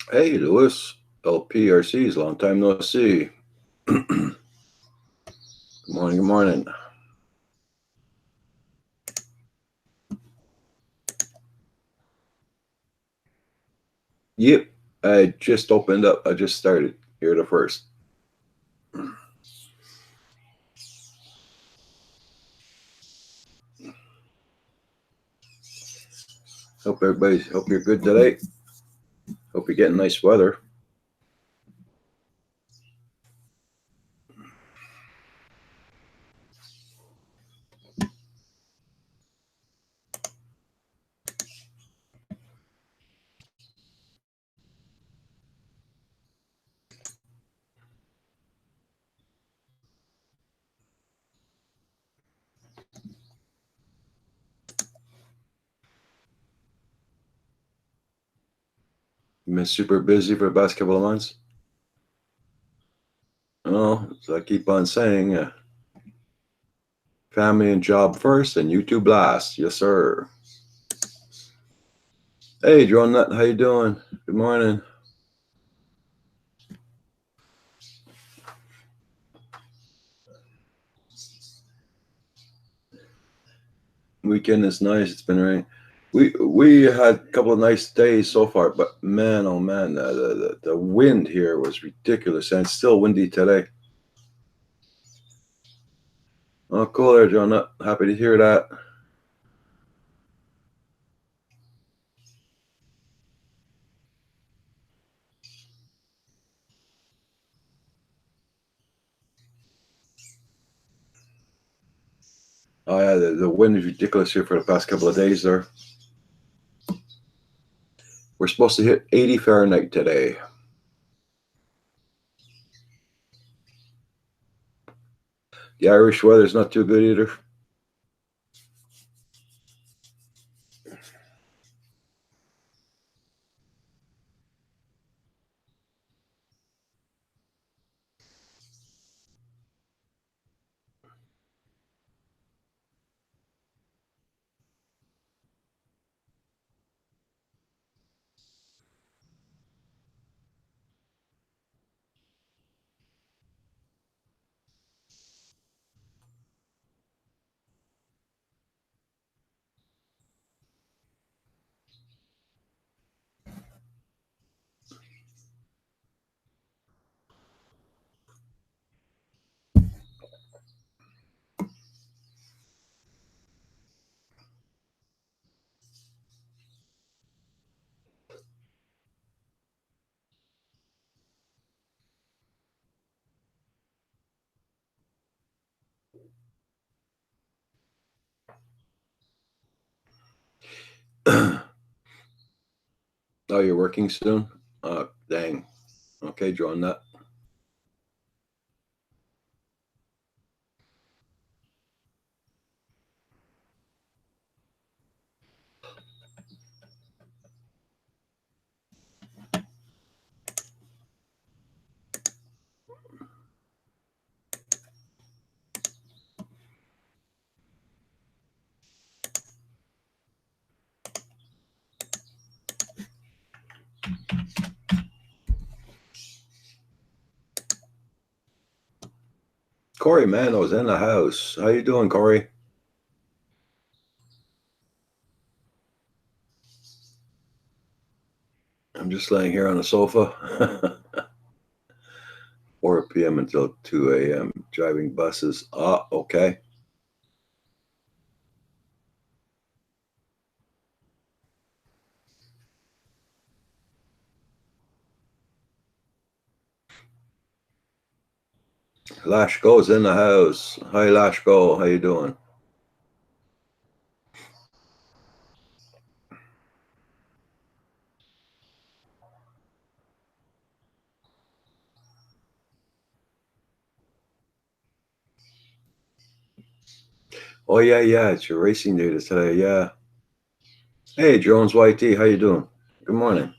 Hey, Lewis, LPRCs, long time no see. Good morning, good morning. Yep, I just opened up. I just started. You're the first. Hope you're good today. Hope you're getting nice weather. Been super busy for the past couple of months. Oh, so I keep on saying, family and job first, and YouTube last. Yes, sir. Hey, Drone Nut, how you doing? Good morning. Weekend is nice. It's been raining. We had a couple of nice days so far, but man, oh man, the wind here was ridiculous, and it's still windy today. Oh, cool there, John. Happy to hear that. Oh yeah, the wind is ridiculous here for the past couple of days there. We're supposed to hit 80 Fahrenheit today. The Irish weather's not too good either. Oh, you're working soon? Dang. Okay, John. That. Corey Mano's in the house. How you doing, Corey? I'm just laying here on the sofa. 4 p.m. until 2 a.m. driving buses. Ah, okay. Lashko's in the house. Hi, Lashko. How you doing? Oh yeah, yeah. It's your racing day today. Yeah. Hey, Jones YT. How you doing? Good morning.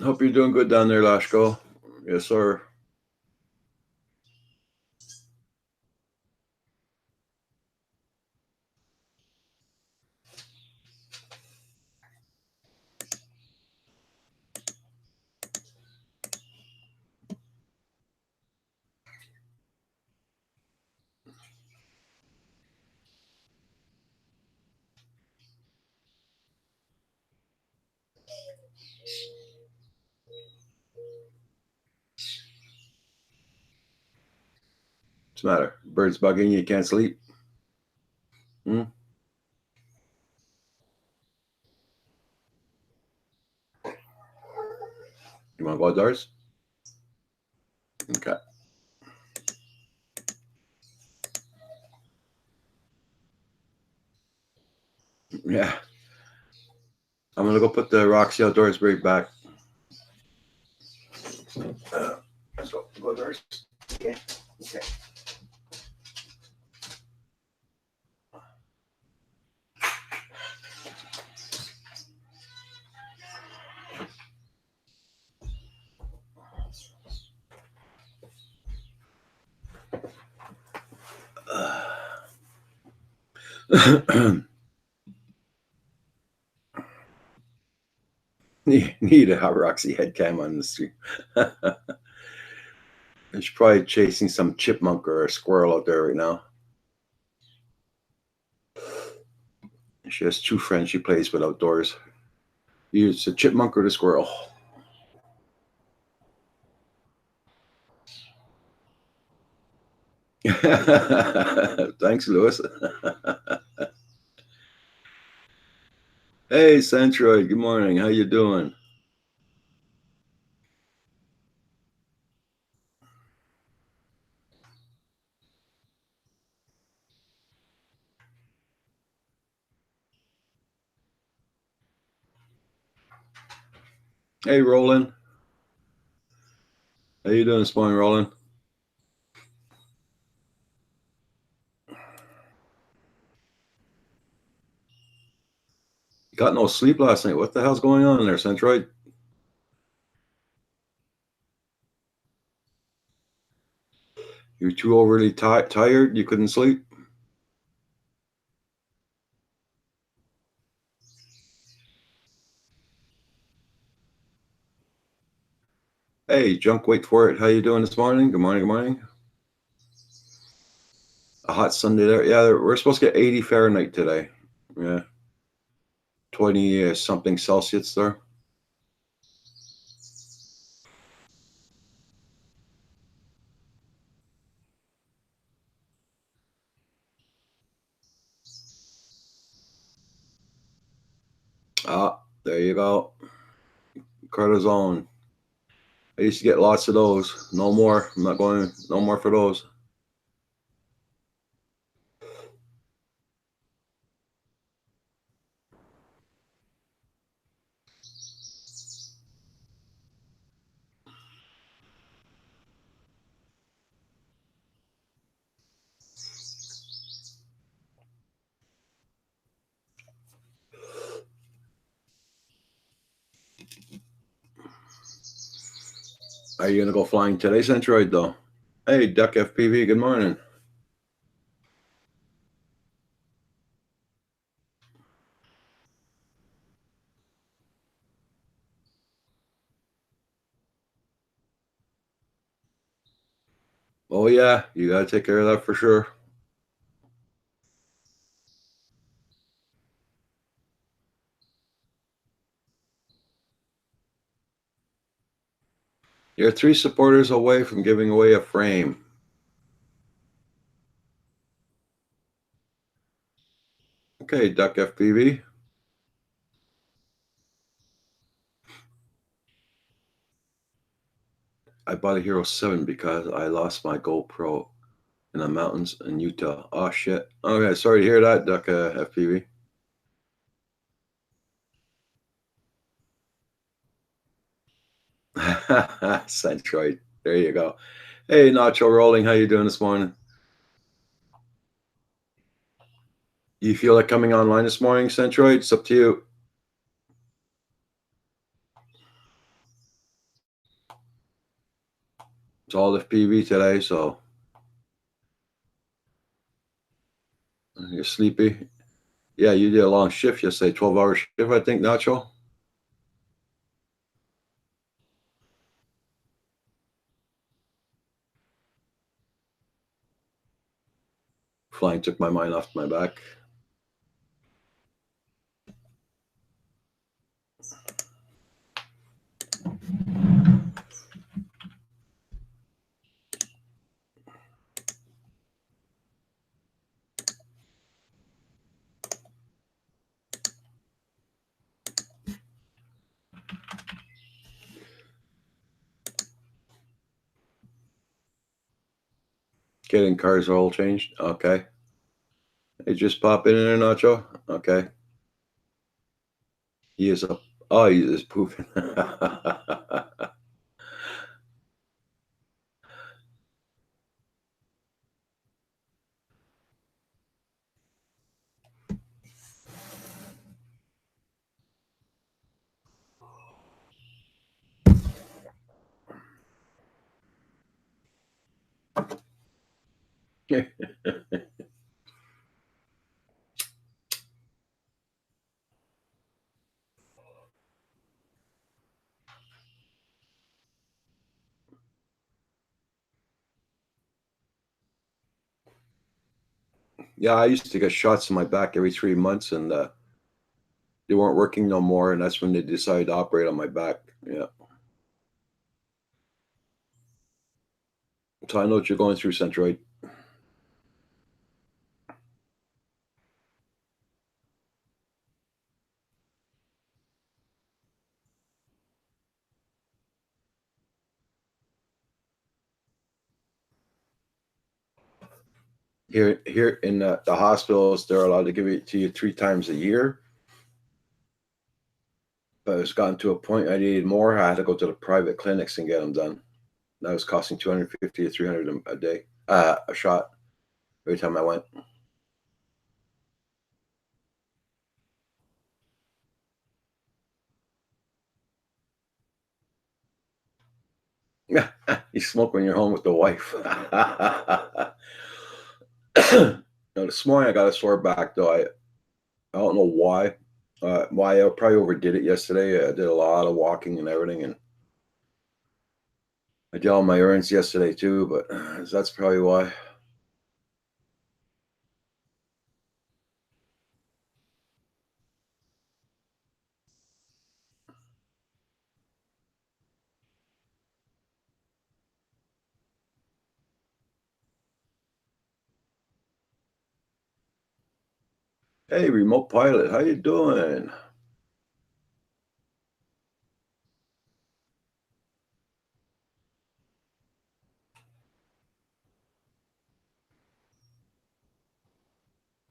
Hope you're doing good down there, Lashko. Yes, sir. What's the matter? Birds bugging you? Can't sleep? Hmm? You want to go outdoors? Okay. Yeah. I'm going to go put the Roxy Outdoors break back. Let's go outdoors. Okay. Okay. Need a Roxy head cam on the street. She's probably chasing some chipmunk or a squirrel out there right now. She has two friends she plays with outdoors. It's a chipmunk or the squirrel. Thanks, Lewis. Hey, Centroid. Good morning. How you doing? Hey, Roland. How you doing this morning, Roland? Got no sleep last night. What the hell's going on there, Centroid? You're too overly tired? You couldn't sleep? Hey, Junk, wait for it. How you doing this morning? Good morning, good morning. A hot Sunday there. Yeah, we're supposed to get 80 Fahrenheit today. Yeah, 20 something Celsius there. Ah, there you go. Cortisone. I used to get lots of those. No more. I'm not going. No more for those. Are you gonna go flying today, Centroid? Though. Hey, Duck FPV. Good morning. Oh yeah, you gotta take care of that for sure. You're 3 supporters away from giving away a frame. Okay, Duck FPV. I bought a Hero 7 because I lost my GoPro in the mountains in Utah. Oh shit. Okay, sorry to hear that, Duck FPV. Centroid. There you go. Hey, Nacho Rolling. How you doing this morning? You feel like coming online this morning, Centroid? It's up to you. It's all FPV today, so you're sleepy. Yeah, you did a long shift yesterday, 12-hour shift, I think, Nacho. Flying took my mind off my back. Getting cars oil changed. Okay. It just pop in there, Nacho. Okay. He is up. Oh, he is pooping. Yeah, I used to get shots in my back every 3 months, and they weren't working no more, and that's when they decided to operate on my back. Yeah. So I know what you're going through, Centroid. Here in the hospitals, they're allowed to give it to you 3 times a year. But it's gotten to a point I needed more. I had to go to the private clinics and get them done. That was costing 250 to 300 a day, a shot every time I went. Yeah, you smoke when you're home with the wife. No, this morning I got a sore back though. I don't know why. Why I probably overdid it yesterday. I did a lot of walking and everything, and I did all my errands yesterday too. But that's probably why. Hey, remote pilot, how you doing?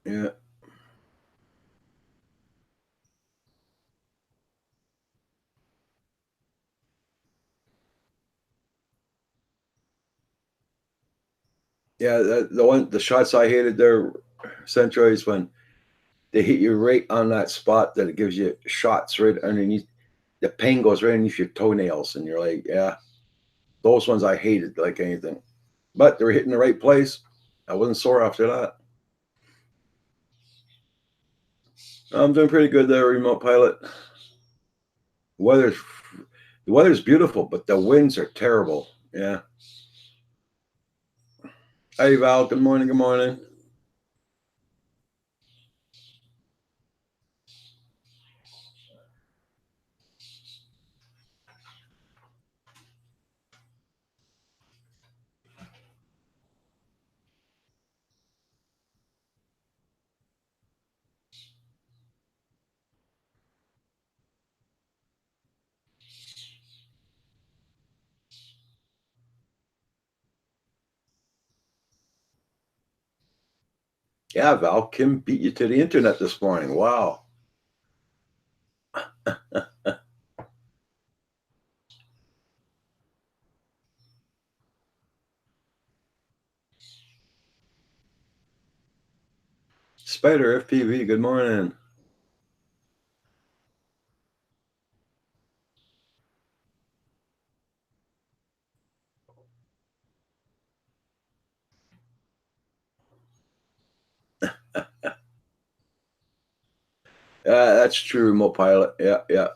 Yeah, yeah. The shots I hated there, Centro, is when they hit you right on that spot that it gives you shots right underneath. The pain goes right underneath your toenails, and you're like, yeah, those ones I hated like anything. But they were hitting the right place. I wasn't sore after that. I'm doing pretty good there, remote pilot. Weather's the weather's beautiful, but the winds are terrible. Yeah. Hey Val, good morning, good morning. Yeah, Val, Kim beat you to the internet this morning. Wow. Spider FPV, good morning. That's true. Remote pilot. Yeah, yeah.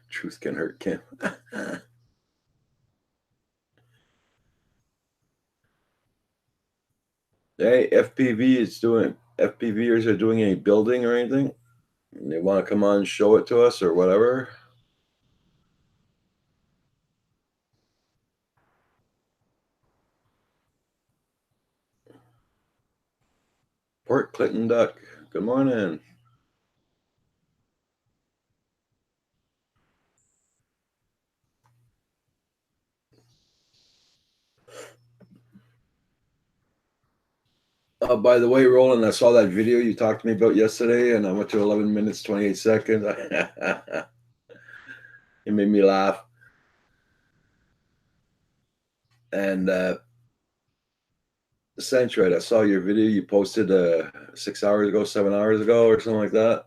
Truth can hurt, Kim. Hey, FPV is doing FPVers are doing any building or anything? And they want to come on and show it to us or whatever. Port Clinton Duck. Good morning. By the way, Roland, I saw that video you talked to me about yesterday, and I went to 11 minutes 28 seconds. It made me laugh. And Centroid, I saw your video you posted 6 hours ago, 7 hours ago, or something like that.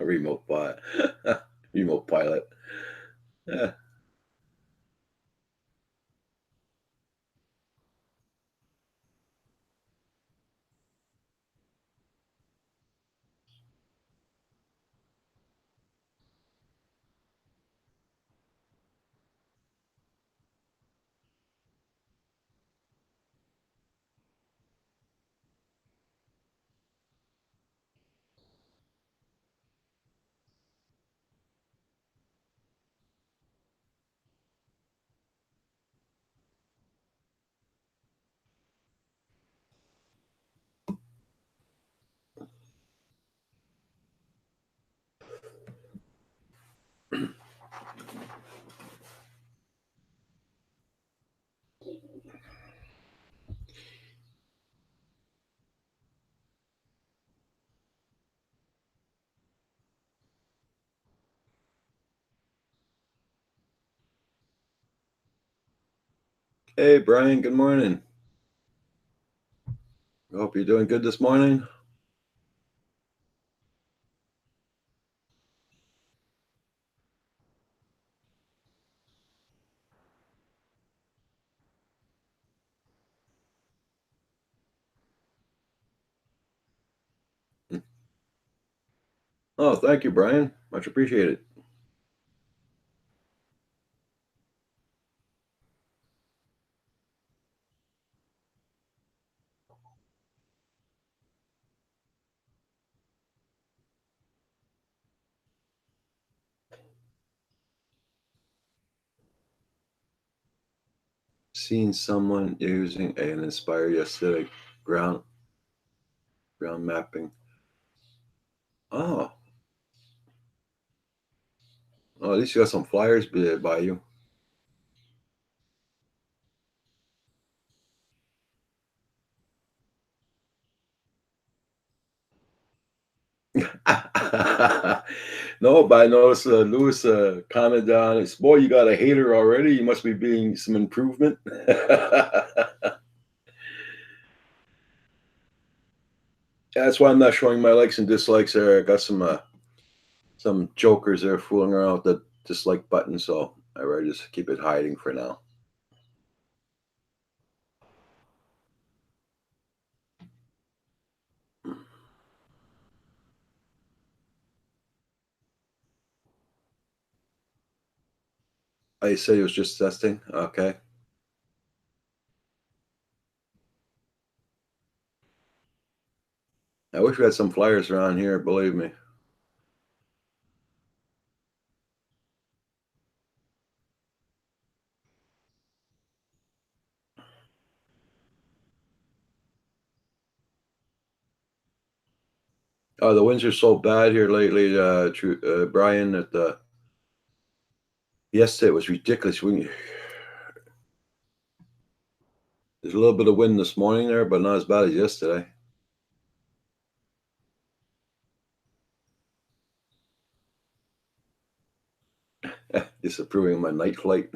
Remote pilot. Remote pilot. Yeah. Hey, Brian, good morning. I hope you're doing good this morning. Oh, thank you, Brian. Much appreciated. Seen someone using an Inspire yesterday. Ground ground mapping. Oh, oh, at least you got some flyers by you. No, but I noticed Lewis commented on it. Boy, you got a hater already. You must be being some improvement. That's why I'm not showing my likes and dislikes there. I got some jokers there fooling around with the dislike button, so I rather just keep it hiding for now. I said it was just testing. Okay. I wish we had some flyers around here. Believe me. Oh, the winds are so bad here lately, Brian. That yesterday it was ridiculous. There's a little bit of wind this morning there, but not as bad as yesterday. Disapproving of my night flight.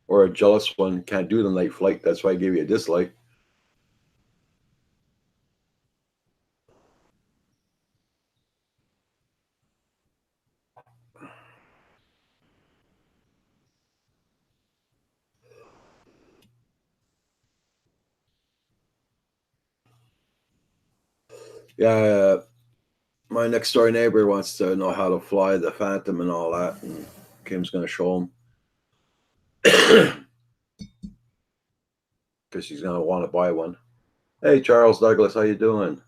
Or a jealous one can't do the night flight. That's why I gave you a dislike. Yeah, my next door neighbor wants to know how to fly the Phantom and all that, and Kim's going to show him because she's going to want to buy one. Hey, Charles Douglas, how you doing?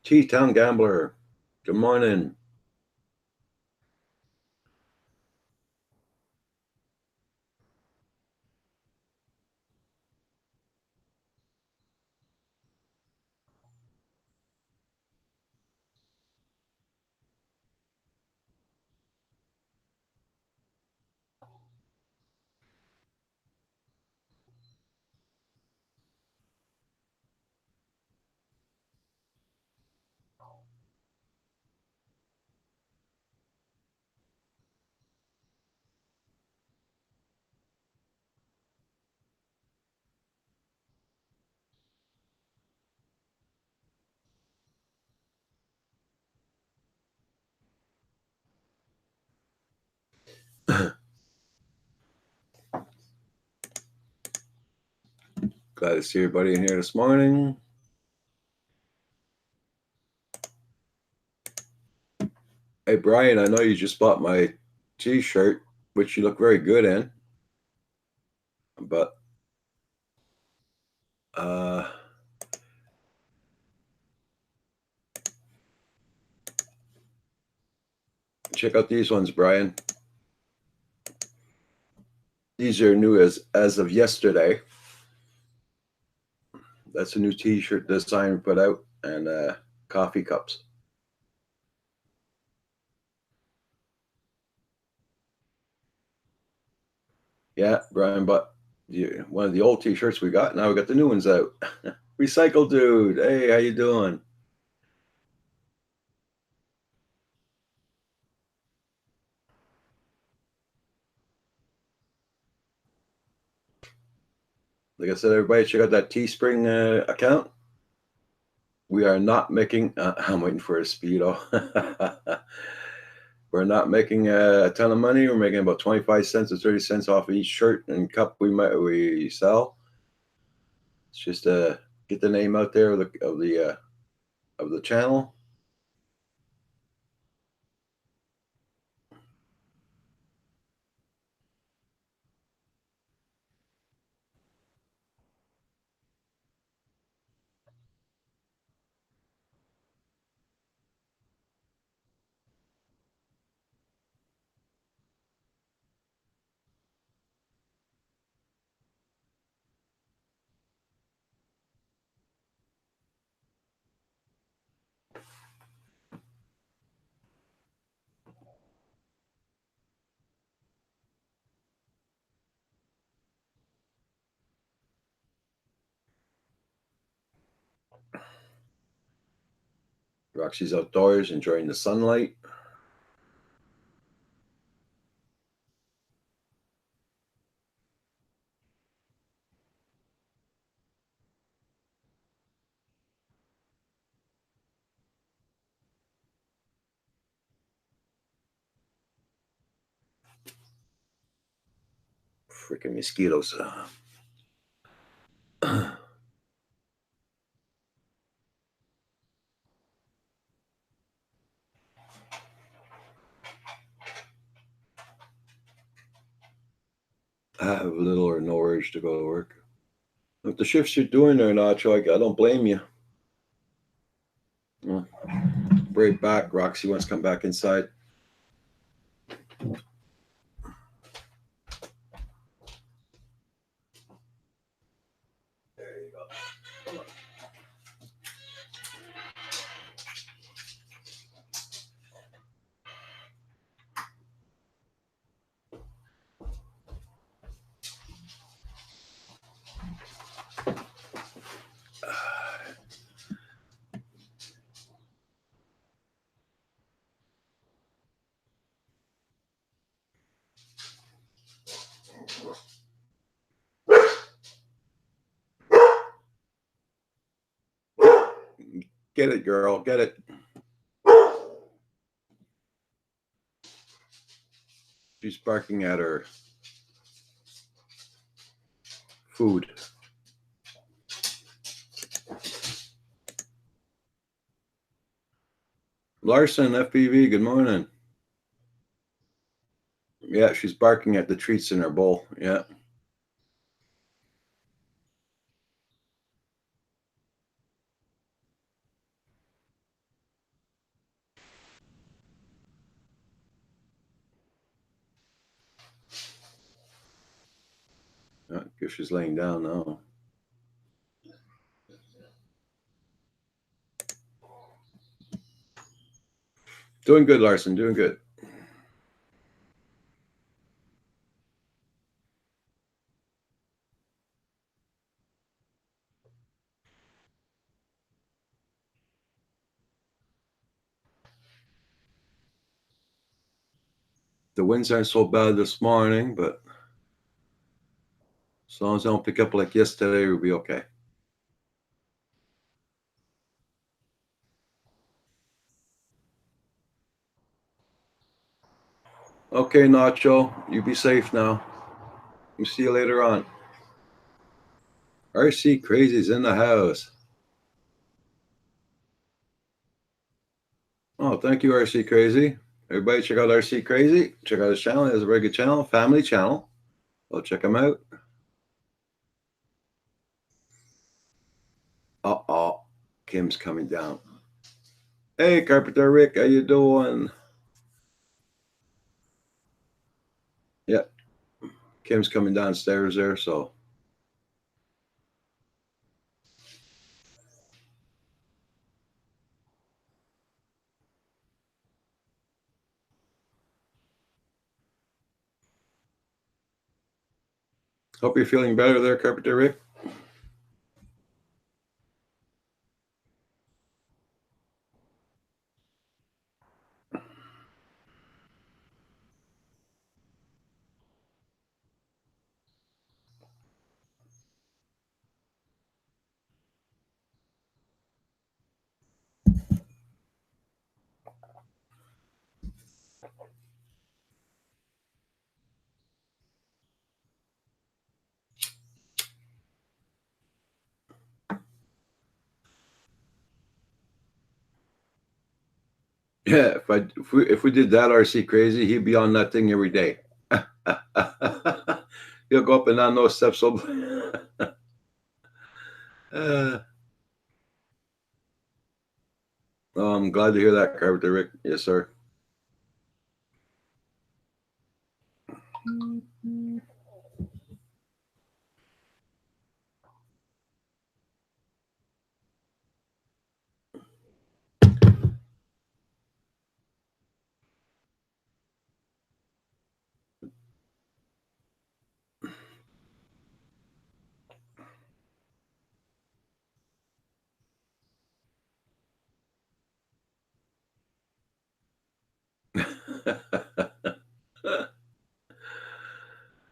T-Town Gambler, good morning. Glad to see everybody in here this morning. Hey, Brian, I know you just bought my T-shirt, which you look very good in, but uh, check out these ones, Brian. These are new as of yesterday. That's a new T-shirt design we put out, and coffee cups. Yeah, Brian, but one of the old T-shirts we got. Now we got the new ones out. Recycle dude. Hey, how you doing? Like I said, everybody check out that Teespring account. We are not making. I'm waiting for a speedo. We're not making a ton of money. We're making about 25 cents or 30 cents off of each shirt and cup we sell. It's just get the name out there of the channel. Roxy's outdoors enjoying the sunlight. Freaking mosquitoes. I have little or no urge to go to work. If the shifts you're doing there, Nacho, I don't blame you. Well, right back. Roxy wants to come back inside. Get it, girl. Get it. She's barking at her food. Larson, FPV, good morning. Yeah, she's barking at the treats in her bowl. Yeah. I guess she's laying down now. Doing good, Larson. Doing good. The winds aren't so bad this morning, but as long as they don't pick up like yesterday, we'll be okay. Okay, Nacho, you be safe now. We'll see you later on. RC Crazy's in the house. Oh, thank you, RC Crazy. Everybody check out RC Crazy. Check out his channel. He has a very good channel, family channel. Go check him out. Uh-oh. Kim's coming down. Hey, Carpenter Rick, how you doing? Yep. Kim's coming downstairs there, so. Hope you're feeling better there, Carpenter Rick. Yeah, if we did that, RC Crazy, he'd be on that thing every day. He'll go up and down those steps. So, I'm glad to hear that, Carpenter Rick. Yes, sir.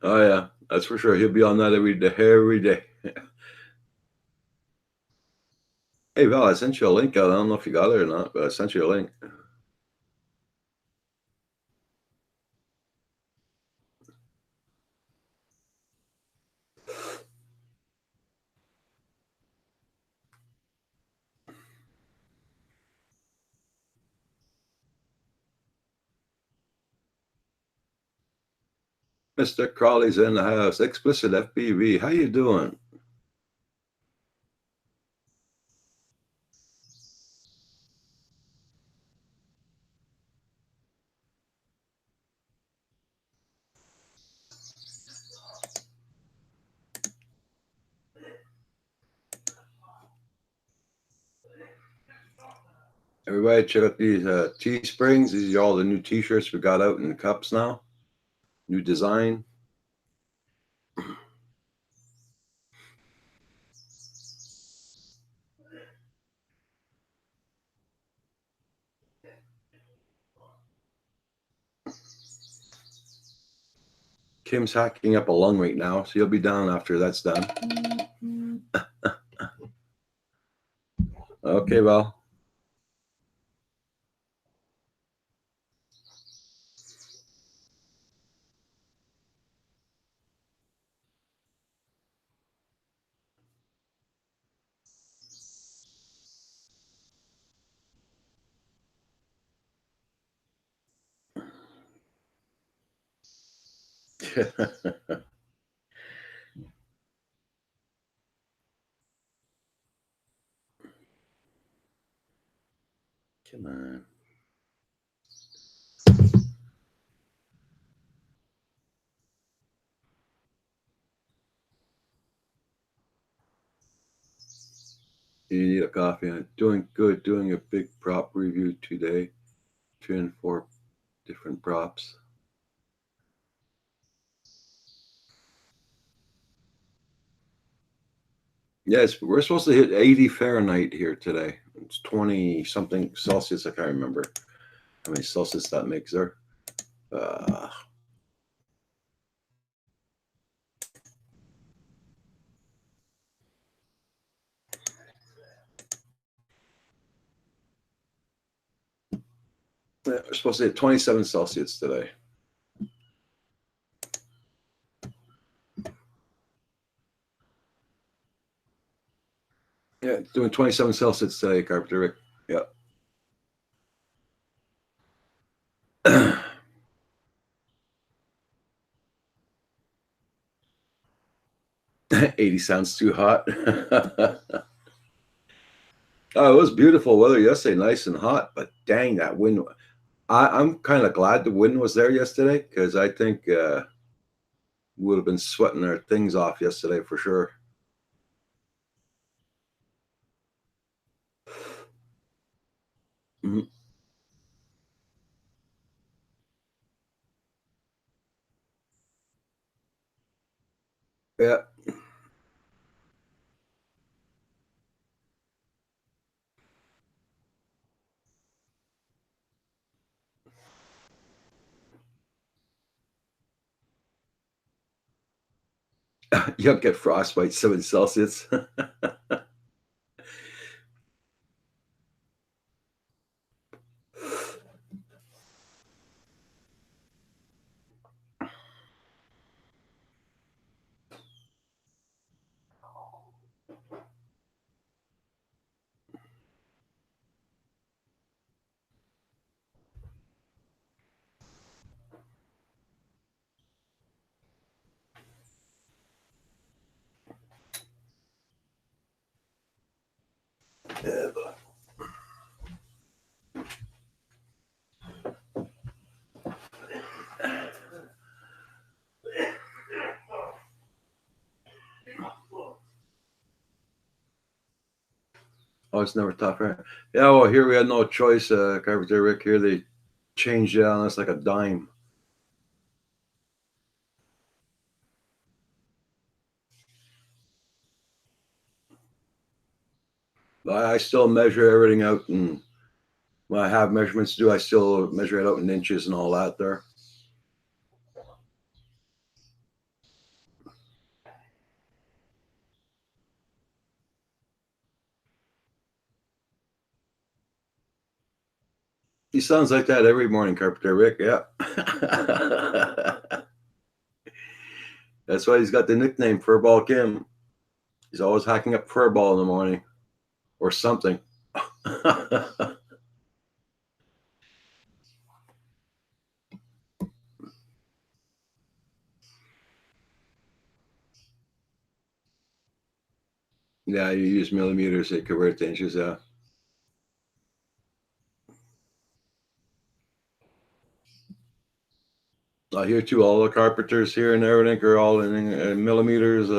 Oh yeah, that's for sure. He'll be on that every day. Every day. Hey Val, I sent you a link out. I don't know if you got it or not, but I sent you a link. Mr. Crawley's in the house. Explicit FPV. How you doing? Everybody check out these Teesprings. These are all the new T-shirts we got out in the cups now. New design. Kim's hacking up a lung right now, so he'll be down after that's done. Okay, Val. Come on. You need a coffee. I'm doing good. Doing a big prop review today. 3 and 4 different props. Yes, we're supposed to hit 80 Fahrenheit here today. It's 20 something Celsius. I can't remember how many Celsius that makes there. Uh, we're supposed to hit 27 Celsius today. Yeah, doing 27 Celsius today, Carpenter Rick. Yeah. 80 sounds too hot. Oh, it was beautiful weather yesterday, nice and hot, but dang, that wind. I'm kind of glad the wind was there yesterday because I think we would have been sweating our things off yesterday for sure. Mhm. Yeah. 'You don't get frostbite 7 Celsius. Oh, it's never tough, right? Yeah, well, here we had no choice, Carpenter Rick. Here they changed it on us like a dime. I still measure everything out, and when I have measurements to do, I still measure it out in inches and all that there. He sounds like that every morning, Carpenter Rick. Yeah. That's why he's got the nickname Furball Kim. He's always hacking up furball in the morning or something. Yeah, you use millimeters to convert to inches. Yeah. I hear too. All the carpenters here and everything are all in millimeters.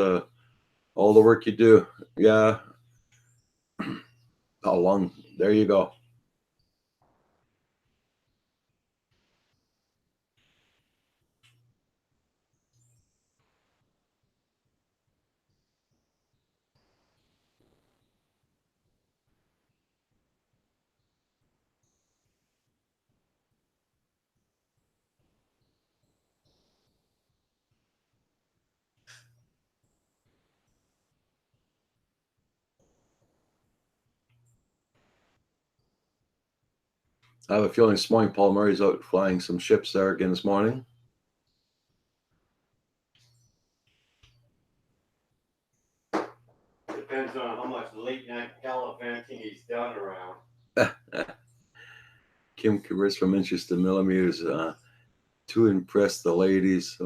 All the work you do. Yeah. How long? There you go. I have a feeling this morning Paul Murray's out flying some ships there again this morning. Depends on how much late night gallivanting he's done around. Kim converts from inches to millimeters. to impress the ladies.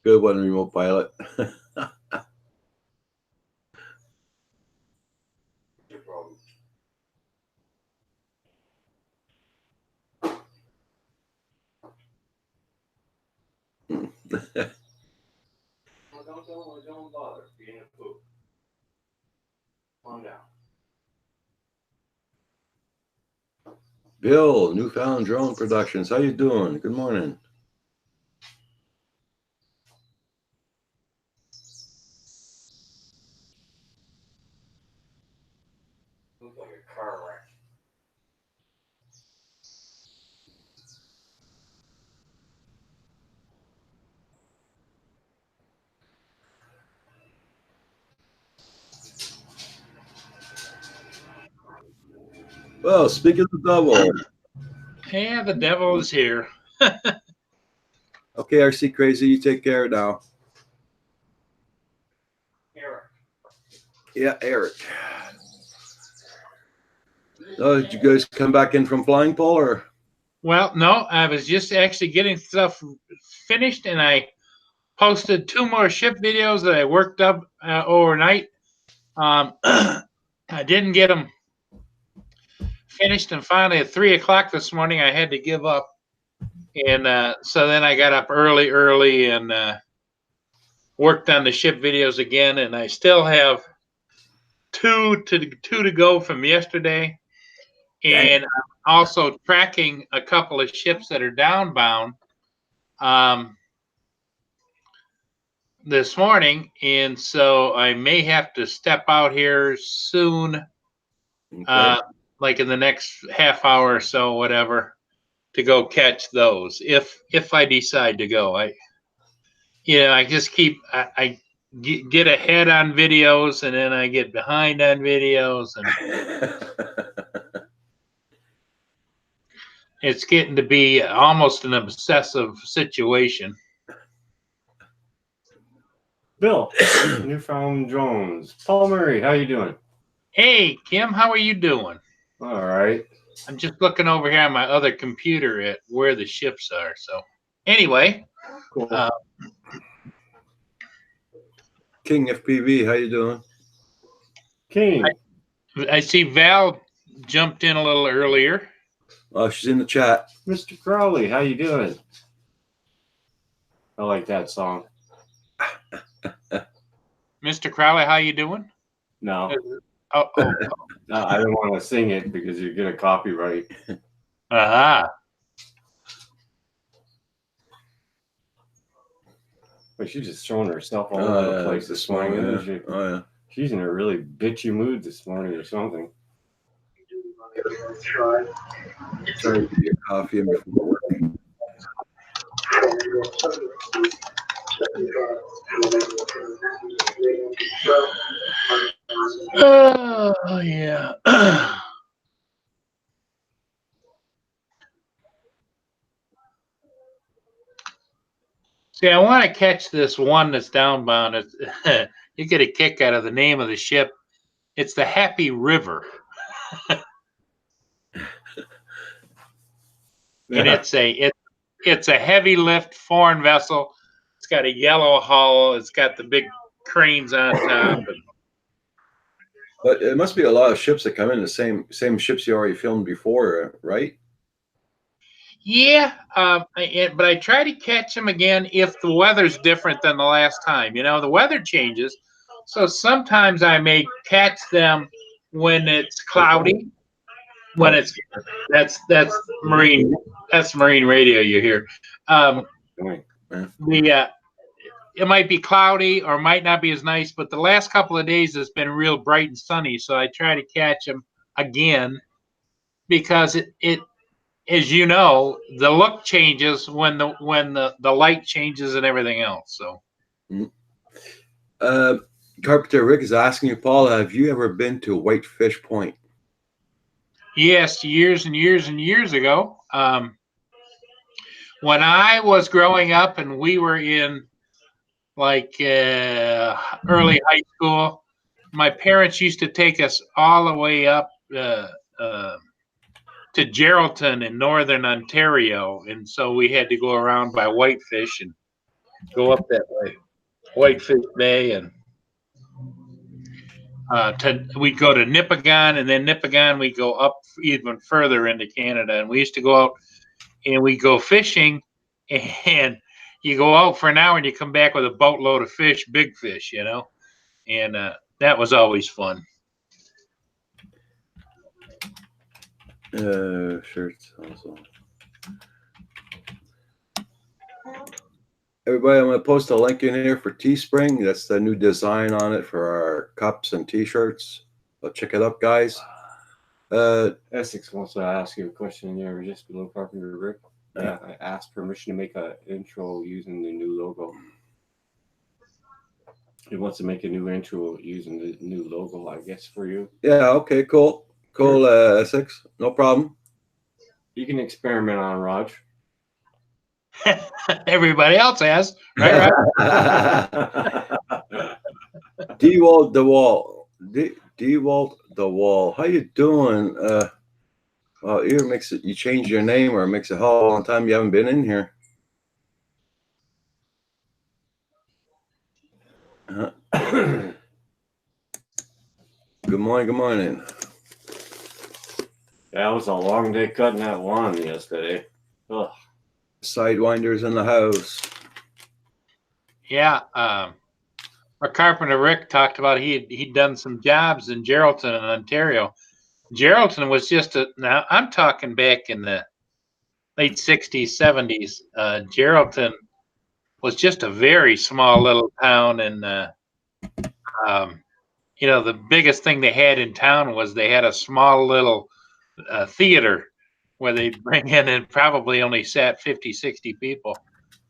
Good one, remote pilot. Don't bother being a poop. Calm down. Bill, Newfound Drone Productions. How you doing? Good morning. Looks like a car wreck. Well, speaking of the devil. Yeah, the devil is here. Okay, RC Crazy, you take care now. Eric. Yeah, Eric. Oh, did you guys come back in from flying, Paul, or? Well, no, I was just actually getting stuff finished, and I posted 2 more ship videos that I worked up overnight. I didn't get them finished, and finally at 3 o'clock this morning, I had to give up. And so then I got up early and worked on the ship videos again, and I still have two to go from yesterday. And I'm also tracking a couple of ships that are downbound this morning, and so I may have to step out here soon, Okay. like in the next half hour or so, whatever, to go catch those if I decide to go. I just keep I get ahead on videos, and then I get behind on videos, and it's getting to be almost an obsessive situation. Bill, Newfound Drones. Paul Murray, how you doing? Hey, Kim, how are you doing? All right. I'm just looking over here on my other computer at where the ships are. So anyway, Cool. King FPV, how you doing? King. I see Val jumped in a little earlier. Oh, she's in the chat. Mr. Crowley, how you doing? I like that song. Mr. Crowley, how you doing? No. Oh. No, I don't want to sing it because you get a copyright. Aha. But she's just throwing herself all over the place this morning. Yeah. Isn't she? Oh, yeah. She's in a really bitchy mood this morning or something. Try to get your coffee in before work. Oh, yeah. See, I want to catch this one that's downbound. You get a kick out of the name of the ship. It's the Happy River. And it's a heavy lift foreign vessel. It's got a yellow hull. It's got the big cranes on top. But it must be a lot of ships that come in the same ships you already filmed before, right? Yeah, but I try to catch them again if the weather's different than the last time. The weather changes, so sometimes I may catch them when it's cloudy. When that's marine radio you hear. It might be cloudy or might not be as nice, but the last couple of days it's been real bright and sunny, so I try to catch them again because it as you know, the look changes when the light changes and everything else. So, Carpenter Rick is asking you, Paul, have you ever been to Whitefish Point? yes, years and years and years ago, when I was growing up and we were in like early high school, my parents used to take us all the way up uh, uh, to Geraldton in northern Ontario, and so we had to go around by Whitefish and go up that way, Whitefish Bay, and we'd go to Nipigon, and then Nipigon we go up even further into Canada, and we used to go out and we go fishing, and you go out for an hour and you come back with a boatload of fish, big fish, and that was always fun. Shirts also. Everybody, I'm going to post a link in here for Teespring. That's the new design on it for our cups and T-shirts. So check it up, guys. Essex wants to ask you a question there, just below Carpenter Rick. Yeah, I asked permission to make an intro using the new logo. He wants to make a new intro using the new logo, I guess, for you. Yeah, okay, cool. Cool, Essex. No problem. You can experiment on, Raj. Everybody else has, right? Dewalt the Wall. Dewalt the Wall. How you doing? Well, you changed your name, or it makes a hell of a long time you haven't been in here. Good morning. Good morning. That was a long day cutting that lawn yesterday. Ugh. Sidewinders in the house. Yeah. Our carpenter Rick talked about he'd done some jobs in Geraldton in Ontario. Geraldton was now I'm talking back in the late 60s, 70s. Geraldton was just a very small little town, and the biggest thing they had in town was they had a small little theater where they'd bring in and probably only sat 50, 60 people.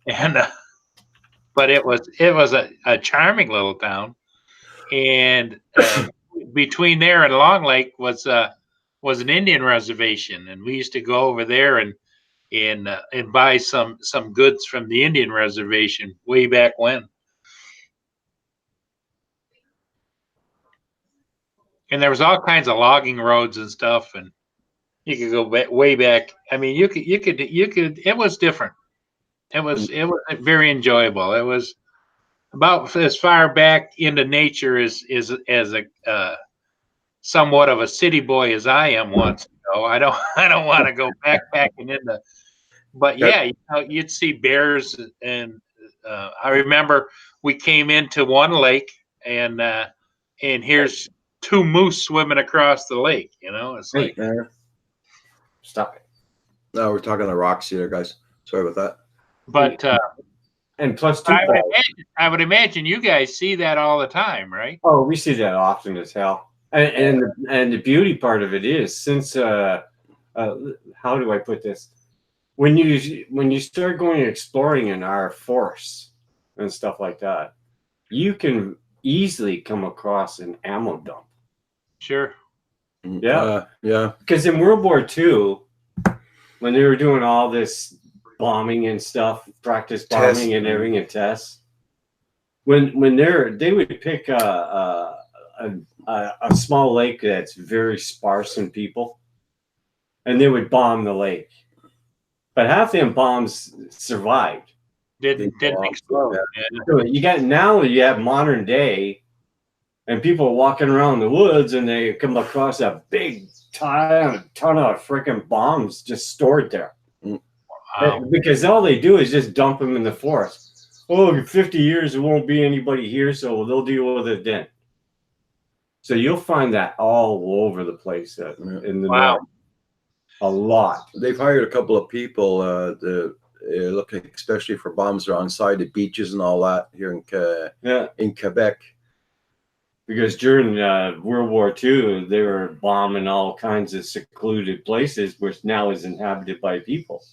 And but it was a charming little town. And between there and Long Lake was an Indian reservation, and we used to go over there and buy some goods from the Indian reservation way back when. And there was all kinds of logging roads and stuff, and you could go way back. I mean, you could. It was different. It was very enjoyable. It was about as far back into nature as a somewhat of a city boy as I am once. I don't want to go backpacking into. But yeah, you'd see bears, and I remember we came into one lake, and here's two moose swimming across the lake. It's like, Stop it. No, we're talking the rocks here, guys. Sorry about that. But and plus two. I would imagine you guys see that all the time, right? Oh, we see that often as hell. And the beauty part of it is, since how do I put this? When you start going exploring in our forests and stuff like that, you can easily come across an ammo dump. Sure. Yeah. Yeah. Because in World War II, when they were doing all this bombing and stuff, practice bombing and everything and tests, when they would pick a small lake that's very sparse in people, and they would bomb the lake. But half them bombs survived. Didn't explode. Yeah. So you have modern day, and people are walking around the woods, and they come across a big ton of freaking bombs just stored there. Wow. Because all they do is just dump them in the forest. Oh, in 50 years there won't be anybody here, so they'll deal with it then. So you'll find that all over the place in the north. A lot. They've hired a couple of people to look, especially for bombs alongside the beaches and all that here in Quebec. Because during World War II, they were bombing all kinds of secluded places, which now is inhabited by people.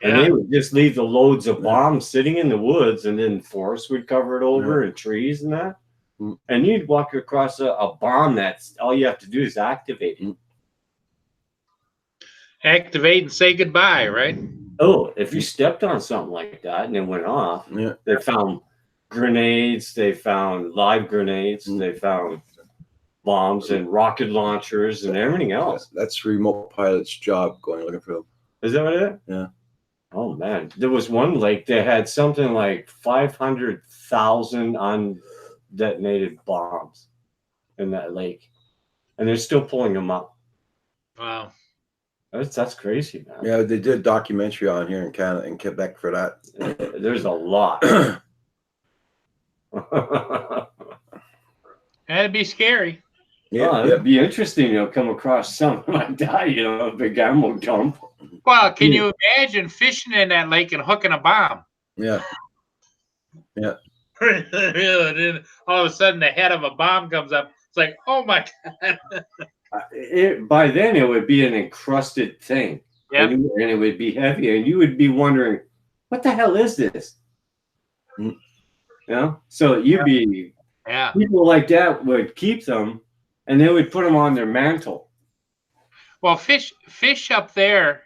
And they would just leave the loads of bombs sitting in the woods, and then forests would cover it over and trees and that. And you'd walk across a bomb that's all you have to do is activate it. Activate and say goodbye, right? Oh, if you stepped on something like that and it went off, they found grenades, they found live grenades, they found bombs and rocket launchers and everything else. That's remote pilot's job, going looking for them. Is that what it is? Yeah. Oh man, there was one lake that had something like 500,000 undetonated bombs in that lake, and they're still pulling them up. Wow. That's crazy, man. Yeah, they did a documentary on here in Canada, in Quebec, for that. There's a lot. That'd be scary. Yeah, it'd be interesting, come across something like that, a big ammo dump. Well, can you imagine fishing in that lake and hooking a bomb? Yeah. Yeah. Then all of a sudden, the head of a bomb comes up. It's like, oh my God. By then, it would be an encrusted thing. Yep. And it would be heavy, and you would be wondering, what the hell is this? So you'd be, people like that would keep them, and they would put them on their mantle. Well, fish up there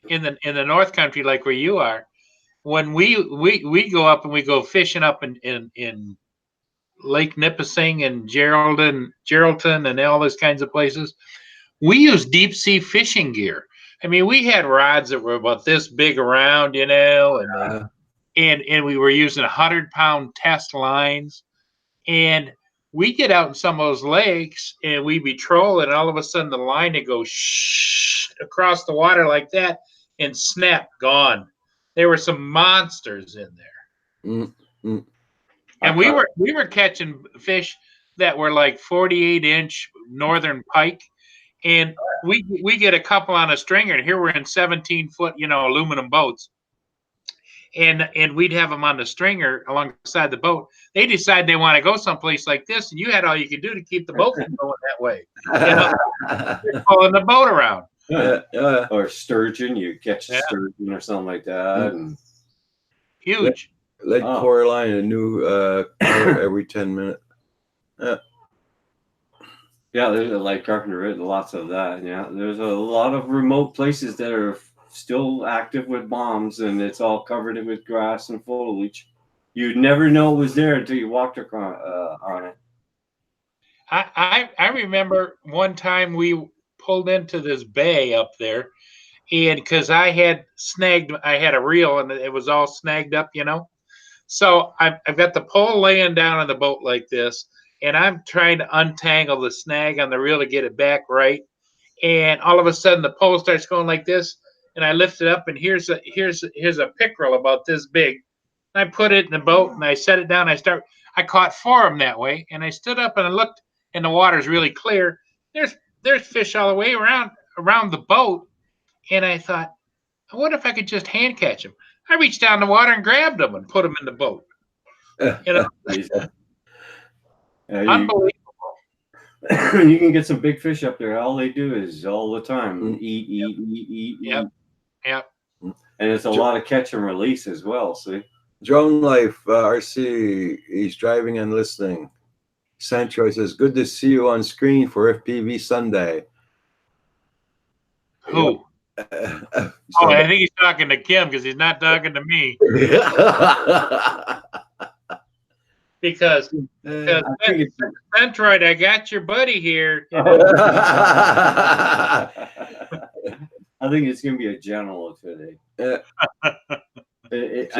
in the North Country, like where you are, when we go up and we go fishing up in Lake Nipissing and Geraldton and all those kinds of places, we use deep sea fishing gear. I mean, we had rods that were about this big around, and we were using 100-pound test lines, and we get out in some of those lakes and we be trolling, and all of a sudden the line would go shh across the water like that, and snap, gone. There were some monsters in there. And we were catching fish that were like 48-inch northern pike, and we get a couple on a stringer, and here we're in 17-foot, aluminum boats. And we'd have them on the stringer alongside the boat. They decide they want to go someplace like this, and you had all you could do to keep the boat from going that way. Pulling the boat around. Or sturgeon, you catch sturgeon or something like that. And huge. Lead Coraline, a new color every 10 minutes. Yeah, there's a Lake Carpenter, lots of that. Yeah, there's a lot of remote places that are still active with bombs, and it's all covered with grass and foliage. You'd never know it was there until you walked across on it. I remember one time we pulled into this bay up there, and because I had a reel and it was all snagged up, So I've got the pole laying down on the boat like this, and I'm trying to untangle the snag on the reel to get it back right. And all of a sudden the pole starts going like this, and I lift it up, and here's a pickerel about this big. I put it in the boat and I set it down. I caught 4 of them that way, and I stood up and I looked, and the water's really clear. There's fish all the way around the boat, and I thought, I wonder if I could just hand catch them. I reached down the water and grabbed them and put them in the boat. Unbelievable. You can get some big fish up there. All they do is all the time eat. Yep. And it's a lot of catch and release as well. See, Drone Life, RC, he's driving and listening. Sancho says, "Good to see you on screen for FPV Sunday." Who? I think he's talking to Kim because he's not talking to me. Because Centroid, I got your buddy here. I think it's going to be a general today. I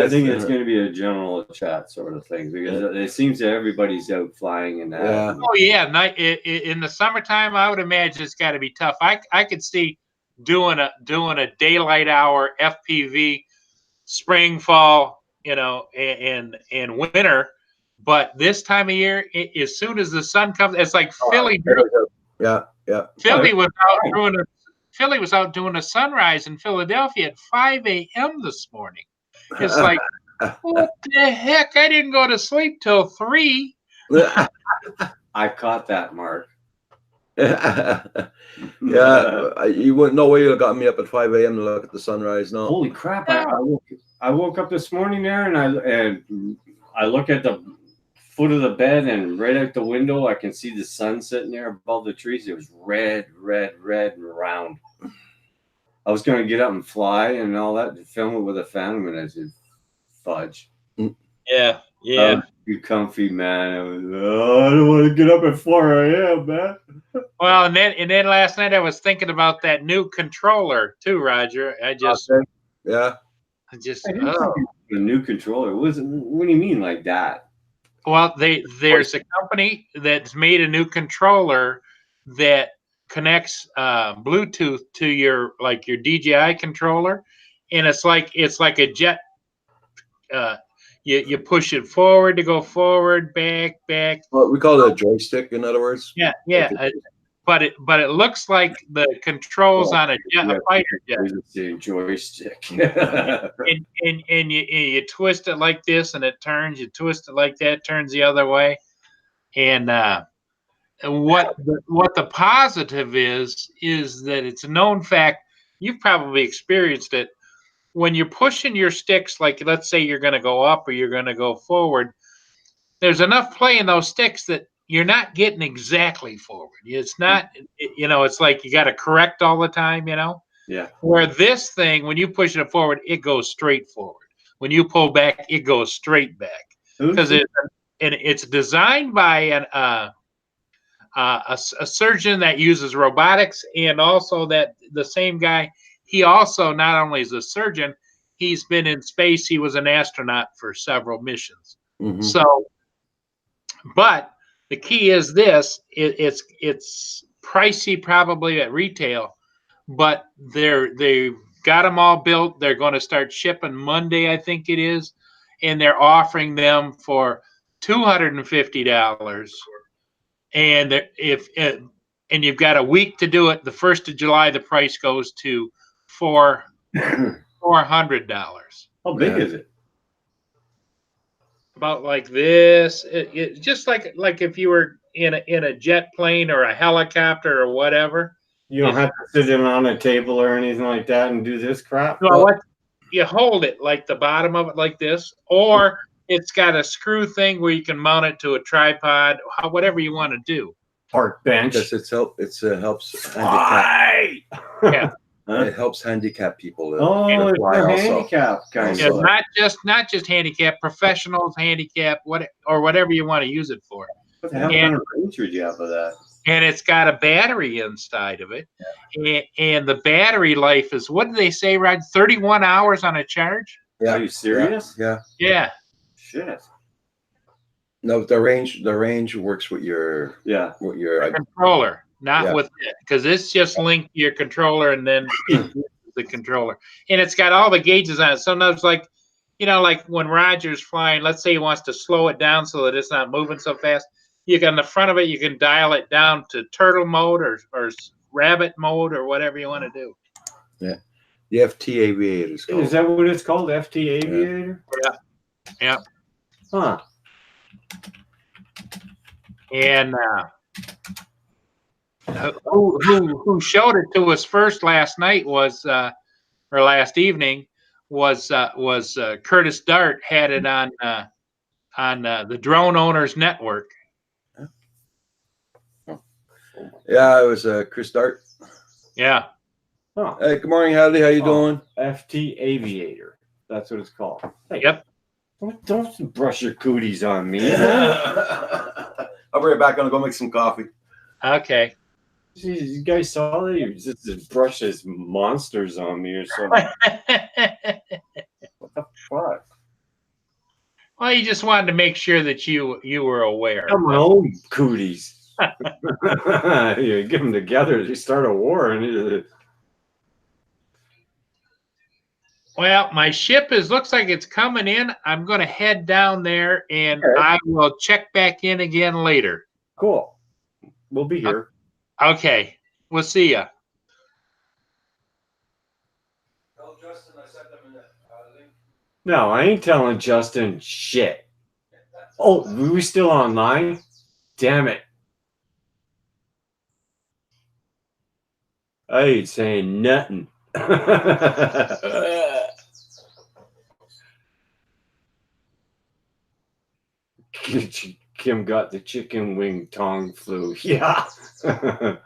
think it's going to be a general chat sort of thing, because it seems that everybody's out flying and that. Yeah. Oh yeah, in the summertime, I would imagine it's got to be tough. I could see doing a daylight hour FPV, spring, fall, and winter. But this time of year, as soon as the sun comes, it's like Philly. Yeah. Philly was out doing a sunrise in Philadelphia at 5 a.m. this morning. It's like, what the heck? I didn't go to sleep till 3. I caught that, Mark. Yeah, you wouldn't know where you got me up at 5 a.m. to look at the sunrise. No. Holy crap! I woke up this morning there, and I look at the foot of the bed, and right out the window I can see the sun sitting there above the trees. It was red and round. I was going to get up and fly and all that, to film it with a fan, and I said, fudge. Yeah. You're comfy, man. I don't want to get up at 4 a.m., man. Well, and then last night I was thinking about that new controller too, Roger. I just Yeah. I didn't think it was a new controller. What do you mean like that? Well, there's a company that's made a new controller that connects Bluetooth to your DJI controller, and it's like a jet. Uh, you push it forward to go forward, back, back. Well, we call it a joystick, in other words. Yeah, yeah. But it looks like the controls on a fighter jet. Joystick. and you twist it like this, and it turns. You twist it like that, turns the other way. And what the positive is that it's a known fact. You've probably experienced it when you're pushing your sticks. Like, let's say you're going to go up or you're going to go forward. There's enough play in those sticks that you're not getting exactly forward. It's not, it's like you got to correct all the time, Yeah. Where this thing, when you push it forward, it goes straight forward. When you pull back, it goes straight back. Because it's designed by a surgeon that uses robotics, and also that the same guy, he also not only is a surgeon, he's been in space. He was an astronaut for several missions. Mm-hmm. So, but the key is this: it's pricey probably at retail, but they've got them all built. They're going to start shipping Monday, I think it is, and they're offering them for $250. And and you've got a week to do it. The 1st of July, the price goes to $400. How big is it? About like this. It just like if you were in a jet plane or a helicopter or whatever. You don't have to sit it on a table or anything like that and do this crap. Well, you hold it like the bottom of it like this, or it's got a screw thing where you can mount it to a tripod, whatever you want to do. Park bench. Because it helps handicap. Yeah. It helps handicap people. It's for handicap guys. Yeah, not just handicap, professionals, handicap, whatever you want to use it for. What the hell kind of range would you have of that? And it's got a battery inside of it. Yeah. And the battery life is, what did they say, Rod? 31 hours on a charge? Yeah. Are you serious? Yeah. Yeah. Shit. No, the range works with your controller, not with it, because it's just linked to your controller, and then the controller, and it's got all the gauges on it. Sometimes, like when Roger's flying, let's say he wants to slow it down so that it's not moving so fast. You can, on the front of it, you can dial it down to turtle mode or rabbit mode or whatever you want to do. Yeah, the FT Aviator is called. Is that what it's called? FT Aviator? Yeah. Huh. And who showed it to us first last night was or last evening was Curtis Dart. Had it on the Drone Owners Network. Yeah, it was Chris Dart. Yeah. Huh. Hey, good morning, Hadley. How you doing? FT Aviator. That's what it's called. Hey, yep. Don't brush your cooties on me. I'll be right back. I'm gonna go make some coffee. Okay. Jeez, you guys saw that? He just brushed his monsters on me or something. What the fuck? Well, you just wanted to make sure that you were aware. I'm my own cooties. You get them together, you start a war, and well, my ship looks like it's coming in. I'm going to head down there, and I will check back in again later. Cool. We'll be here. Okay. We'll see ya. Tell Justin I sent them in the link. No, I ain't telling Justin shit. Oh, we still online? Damn it. I ain't saying nothing. Kim got the chicken wing tongue flu. Yeah. Yeah,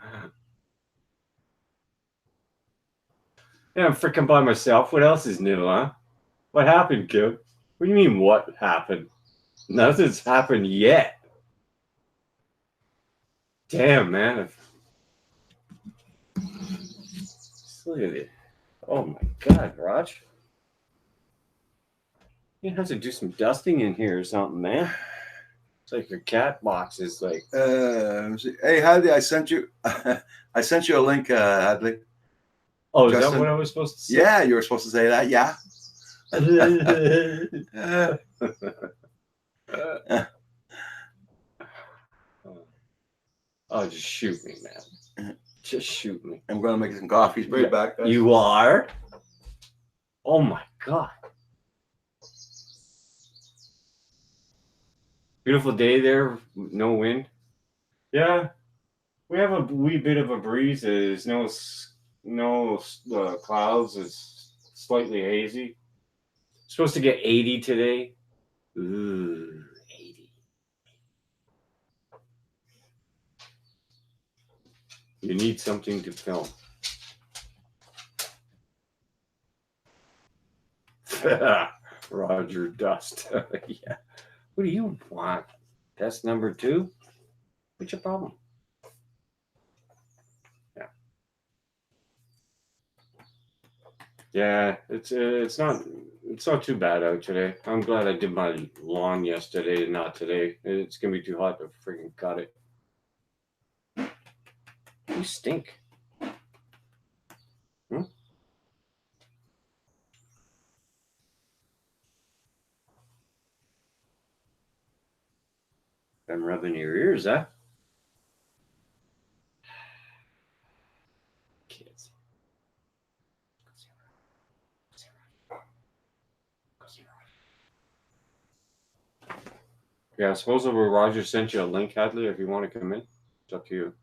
I'm freaking by myself. What else is new, huh? What happened, Kim? What do you mean, what happened? Nothing's happened yet. Damn, man. Just look at it. Oh my God, Raj. You have to do some dusting in here or something, man. It's like your cat box is like. Hey, Hadley, I sent you I sent you a link, Hadley. Oh, is Justin? that what I was supposed to say? Yeah, you were supposed to say that. Yeah. Oh, just shoot me, man. Just shoot me. I'm going to make some coffee. Bring it back, guys. You are? Oh my God. Beautiful day there, no wind. Yeah, we have a wee bit of a breeze. There's no clouds. It's slightly hazy. Supposed to get 80 today. Ooh, 80. You need something to film. Roger Dust. Yeah. What do you want? Test number 2? What's your problem? Yeah. Yeah, it's not too bad out today. I'm glad I did my lawn yesterday and not today. It's gonna be too hot to freaking cut it. You stink. Hmm? I'm rubbing your ears, huh? Kids. Yeah, supposedly Roger sent you a link, Hadley, if you want to come in. It's up to you.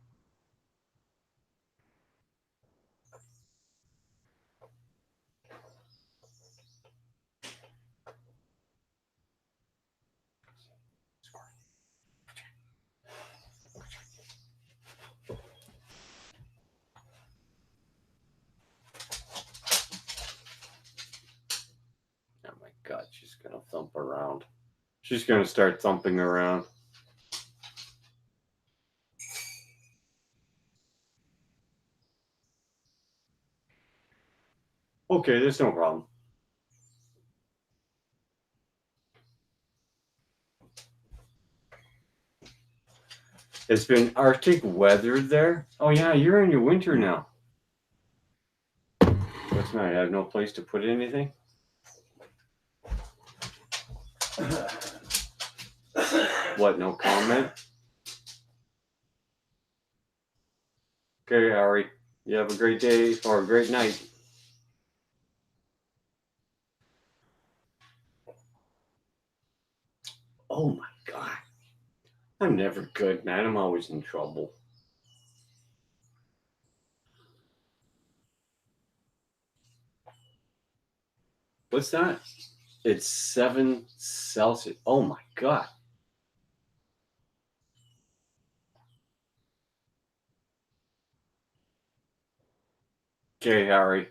Oh my God, she's gonna thump around. She's gonna start thumping around. Okay, there's no problem. It's been Arctic weather there. Oh yeah, you're in your winter now. What's not? I have no place to put anything. What? No comment. Okay, Ari. You have a great day or a great night. Oh my God. I'm never good, man. I'm always in trouble. What's that? It's 7 Celsius. Oh my God. Okay, Harry.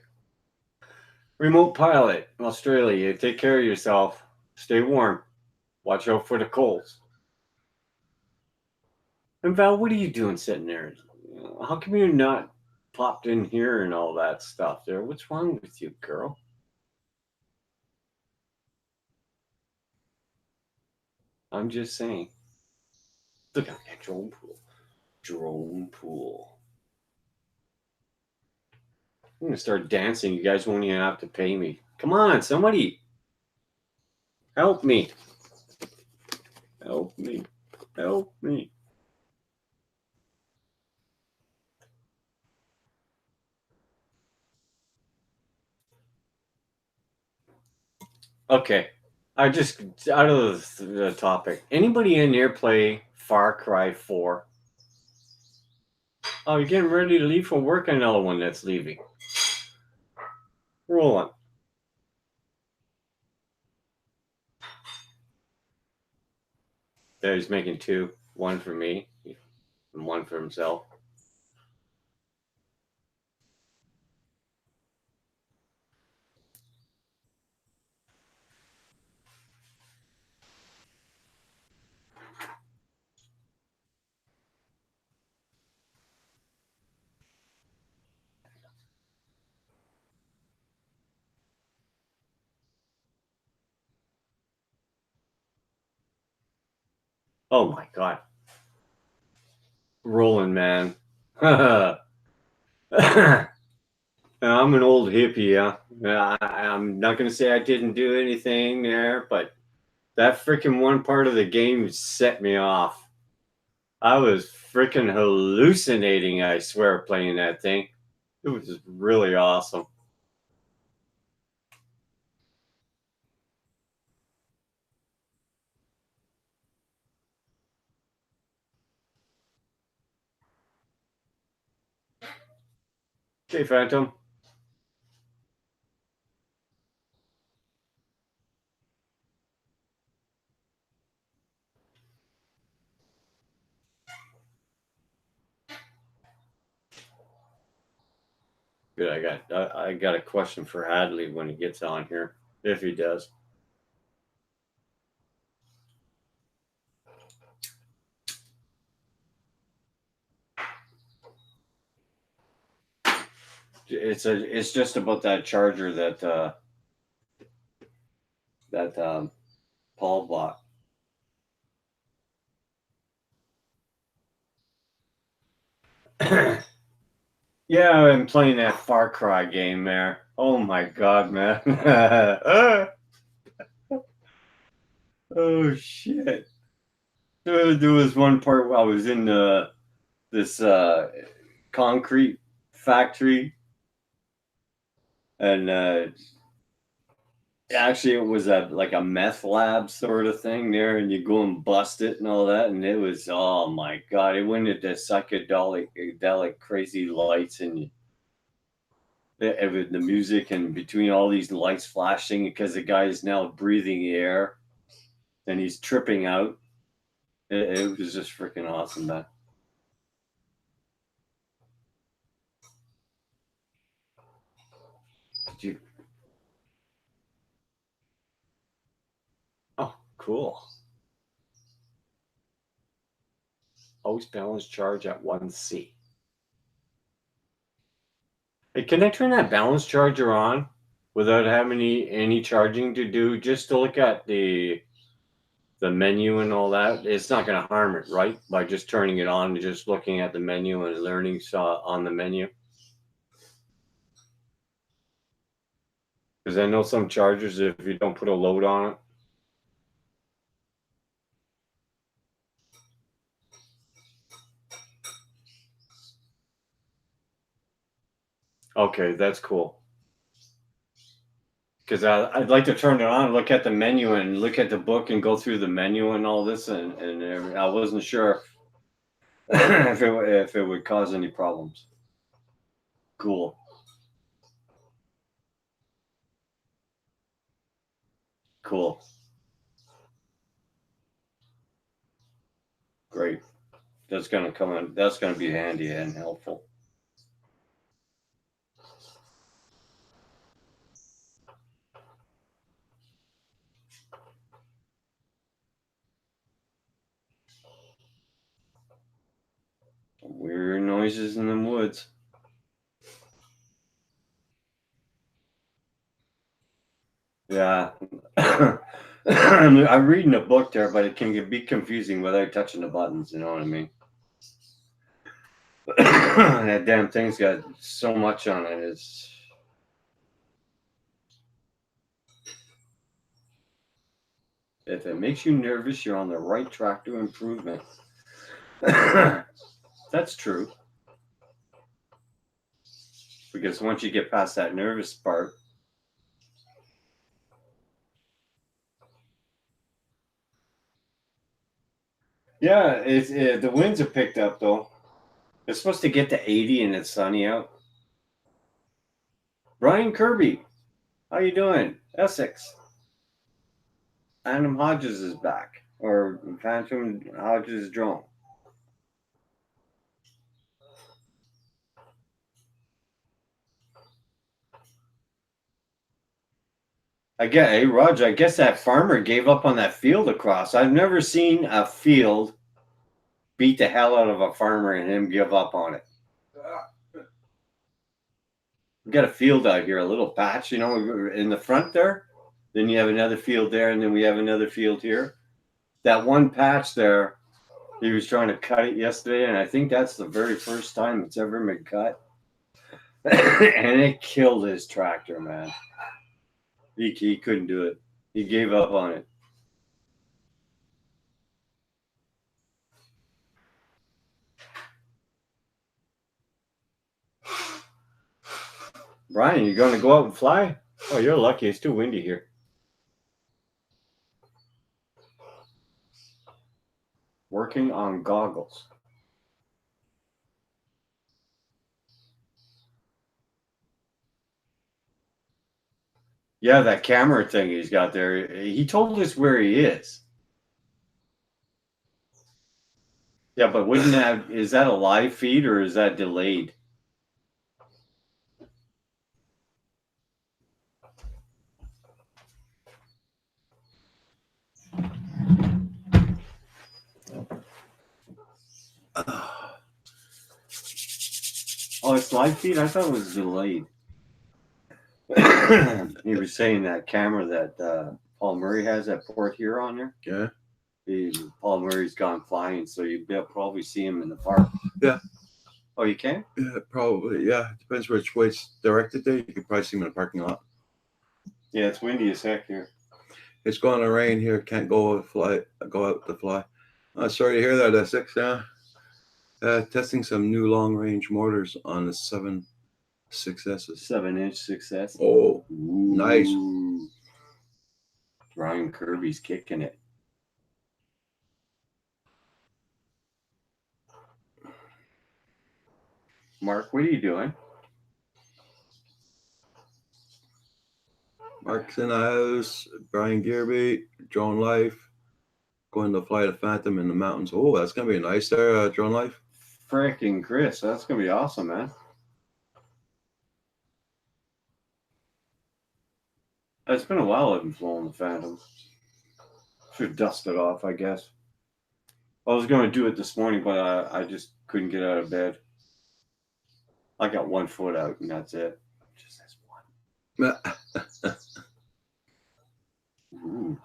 Remote pilot, Australia. You take care of yourself. Stay warm. Watch out for the colds. And Val, what are you doing sitting there? How come you're not popped in here and all that stuff there? What's wrong with you, girl? I'm just saying. Look at that drone pool. Drone pool. I'm going to start dancing. You guys won't even have to pay me. Come on, somebody. Help me. Help me. Help me. Okay. I just, out of the topic. Anybody in here play Far Cry 4? Oh, you're getting ready to leave for work? Another one that's leaving. Roll on. There, he's making 2. 1 for me and 1 for himself. Oh my God. Rolling, man. I'm an old hippie, yeah. I'm not going to say I didn't do anything there, but that freaking one part of the game set me off. I was freaking hallucinating, I swear, playing that thing. It was just really awesome. Okay, Phantom. Good. I got a question for Hadley when he gets on here, if he does. It's just about that charger that Paul bought. Yeah, I'm playing that Far Cry game there. Oh my God, man. Oh shit. There was one part where I was in this concrete factory, and actually it was like a meth lab sort of thing there, and you go and bust it and all that, and it was, oh my God, it went into psychedelic crazy lights, and with the music and between all these lights flashing because the guy is now breathing air and he's tripping out. It was just freaking awesome, man. Did you? Oh, cool. Always balance charge at 1C. Hey, can I turn that balance charger on without having any charging to do, just to look at the menu and all that? It's not going to harm it, right? By just turning it on and just looking at the menu and learning on the menu. Because I know some chargers, if you don't put a load on it. Okay, that's cool. Because I'd like to turn it on, look at the menu, and look at the book, and go through the menu and all this, and I wasn't sure if it would cause any problems. Cool. Cool. Great. That's gonna come in. That's gonna be handy and helpful. Weird noises in the woods. Yeah. I'm reading a book there, but it can be confusing without touching the buttons. You know what I mean? That damn thing's got so much on it. It's. If it makes you nervous, you're on the right track to improvement. That's true. Because once you get past that nervous part, yeah, the winds have picked up though. It's supposed to get to 80 and it's sunny out. Brian Kirby, how you doing? Essex. Adam Hodges is back, or Phantom Hodges drone. Hey, Roger, I guess that farmer gave up on that field across. I've never seen a field beat the hell out of a farmer and him give up on it. We got a field out here, a little patch, you know, in the front there. Then you have another field there, and then we have another field here. That one patch there He was trying to cut it yesterday, and I think that's the very first time it's ever been cut. And it killed his tractor, man. He couldn't do it. He gave up on it. Brian, you going to go out and fly? Oh, you're lucky. It's too windy here. Working on goggles. Yeah, that camera thing he's got there. He told us where he is. Yeah, but is that a live feed or is that delayed? Oh, it's live feed? I thought it was delayed. He was saying that camera that Paul Murray has at Port Huron there. Yeah. Paul Murray's gone flying, so you'll probably see him in the park. Yeah. Oh, you can? Yeah, probably. Yeah, depends which way it's directed there. You can probably see him in the parking lot. Yeah, it's windy as heck here. It's going to rain here. Can't go out to fly. Sorry to hear that, Essex. Yeah. Testing some new long-range mortars on the 7 successes. 7-inch success. Oh, Ooh. nice. Ryan Kirby's kicking it. Mark, what are you doing? Mark's in the house. Brian Gearby, Drone Life, going to fly the Phantom in the mountains. Oh, that's gonna be nice there, Drone Life. Frickin' Chris, that's gonna be awesome, man. It's been a while I haven't flown the Phantom. Should dust it off, I guess. I was going to do it this morning, but I just couldn't get out of bed. I got 1 foot out, and that's it. Just this one. Ooh.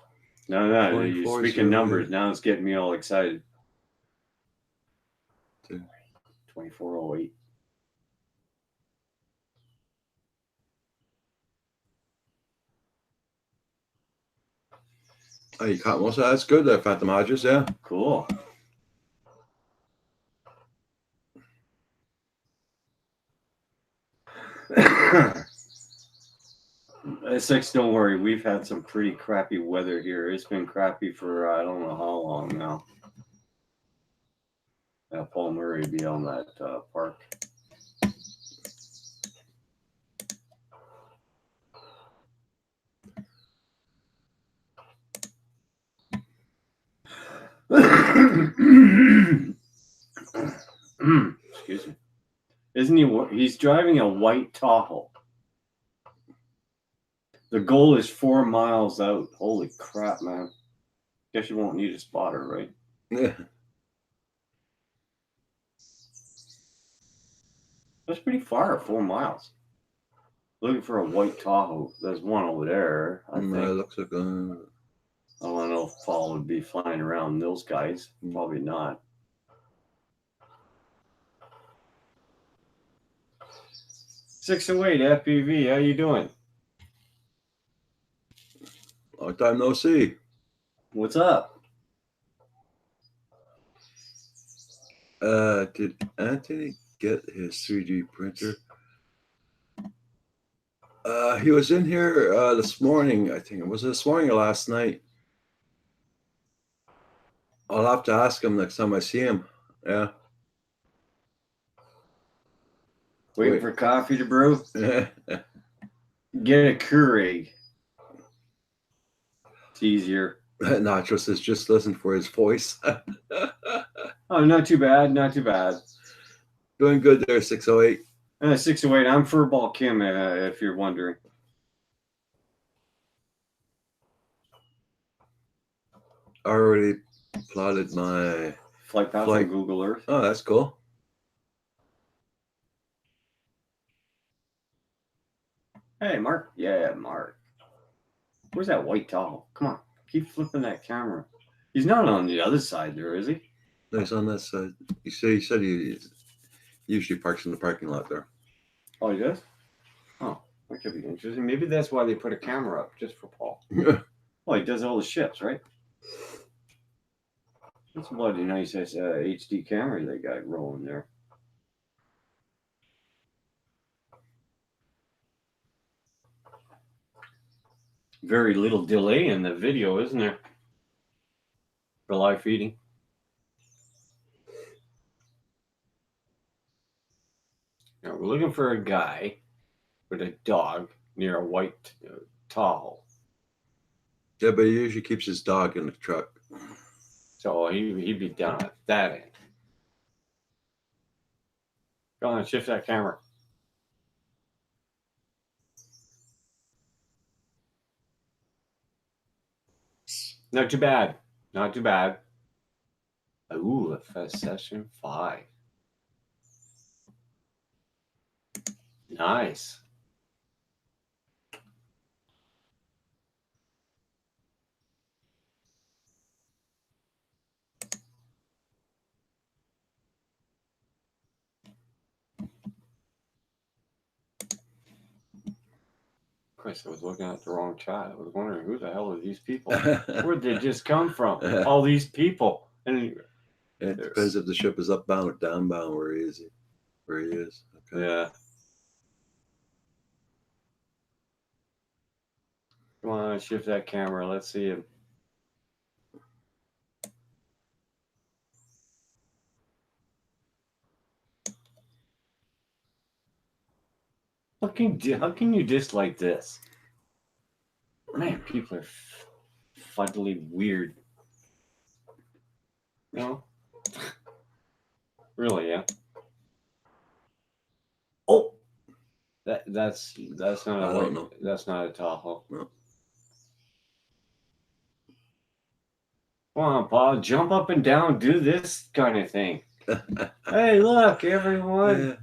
No, you're speaking numbers. Now it's getting me all excited. 2408. Oh, you caught most of that. That's good there, Phantom Hodges, yeah. Cool. Six, don't worry. We've had some pretty crappy weather here. It's been crappy for I don't know how long now. Paul Murray be on that park. Excuse me. Isn't he? He's driving a white Tahoe. The goal is 4 miles out. Holy crap, man. Guess you won't need a spotter, right? Yeah. That's pretty far, 4 miles. Looking for a white Tahoe. There's one over there, I think. It looks like I don't know if Paul would be flying around those guys. Probably not. .608 FPV, how you doing? long time no see. What's up? Did Anthony get his 3D printer? He was in here this morning, I think. Was it this morning or last night? I'll have to ask him next time I see him. Yeah. Waiting for coffee to brew? Get a Keurig. It's easier. Nacho says just listen for his voice. Oh, not too bad. Not too bad. Doing good there, 608. 608. I'm Furball Kim, if you're wondering. I already plotted my flight path on Google Earth. Oh, that's cool. Hey, Mark. Yeah, Mark. Where's that white Tahoe? Come on. Keep flipping that camera. He's not on the other side there, is he? Nice on that side. He said he usually parks in the parking lot there. Oh, he does? Oh, that could be interesting. Maybe that's why they put a camera up, just for Paul. Well, he does all the ships, right? That's a bloody nice HD camera they got rolling there. Very little delay in the video, isn't there? For live feeding. Now we're looking for a guy with a dog near a white Tahoe. Yeah, but he usually keeps his dog in the truck. So he'd be down at that end. Go on, shift that camera. Not too bad. Not too bad. Ooh, a session 5. Nice. Christ, I was looking at the wrong chat. I was wondering who the hell are these people? Where'd they just come from? All these people. And it depends if the ship is upbound or downbound where he is. Okay. yeah. Come on, shift that camera. Let's see him. How can you dislike this? Man, people are fuddly weird. No? Really, yeah. Oh, that's not I a don't know. That's not a Tahoe. No. Come on, Paul, jump up and down, do this kind of thing. Hey, look, everyone. Yeah.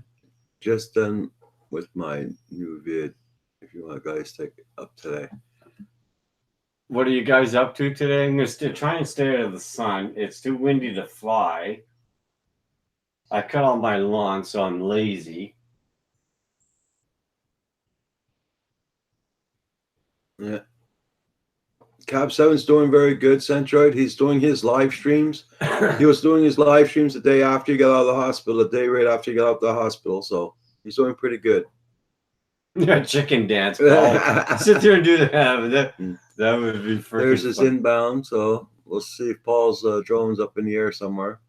Just done with my new vid. If you want guys to take it up today. What are you guys up to today? I'm gonna try and stay out of the sun. It's too windy to fly. I cut all my lawn, so I'm lazy. Yeah. Cab 7's doing very good, Centroid. He's doing his live streams. He was doing his live streams the day after you got out of the hospital, the day right after you got out of the hospital. So he's doing pretty good. Yeah, chicken dance, Paul. Sit there and do that. That would be freaking There's his fun. inbound, so we'll see if Paul's drone's up in the air somewhere.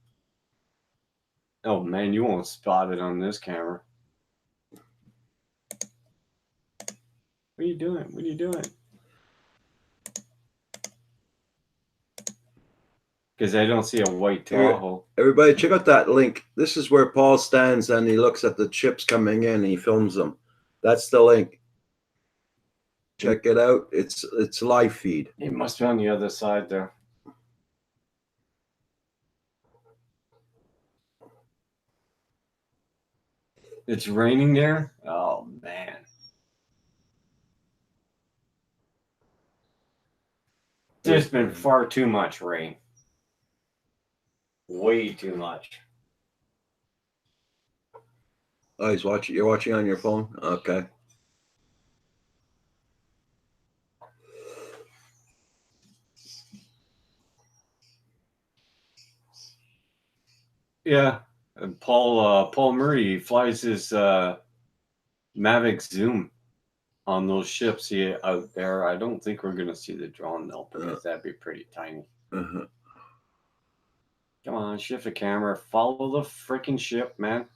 Oh man, you won't spot it on this camera. What are you doing? What are you doing? Because I don't see a white Tahoe. Everybody, check out that link. This is where Paul stands and he looks at the chips coming in and he films them. That's the link. Check it out. It's live feed. It must be on the other side there. It's raining there? Oh man. There's been far too much rain. Way too much. Oh, he's watching. You're watching on your phone? Okay. Yeah. And Paul Murray flies his Mavic Zoom on those ships out there. I don't think we're gonna see the drone though, because that'd be pretty tiny. Uh-huh. Come on, shift the camera. Follow the freaking ship, man.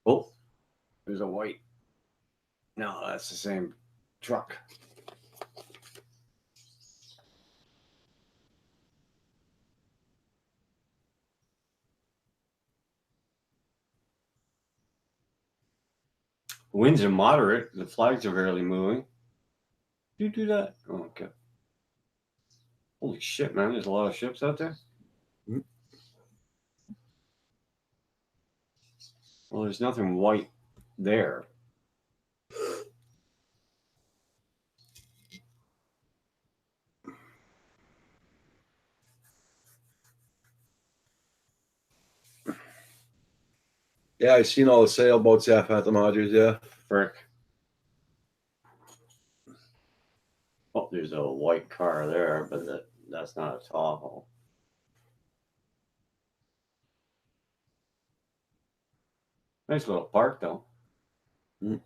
Oh, there's a white. No, that's the same truck. Winds are moderate. The flags are barely moving. You do that? Oh, okay. Holy shit, man! There's a lot of ships out there. Mm-hmm. Well, there's nothing white there. Yeah, I seen all the sailboats half at the Modgers. Yeah. Frick. Oh, there's a white car there, but that's not a Tahoe. Nice little park, though. Mm.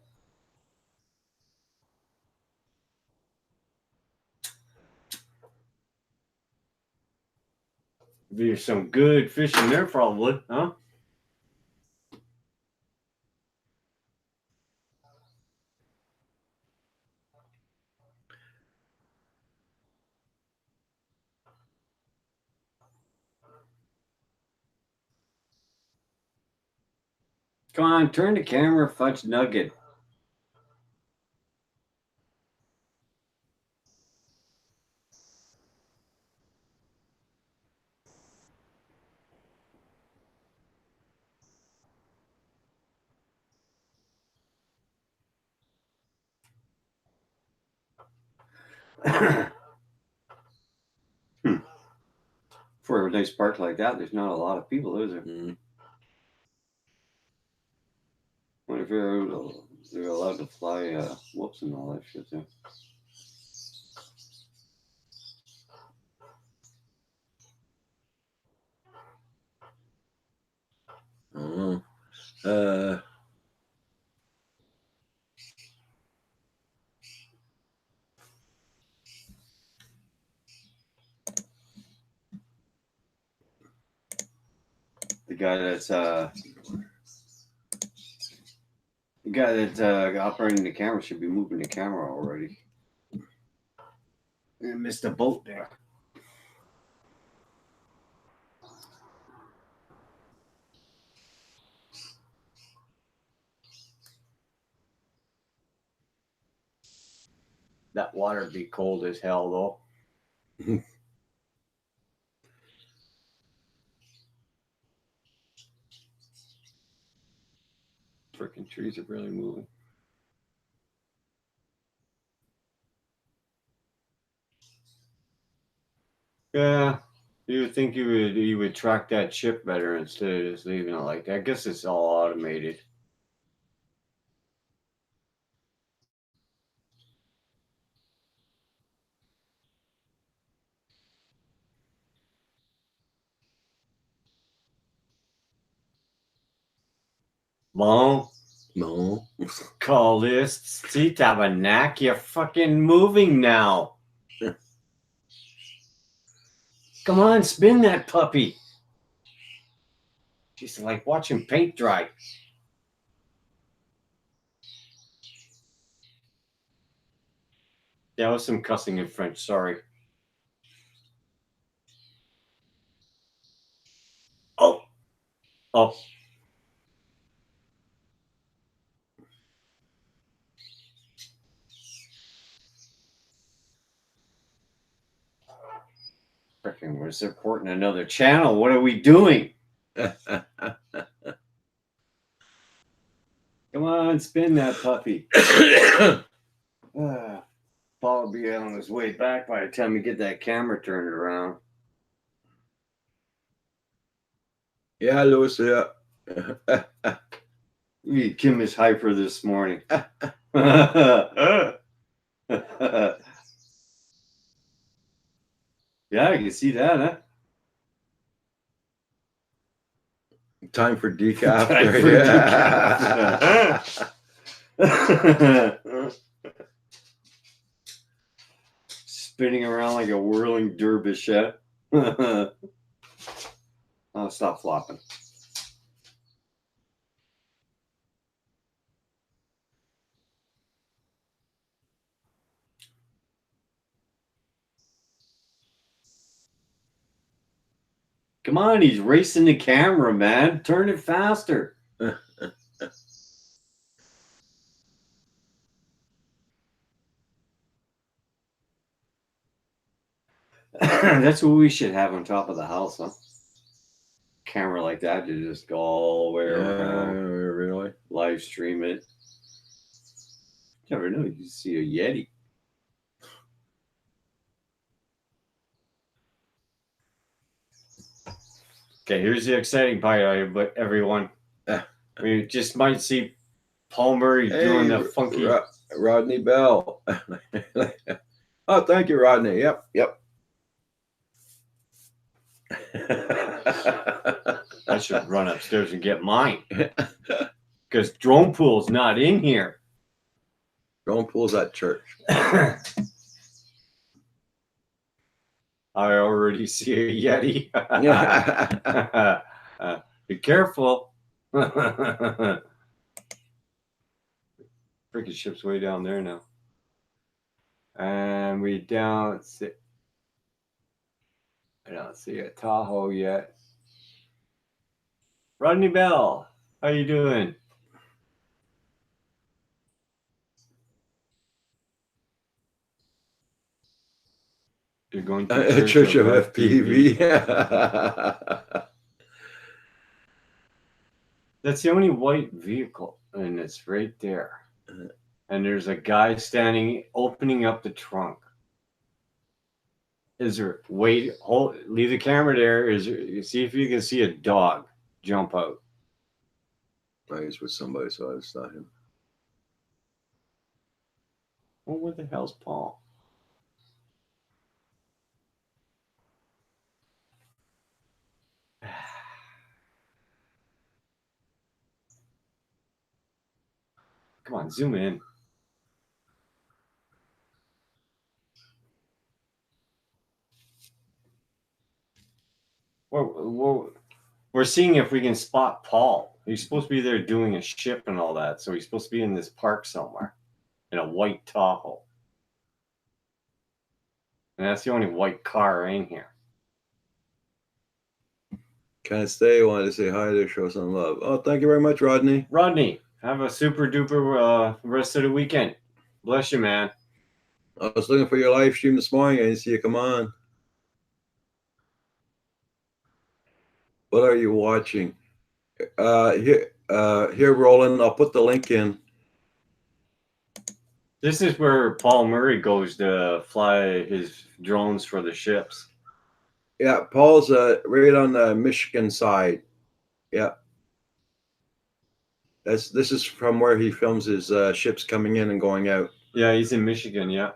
There's some good fishing there, probably, huh? Come on, turn the camera, fudge nugget. For a nice park like that, there's not a lot of people, is there? Mm. Wonder if they're allowed to fly whoops and all that shit there. I don't know. The guy that's operating the camera should be moving the camera already. I missed a boat there. That water'd be cold as hell, though. Freaking trees are really moving. Yeah, you would think you would track that ship better instead of just leaving it like that. I guess it's all automated. Bon, No. call this. See, Tabernacle, you're fucking moving now. Come on, spin that puppy. She's like watching paint dry. That was some cussing in French, sorry. Oh. Oh. Freaking, we're supporting another channel. What are we doing? Come on, spin that puppy. Paul will be on his way back by the time we get that camera turned around. Yeah, Lewis. Yeah. Kim is hyper this morning. Yeah, I can see that, huh? Time for decaf. Time for decaf. Spinning around like a whirling dervish. Oh, stop flopping. Come on, he's racing the camera, man. Turn it faster. That's what we should have on top of the house, huh? Camera like that to just go all the way around. Really? Live stream it. You never know, you can see a Yeti. Okay, here's the exciting part, but everyone. We just might see Paul Murray doing the funky. Rodney Bell. Oh, thank you, Rodney. Yep, yep. I should run upstairs and get mine because Drone Pool's not in here. Drone Pool's at church. I already see a Yeti. Be careful. Freaking ship's way down there now. And we don't see. I don't see a Tahoe yet. Rodney Bell, how you doing? You're going to Church of FPV. That's the only white vehicle, and it's right there. And there's a guy standing, opening up the trunk. Is there? Wait, hold, leave the camera there. Is there? See if you can see a dog jump out. He's with somebody, so it's not him. Well, where the hell's Paul? Come on, zoom in. We're seeing if we can spot Paul. He's supposed to be there doing a ship and all that, so he's supposed to be in this park somewhere in a white Tahoe. And that's the only white car in here. Can't stay. Wanted to say hi to show some love. Oh, thank you very much, Rodney. Rodney, have a super duper rest of the weekend. Bless you, man. I was looking for your live stream this morning. I didn't see you come on. What are you watching? Here, Roland. I'll put the link in. This is where Paul Murray goes to fly his drones for the ships. Yeah, Paul's right on the Michigan side. Yeah. This is from where he films his ships coming in and going out. Yeah, he's in Michigan, yeah.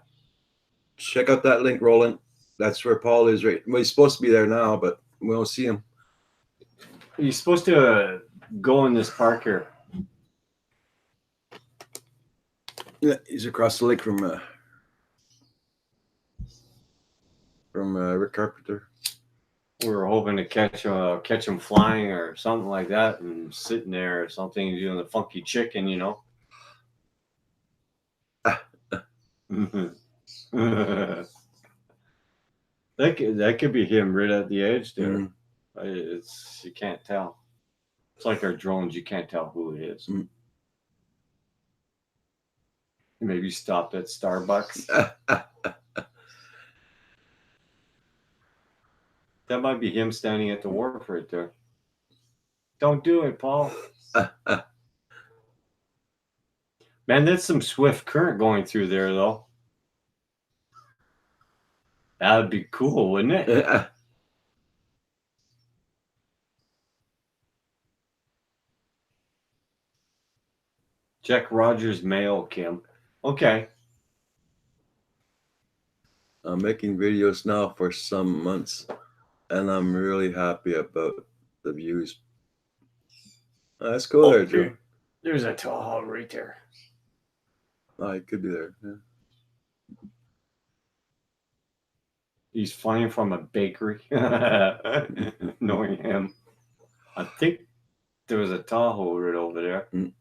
Check out that link, Roland. That's where Paul is right. Well, he's supposed to be there now, but we don't see him. He's supposed to go in this park here. Yeah, he's across the lake from Rick Carpenter. We were hoping to catch him flying or something like that, and sitting there or something, doing the funky chicken, you know. that could be him right at the edge there. Mm. It's you can't tell. It's like our drones; you can't tell who it is. Mm. Maybe stopped at Starbucks. That might be him standing at the wharf right there. Don't do it, Paul. Man, that's some swift current going through there, though. That would be cool, wouldn't it? Check Rogers' mail, Kim. Okay. I'm making videos now for some months, and I'm really happy about the views. That's cool there, Joe. There's a Tahoe right there. Oh, it could be there. Yeah. He's flying from a bakery. Knowing him. I think there was a Tahoe right over there. Mm.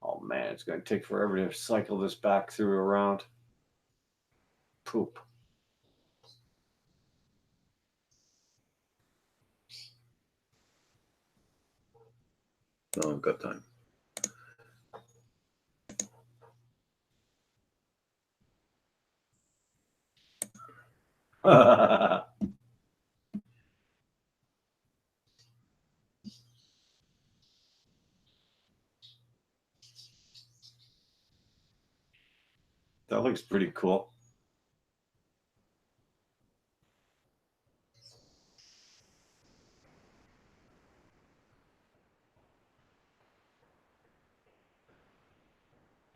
Oh, man, it's going to take forever to cycle this back through around. Poop. No, I've got time. That looks pretty cool.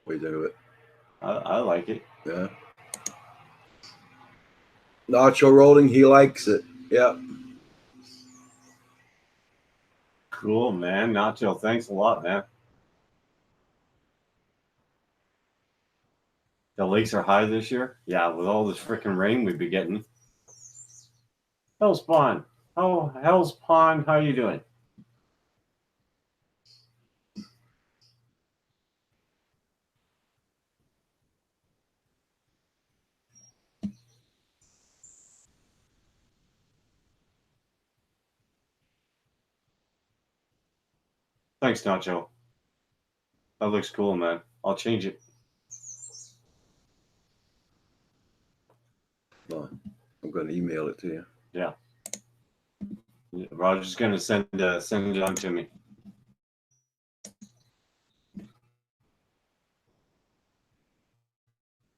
What do you think of it? I like it. Yeah. Nacho rolling, he likes it. Yeah. Cool, man. Nacho, thanks a lot, man. The lakes are high this year? Yeah, with all this freaking rain we've been getting. Hell's Pond. Oh, Hell's Pond, how you doing? Thanks, Nacho. That looks cool, man. I'll change it. Well, I'm going to email it to you. Yeah. Roger's gonna send it on to me.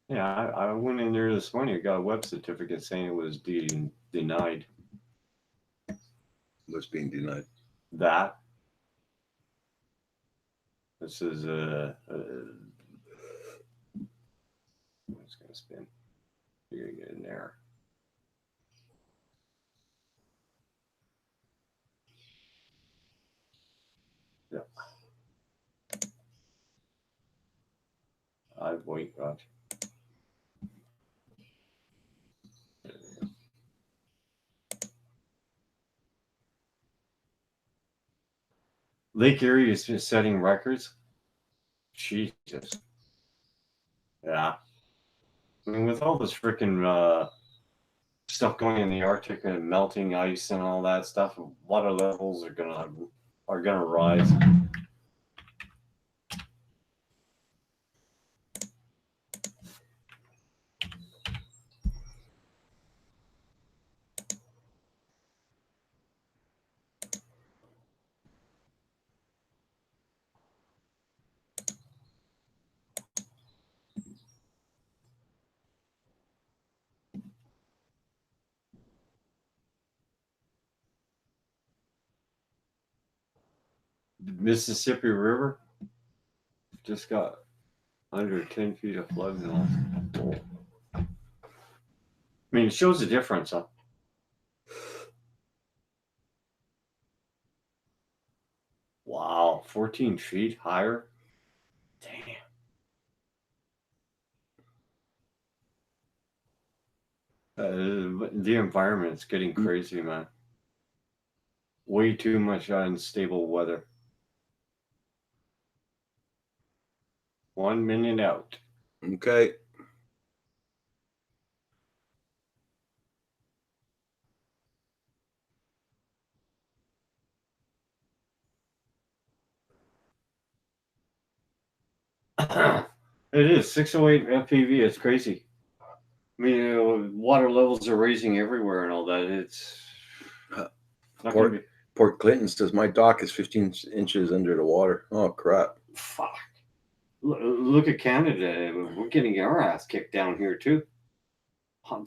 Yeah, I went in there this morning. I got a web certificate saying it was denied. What's being denied? That. This is it's gonna spin. You're gonna get an error. Yeah. I'd wait, Roger. Lake Erie is just setting records. Jesus. Yeah. I mean, with all this freaking stuff going in the Arctic and melting ice and all that stuff, water levels are gonna rise. The Mississippi River just got under 10 feet of flood now. I mean, it shows a difference, huh? Wow, 14 feet higher? Damn. The environment's getting crazy, man. Way too much unstable weather. 1 minute out. Okay. It is 608 FPV. It's crazy. I mean, water levels are raising everywhere and all that. It's not gonna be. Port Clinton says my dock is 15 inches under the water. Oh, crap. Fuck. Look at Canada. We're getting our ass kicked down here too.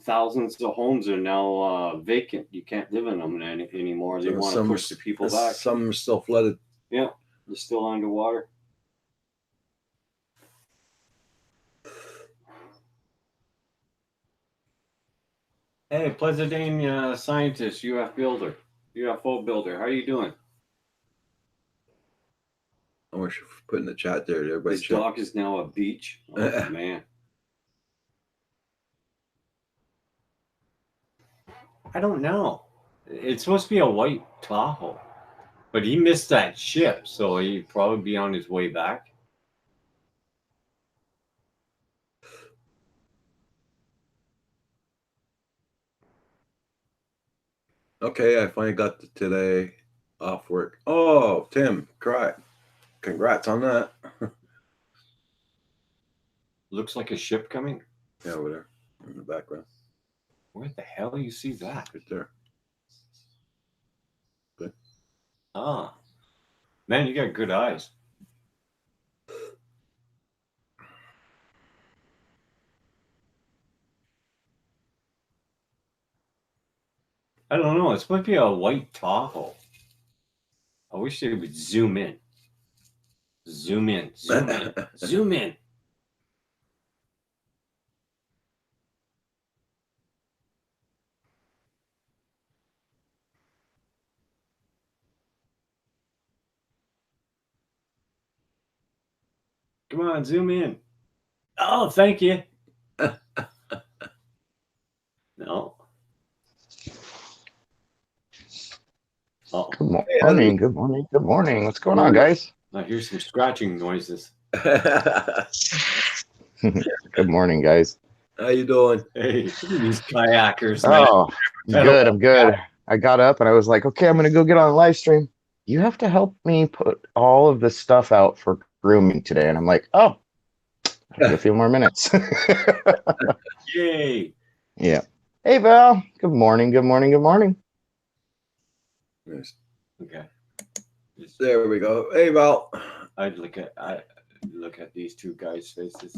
Thousands of homes are now vacant. You can't live in them anymore. They want to push the people back. Some are still flooded. Yeah, they're still underwater. Hey, Pleasadane scientist, UFO builder. How you doing? I wish you put in the chat there. Everybody This dock is now a beach. Oh, man. I don't know. It's supposed to be a white Tahoe, but he missed that ship, so he'd probably be on his way back. Okay, I finally got today off work. Oh, Tim, congrats on that. Looks like a ship coming. Yeah, over there in the background. Where the hell do you see that? Right there. Good. Ah, man, you got good eyes. I don't know. It's supposed to be a white Tahoe. I wish they would zoom in. Zoom in. Zoom in. Zoom in. Come on, zoom in. Oh, thank you. No. Oh, Good morning. Good morning. Good morning. What's going on, guys? I hear some scratching noises. Good morning, guys. How you doing? Hey, these kayakers, man. Oh, I'm good. I'm good. I got up and I was like, okay, I'm going to go get on a live stream. You have to help me put all of this stuff out for grooming today. And I'm like, oh, a few more minutes. Yay. Yeah. Hey, Val. Good morning. Good morning. Good morning. Nice. Okay. There we go. Hey, Val. I look at these two guys' faces.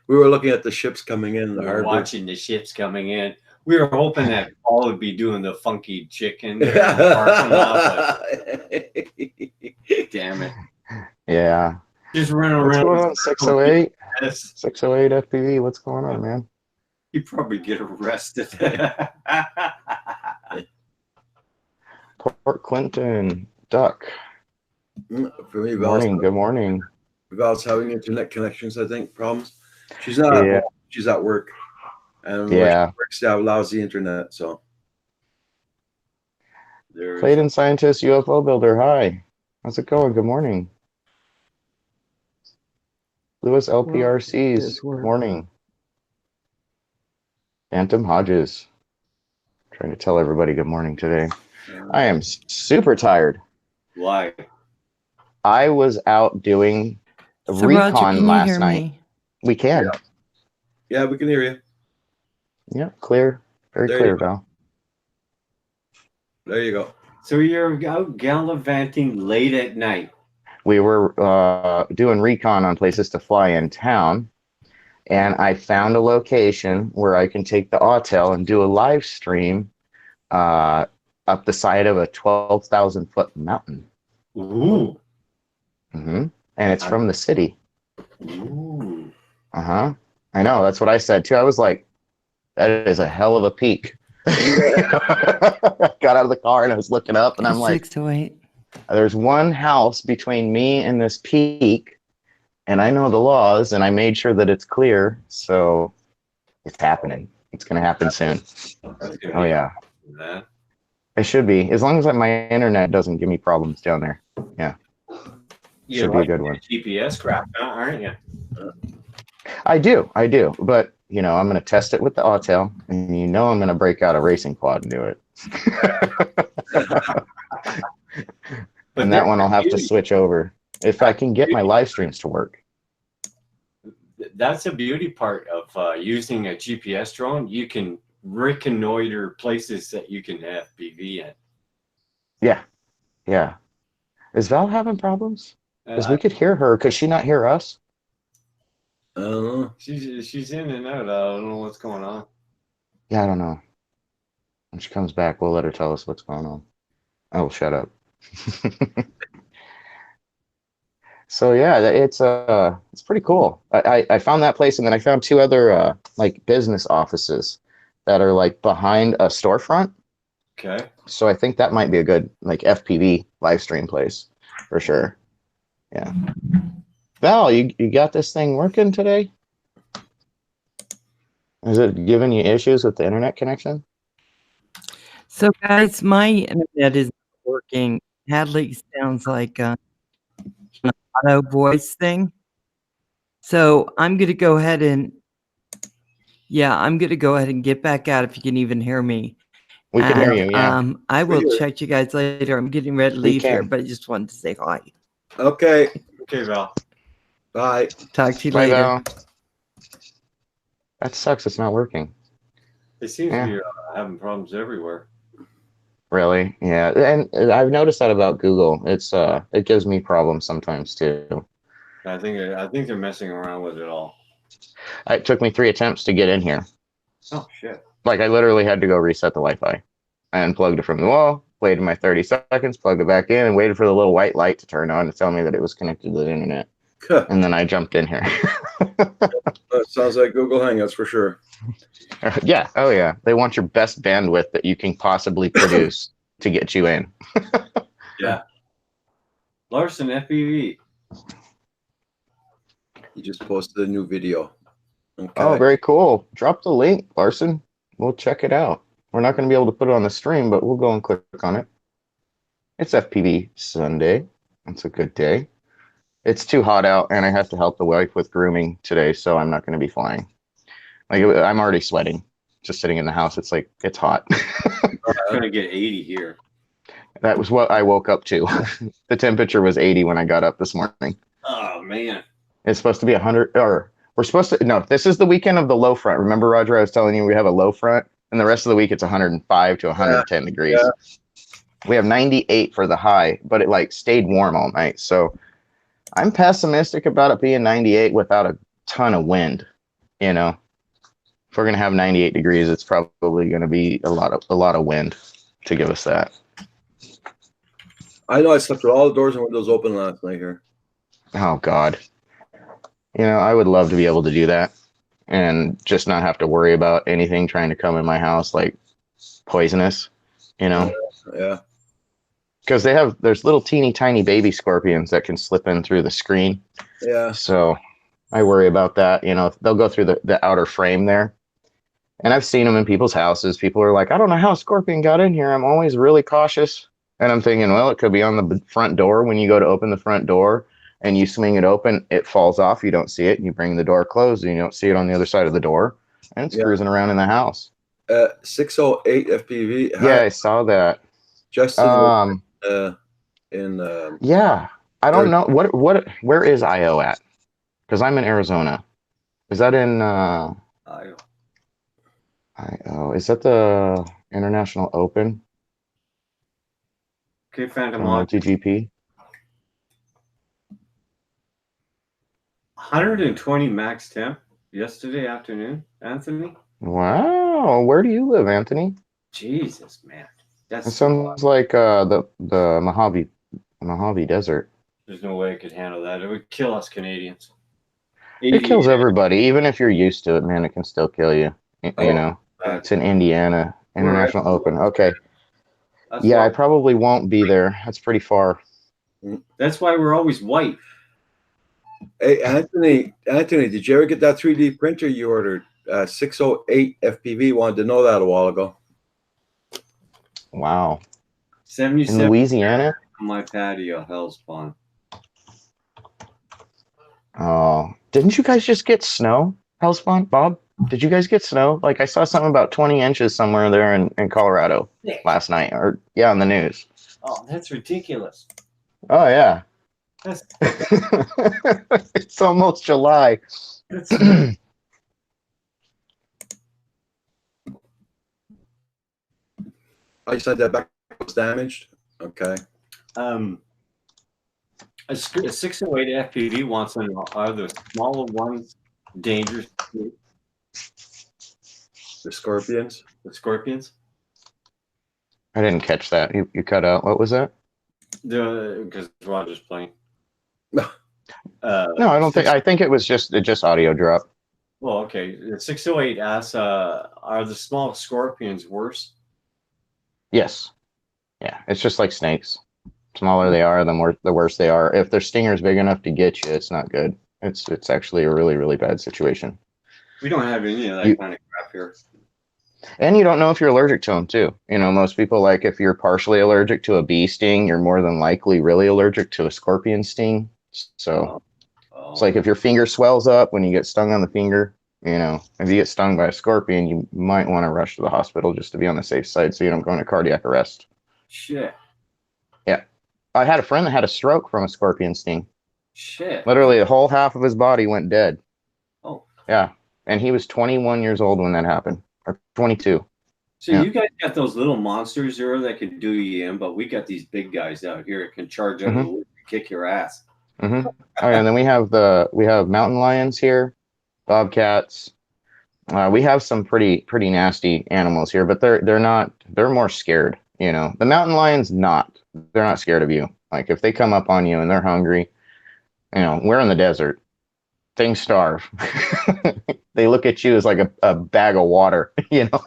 We were looking at the ships coming in. The We were harbor. watching the ships coming in. We were hoping that Paul would be doing the funky chicken. Damn it. Yeah. Just running What's around. going on? 608? Yes. 608 FPV. What's going on, man? He'd probably get arrested. Port Clinton. Duck. For me, Good morning. Good morning. Val's having internet connections, I think, problems. She's not Yeah. at home. She's at work. And Yeah. where she works, they have lousy internet, so. There's Clayton Scientist UFO Builder. Hi. How's it going? Good morning. Lewis LPRCs. Good morning. Phantom Hodges. Trying to tell everybody good morning today. I am super tired. Why? I was out doing a So recon Roger, can you last hear night. me? We can. Yeah, we can hear you. Yeah, clear. Very There clear, you go. Val. There you go. So you're out gallivanting late at night. We were doing recon on places to fly in town, and I found a location where I can take the Autel and do a live stream up the side of a 12,000-foot mountain. Ooh. And it's from the city. Ooh. I know. That's what I said too. I was like, that is a hell of a peak. Got out of the car and I was looking up and I'm like, 608. there's one house between me and this peak, and I know the laws, and I made sure that it's clear. So it's happening. It's going to happen soon. Oh, yeah. That. It should be. As long as my internet doesn't give me problems down there. Yeah. Should be a good one. GPS crap, aren't you? I do. But, you know, I'm going to test it with the Autel, and you know I'm going to break out a racing quad and do it. And that one I'll have to switch over if I can get my live streams to work. That's the beauty part of using a GPS drone. You can reconnoiter places that you can FPV in. Yeah. Is Val having problems? Because we could hear her. Could she not hear us? I don't know. She's in and out. I don't know what's going on. Yeah, I don't know. When she comes back, we'll let her tell us what's going on. Oh, shut up. So yeah, it's pretty cool. I found that place, and then I found two other like business offices that are like behind a storefront. Okay. So I think that might be a good like FPV live stream place for sure. Yeah. Val, you got this thing working today? Is it giving you issues with the internet connection? So guys, my internet is working. Hadley sounds like an auto voice thing. So I'm going to go ahead and get back out if you can even hear me. We can hear you, yeah. I will check you guys later. I'm getting ready to leave here, but I just wanted to say hi. Okay. Okay, Val. Bye. Talk to you Bye, later. Val. That sucks. It's not working. It seems to be having problems everywhere. Really? Yeah. And I've noticed that about Google. It gives me problems sometimes too. I think they're messing around with it all. It took me 3 attempts to get in here. Oh shit. Like I literally had to go reset the Wi-Fi. I unplugged it from the wall, waited my 30 seconds, plugged it back in, and waited for the little white light to turn on to tell me that it was connected to the internet. And then I jumped in here. That sounds like Google Hangouts for sure. Yeah. Oh, yeah. They want your best bandwidth that you can possibly produce to get you in. Yeah. Larson FPV. He just posted a new video. Okay. Oh, very cool. Drop the link, Larson. We'll check it out. We're not going to be able to put it on the stream, but we'll go and click on it. It's FPV Sunday. It's a good day. It's too hot out, and I have to help the wife with grooming today, so I'm not going to be flying. Like, I'm already sweating just sitting in the house. It's like, it's hot. It's going to get 80 here. That was what I woke up to. The temperature was 80 when I got up this morning. Oh, man. It's supposed to be 100, or we're supposed to, no, this is the weekend of the low front. Remember, Roger, I was telling you we have a low front, and the rest of the week it's 105 to 110 degrees. Yeah. We have 98 for the high, but it like stayed warm all night. So I'm pessimistic about it being 98 without a ton of wind. You know, if we're going to have 98 degrees, it's probably going to be a lot of wind to give us that. I know I slept with all the doors and windows open last night here. Oh God. You know, I would love to be able to do that and just not have to worry about anything trying to come in my house like poisonous, you know? Yeah. Because there's little teeny tiny baby scorpions that can slip in through the screen. Yeah. So I worry about that. You know, they'll go through the outer frame there. And I've seen them in people's houses. People are like, I don't know how a scorpion got in here. I'm always really cautious. And I'm thinking, well, it could be on the front door. When you go to open the front door and you swing it open, it falls off. You don't see it. And you bring the door closed and you don't see it on the other side of the door. And it's cruising around in the house. 608 FPV. Yeah, I saw that. Justin yeah, I don't know where is IO at? Because I'm in Arizona. Is that in IO? Is that the International Open? Okay, Phantom MotoGP. 120 max temp yesterday afternoon, Anthony. Wow, where do you live, Anthony? Jesus, man. It sounds like the Mojave Desert. There's no way I could handle that. It would kill us Canadians. It kills everybody, even if you're used to it, man. It can still kill you. You know, it's in Indiana International Open. Okay. Yeah, I probably won't be there. That's pretty far. That's why we're always white. Hey, Anthony, did you ever get that 3D printer you ordered? 608 FPV. Wanted to know that a while ago. Wow. 77 in Louisiana? On my patio, Hellspawn. Oh, didn't you guys just get snow, Hellspawn? Bob, did you guys get snow? Like, I saw something about 20 inches somewhere there in Colorado last night. Or, yeah, on the news. Oh, that's ridiculous. Oh, yeah. That's It's almost July. I said that back was damaged. Okay. A 608 FPV wants to know, are the smaller ones dangerous? The scorpions. The scorpions? I didn't catch that. You cut out. What was that? Because Roger's playing. No, I don't think. I think it was just audio drop. Well, okay. The 608 asks, are the small scorpions worse? Yes. Yeah, it's just like snakes. Smaller they are, the worse they are. If their stinger's big enough to get you, it's not good. It's actually a really, really bad situation. We don't have any of that kind of crap here. And you don't know if you're allergic to them, too. You know, most people, like, if you're partially allergic to a bee sting, you're more than likely really allergic to a scorpion sting. So it's like if your finger swells up when you get stung on the finger, you know, if you get stung by a scorpion, you might want to rush to the hospital just to be on the safe side so you don't go into cardiac arrest. Shit. Yeah. I had a friend that had a stroke from a scorpion sting. Shit. Literally, the whole half of his body went dead. Oh. Yeah. And he was 21 years old when that happened, or 22. So you guys got those little monsters there that can do you in, but we got these big guys out here that can charge out and kick your ass. Mm-hmm. Oh, yeah, and then we have mountain lions here, bobcats. We have some pretty nasty animals here, but they're more scared. You know, the mountain lions they're not scared of you. Like, if they come up on you and they're hungry, you know, we're in the desert. Things starve. They look at you as like a bag of water, you know.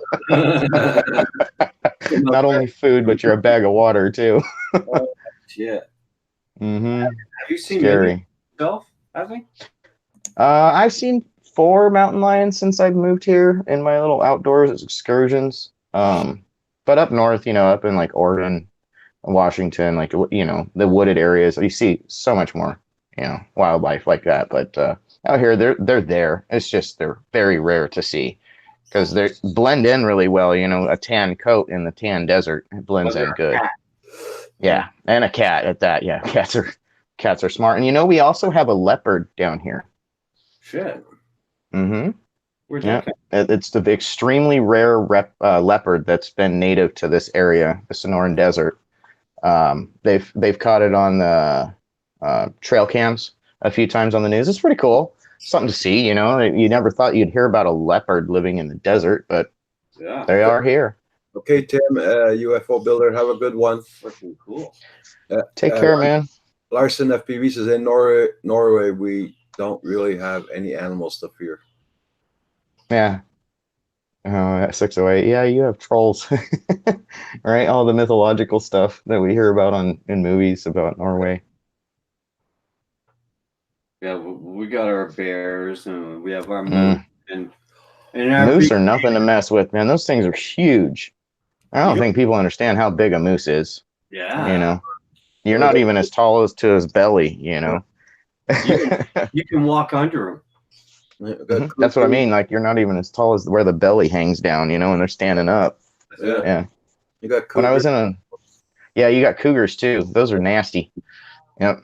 Not only food, but you're a bag of water too. Oh, shit. Mm-hmm. Have you seen Scary yourself, I think? I've seen 4 mountain lions since I've moved here in my little outdoors excursions. But up north, up in like Oregon, Washington, like the wooded areas, you see so much more, wildlife like that. But out here, they're there. It's just they're very rare to see because they blend in really well. A tan coat in the tan desert, it blends in good. Yeah, and a cat at that. Yeah, cats are smart. And we also have a leopard down here. Shit. Mm-hmm. Where'd Yeah, that come? it's the extremely rare leopard that's been native to this area, the Sonoran Desert. They've caught it on the trail cams a few times on the news. It's pretty cool, something to see. You never thought you'd hear about a leopard living in the desert, but Yeah. they are here. Okay, Tim, UFO builder, have a good one. Freaking cool. Take care, man. Larson FPV says in Norway we don't really have any animals to fear. Yeah. Oh, at 608. Yeah, you have trolls, right? All the mythological stuff that we hear about in movies about Norway. Yeah, we got our bears and we have our moose and our Moose are nothing to mess with, man. Those things are huge. I don't think people understand how big a moose is. Yeah. You're not even as tall as to his belly, You can walk under them. That's what I mean. Like you're not even as tall as where the belly hangs down, when they're standing up. Yeah. You got cougars. When I was you got cougars too. Those are nasty. Yep.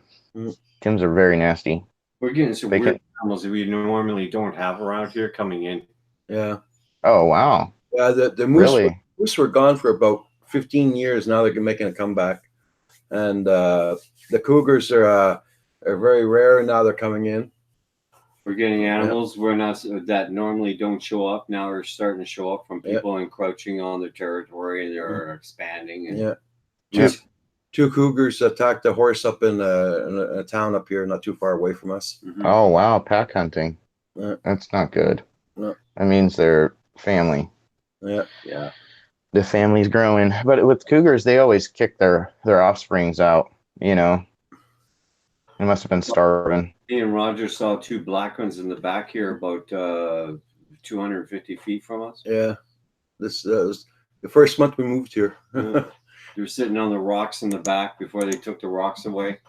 Tims are very nasty. We're getting some weird animals that we normally don't have around here coming in. Yeah. Oh wow. Yeah, the moose were gone for about 15 years. Now they're making a comeback, and the cougars are very rare. Now they're coming in. We're getting animals that normally don't show up. Now are starting to show up from people encroaching on their territory, and they're expanding. And two cougars attacked a horse up in a town up here, not too far away from us. Mm-hmm. Oh wow, pack hunting. That's not good. No. That means they're family. Yeah. The family's growing, but with cougars, they always kick their offsprings out. They must have been starving. Me and Roger saw 2 black ones in the back here, about 250 feet from us. Yeah, this was the first month we moved here. They were sitting on the rocks in the back before they took the rocks away.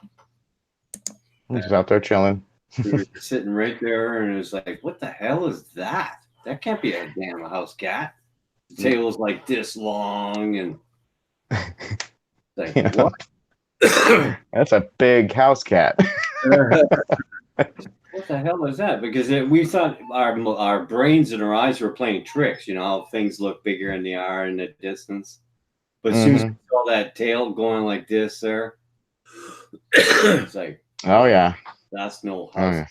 He's out there chilling. They were sitting right there, and it was like, "What the hell is that? That can't be a damn house cat." The tail was like this long, and like what? That's a big house cat. What the hell is that? Because we thought our brains and our eyes were playing tricks. How things look bigger than they are in the distance. But as soon as we saw that tail going like this there, it's like, oh yeah, that's no house. Oh, yeah.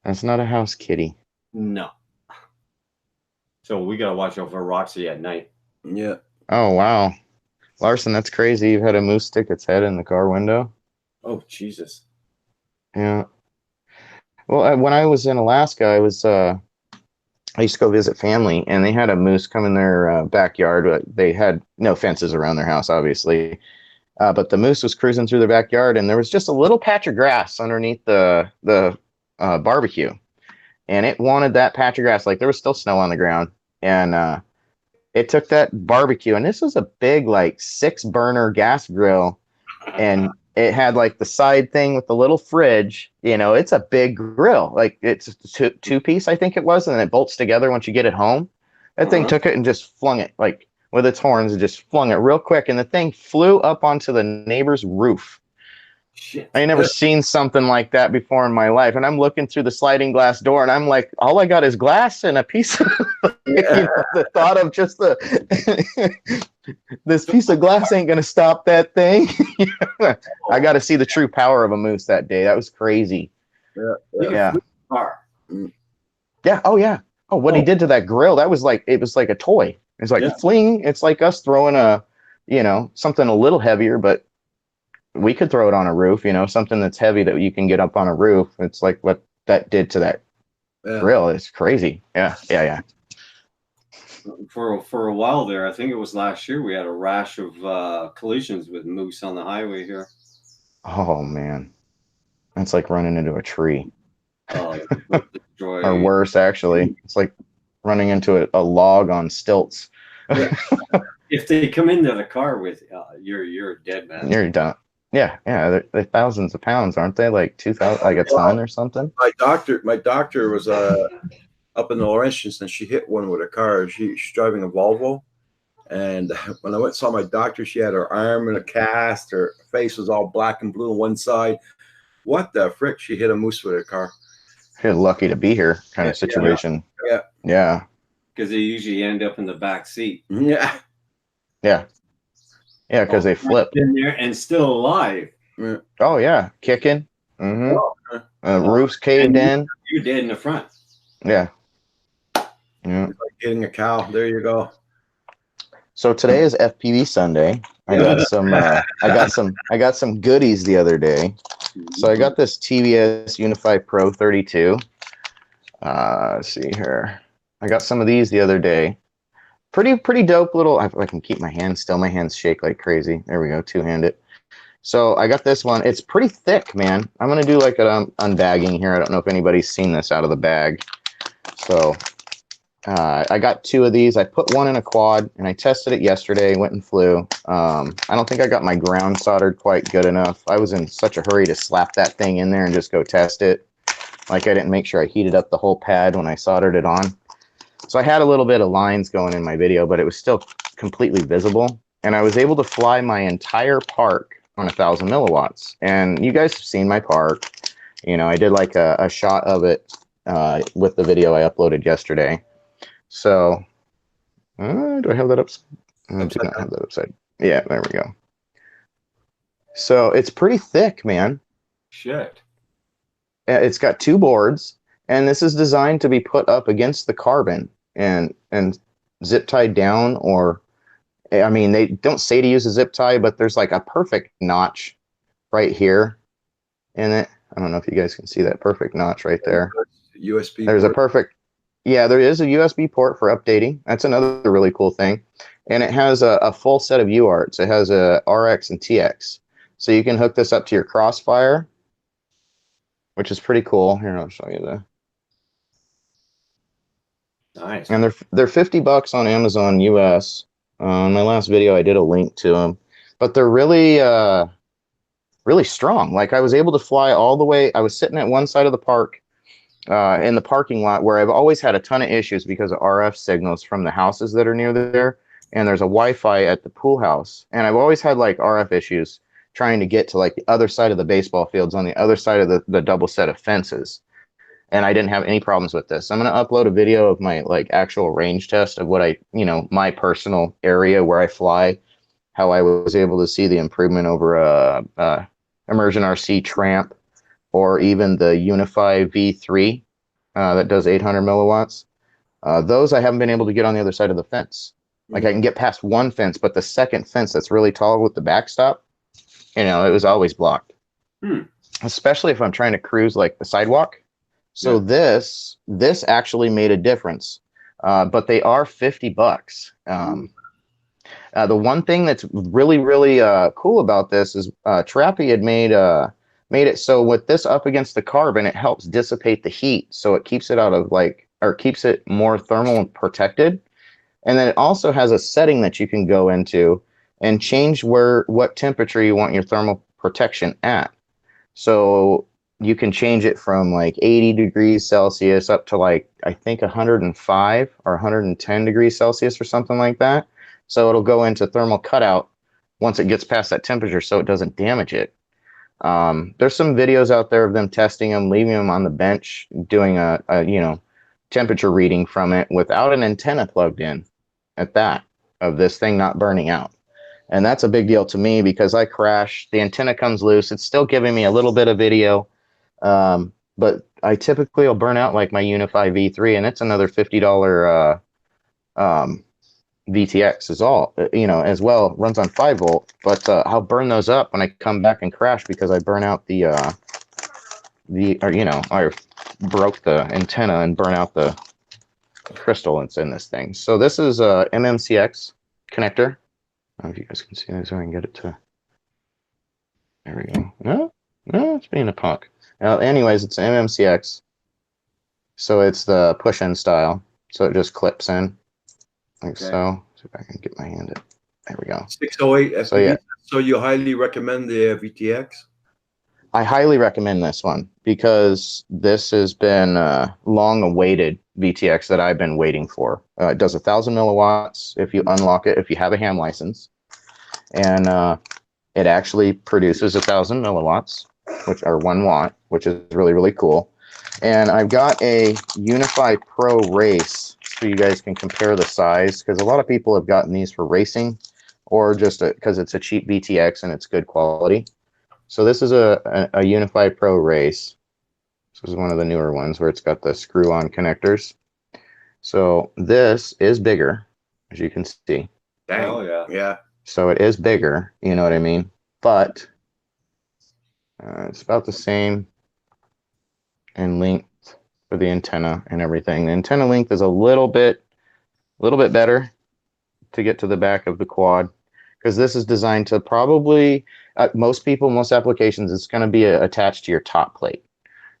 That's not a house kitty. No. So we gotta watch out for Roxy at night. Yeah. Oh wow, Larson, that's crazy. You've had a moose stick its head in the car window. Oh Jesus. Yeah. Well, when I was in Alaska, I used to go visit family, and they had a moose come in their backyard. But they had no fences around their house, obviously. But the moose was cruising through their backyard, and there was just a little patch of grass underneath the barbecue, and it wanted that patch of grass. Like there was still snow on the ground, and it took that barbecue, and this was a big, like 6-burner gas grill, and it had like the side thing with the little fridge. It's a big grill. Like it's a two-piece, I think it was, and it bolts together once you get it home. That thing took it and just flung it, like with its horns, and just flung it real quick, and the thing flew up onto the neighbor's roof. Shit. I ain't never seen something like that before in my life. And I'm looking through the sliding glass door, and I'm like, all I got is glass and a piece of the thought of just this piece of glass ain't gonna stop that thing. I got to see the true power of a moose that day. That was crazy. Yeah. Oh yeah. Oh, what he did to that grill, it was like a toy. It's like fling. It's like us throwing something a little heavier, but we could throw it on a roof, something that's heavy that you can get up on a roof. It's like what that did to that grill. It's crazy. Yeah. For a while there, I think it was last year, we had a rash of collisions with moose on the highway here. Oh man, that's like running into a tree. Destroy. or worse, actually. It's like running into a log on stilts. Yeah. If they come into the car with you're a dead man. You're done. Yeah, they're thousands of pounds, aren't they? Like 2,000, like a ton or something. My doctor was up in the Laurentians, and she hit one with a car. She's driving a Volvo, and when I went and saw my doctor, she had her arm in a cast. Her face was all black and blue on one side. What the frick? She hit a moose with her car. You're lucky to be here, kind of situation. Yeah. Because they usually end up in the back seat. Yeah. Yeah, because they flip. In there and still alive. Oh yeah, kicking. Roof's caved in. You're dead in the front. Yeah. It's like getting a cow. There you go. So today is FPV Sunday. I got some goodies the other day. So I got this TVS Unify Pro 32. Let's see here. I got some of these the other day. Pretty dope little. I can keep my hands still. My hands shake like crazy. There we go, two-handed. So I got this one. It's pretty thick, man. I'm gonna do like an unbagging here. I don't know if anybody's seen this out of the bag. So I got two of these. I put one in a quad, and I tested it yesterday. Went and flew. I don't think I got my ground soldered quite good enough. I was in such a hurry to slap that thing in there and just go test it. Like I didn't make sure I heated up the whole pad when I soldered it on. So I had a little bit of lines going in my video, but it was still completely visible. And I was able to fly my entire park on 1,000 milliwatts. And you guys have seen my park. You know, I did like a shot of it with the video I uploaded yesterday. So, do I have that up? I do not have that upside. Yeah, there we go. So it's pretty thick, man. Shit. It's got two boards, and this is designed to be put up against the carbon and zip tied down, or I mean, they don't say to use a zip tie, but there's like a perfect notch right here in it. I don't know if you guys can see that perfect notch right there. USB. There's a perfect, yeah, there is a USB port for updating. That's another really cool thing. And it has a full set of UARTs. It has a RX and TX. So you can hook this up to your Crossfire, which is pretty cool. Here, I'll show you the. Nice. And they're $50 on Amazon US. In my last video, I did a link to them, but they're really really strong. Like I was able to fly all the way. I was sitting at one side of the park in the parking lot where I've always had a ton of issues because of RF signals from the houses that are near there. And there's a Wi-Fi at the pool house, and I've always had like RF issues trying to get to like the other side of the baseball fields on the other side of the double set of fences. And I didn't have any problems with this. I'm going to upload a video of my like actual range test of what my personal area where I fly, how I was able to see the improvement over Immersion RC Tramp, or even the Unify V3 that does 800 milliwatts. Those I haven't been able to get on the other side of the fence. Like I can get past one fence, but the second fence that's really tall with the backstop, it was always blocked. Especially if I'm trying to cruise like the sidewalk. So this actually made a difference, but they are $50. The one thing that's really, really cool about this is Trappy had made it so with this up against the carbon, it helps dissipate the heat, so it keeps it out of keeps it more thermal protected. And then it also has a setting that you can go into and change what temperature you want your thermal protection at. So you can change it from like 80 degrees Celsius up to like, I think 105 or 110 degrees Celsius or something like that. So it'll go into thermal cutout once it gets past that temperature so it doesn't damage it. There's some videos out there of them testing them, leaving them on the bench, doing a temperature reading from it without an antenna plugged in at that, of this thing not burning out. And that's a big deal to me because I crash, the antenna comes loose. It's still giving me a little bit of video. But I typically will burn out like my Unify V3, and it's another $50 VTX as well. It runs on 5-volt, but I'll burn those up when I come back and crash because I burn out I broke the antenna and burn out the crystal that's in this thing. So this is a MMCX connector. I don't know if you guys can see this, so I can get it to. There we go. No, it's being a punk. Anyways, it's an MMCX. So it's the push-in style. So it just clips in like Okay. so. See if I can get my hand in. There we go. 608 FPV. So yeah, So you highly recommend the VTX? I highly recommend this one because this has been long-awaited VTX that I've been waiting for. It does 1,000 milliwatts if you unlock it, if you have a ham license, and it actually produces 1,000 milliwatts, which are 1 watt, which is really, really cool. And I've got a Unify Pro Race so you guys can compare the size, because a lot of people have gotten these for racing or just because it's a cheap VTX and it's good quality. So this is a Unify Pro Race. This is one of the newer ones where it's got the screw-on connectors. So this is bigger, as you can see. Dang. Oh, yeah. Yeah. So it is bigger, you know what I mean? But it's about the same in length for the antenna and everything. The antenna length is a little bit better to get to the back of the quad, because this is designed to probably, most people, most applications, it's going to be attached to your top plate.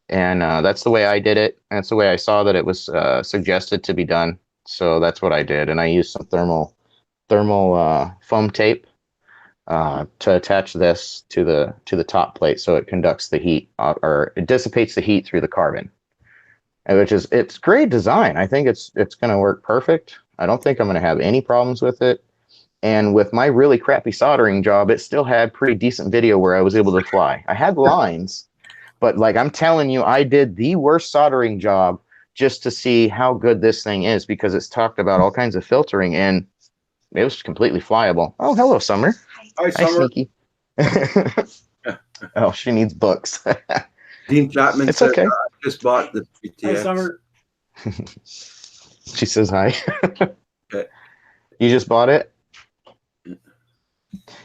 And that's the way I did it. That's the way I saw that it was suggested to be done. So that's what I did. And I used some thermal foam tape to attach this to the top plate, so it conducts the heat, or it dissipates the heat through the carbon, it's great design. I think it's going to work perfect. I don't think I'm going to have any problems with it. And with my really crappy soldering job, it still had pretty decent video where I was able to fly. I had lines, but like I'm telling you, I did the worst soldering job just to see how good this thing is, because it's talked about all kinds of filtering, and it was completely flyable. Oh, hello, Summer. Hi, Hi, Summer. Sneaky. Oh, she needs books. Dean Chapman It's said, okay. I just bought the VTX. Hi, Summer. She says hi. Okay. You just bought it?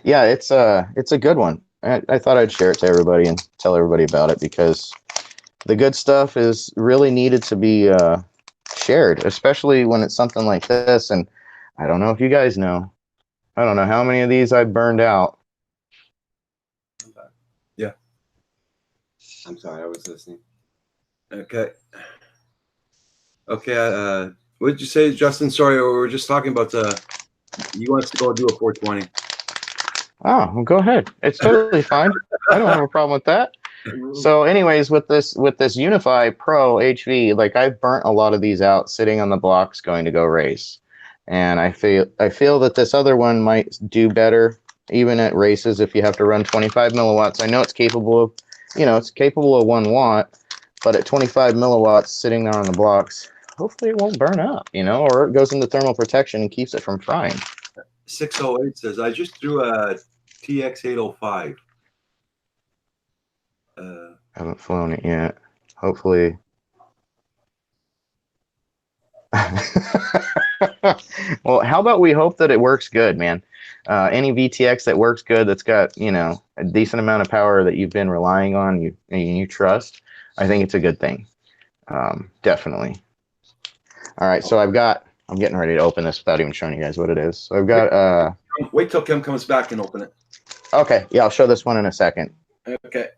Yeah, it's a good one. I thought I'd share it to everybody and tell everybody about it, because the good stuff is really needed to be shared, especially when it's something like this. And I don't know if you guys know, I don't know how many of these I burned out. Yeah. I'm sorry, I was listening. Okay. Okay. What did you say, Justin? Sorry, we were just talking about you want us to go do a 420. Oh, well, go ahead. It's totally fine. I don't have a problem with that. So anyways, with this Unify Pro HV, like I've burnt a lot of these out sitting on the blocks going to go race. And I feel that this other one might do better even at races if you have to run 25 milliwatts. I know it's capable of, it's capable of 1 watt, but at 25 milliwatts sitting there on the blocks, hopefully it won't burn up, or it goes into thermal protection and keeps it from frying. 608 says, I just threw a TX805. Haven't flown it yet. Hopefully. Well, how about we hope that it works good, man? Any VTX that works good, that's got, a decent amount of power that you've been relying on, you trust, I think it's a good thing. Definitely. All right, so I'm getting ready to open this without even showing you guys what it is. So I've got wait till Kim comes back and open it. Okay, yeah, I'll show this one in a second. Okay.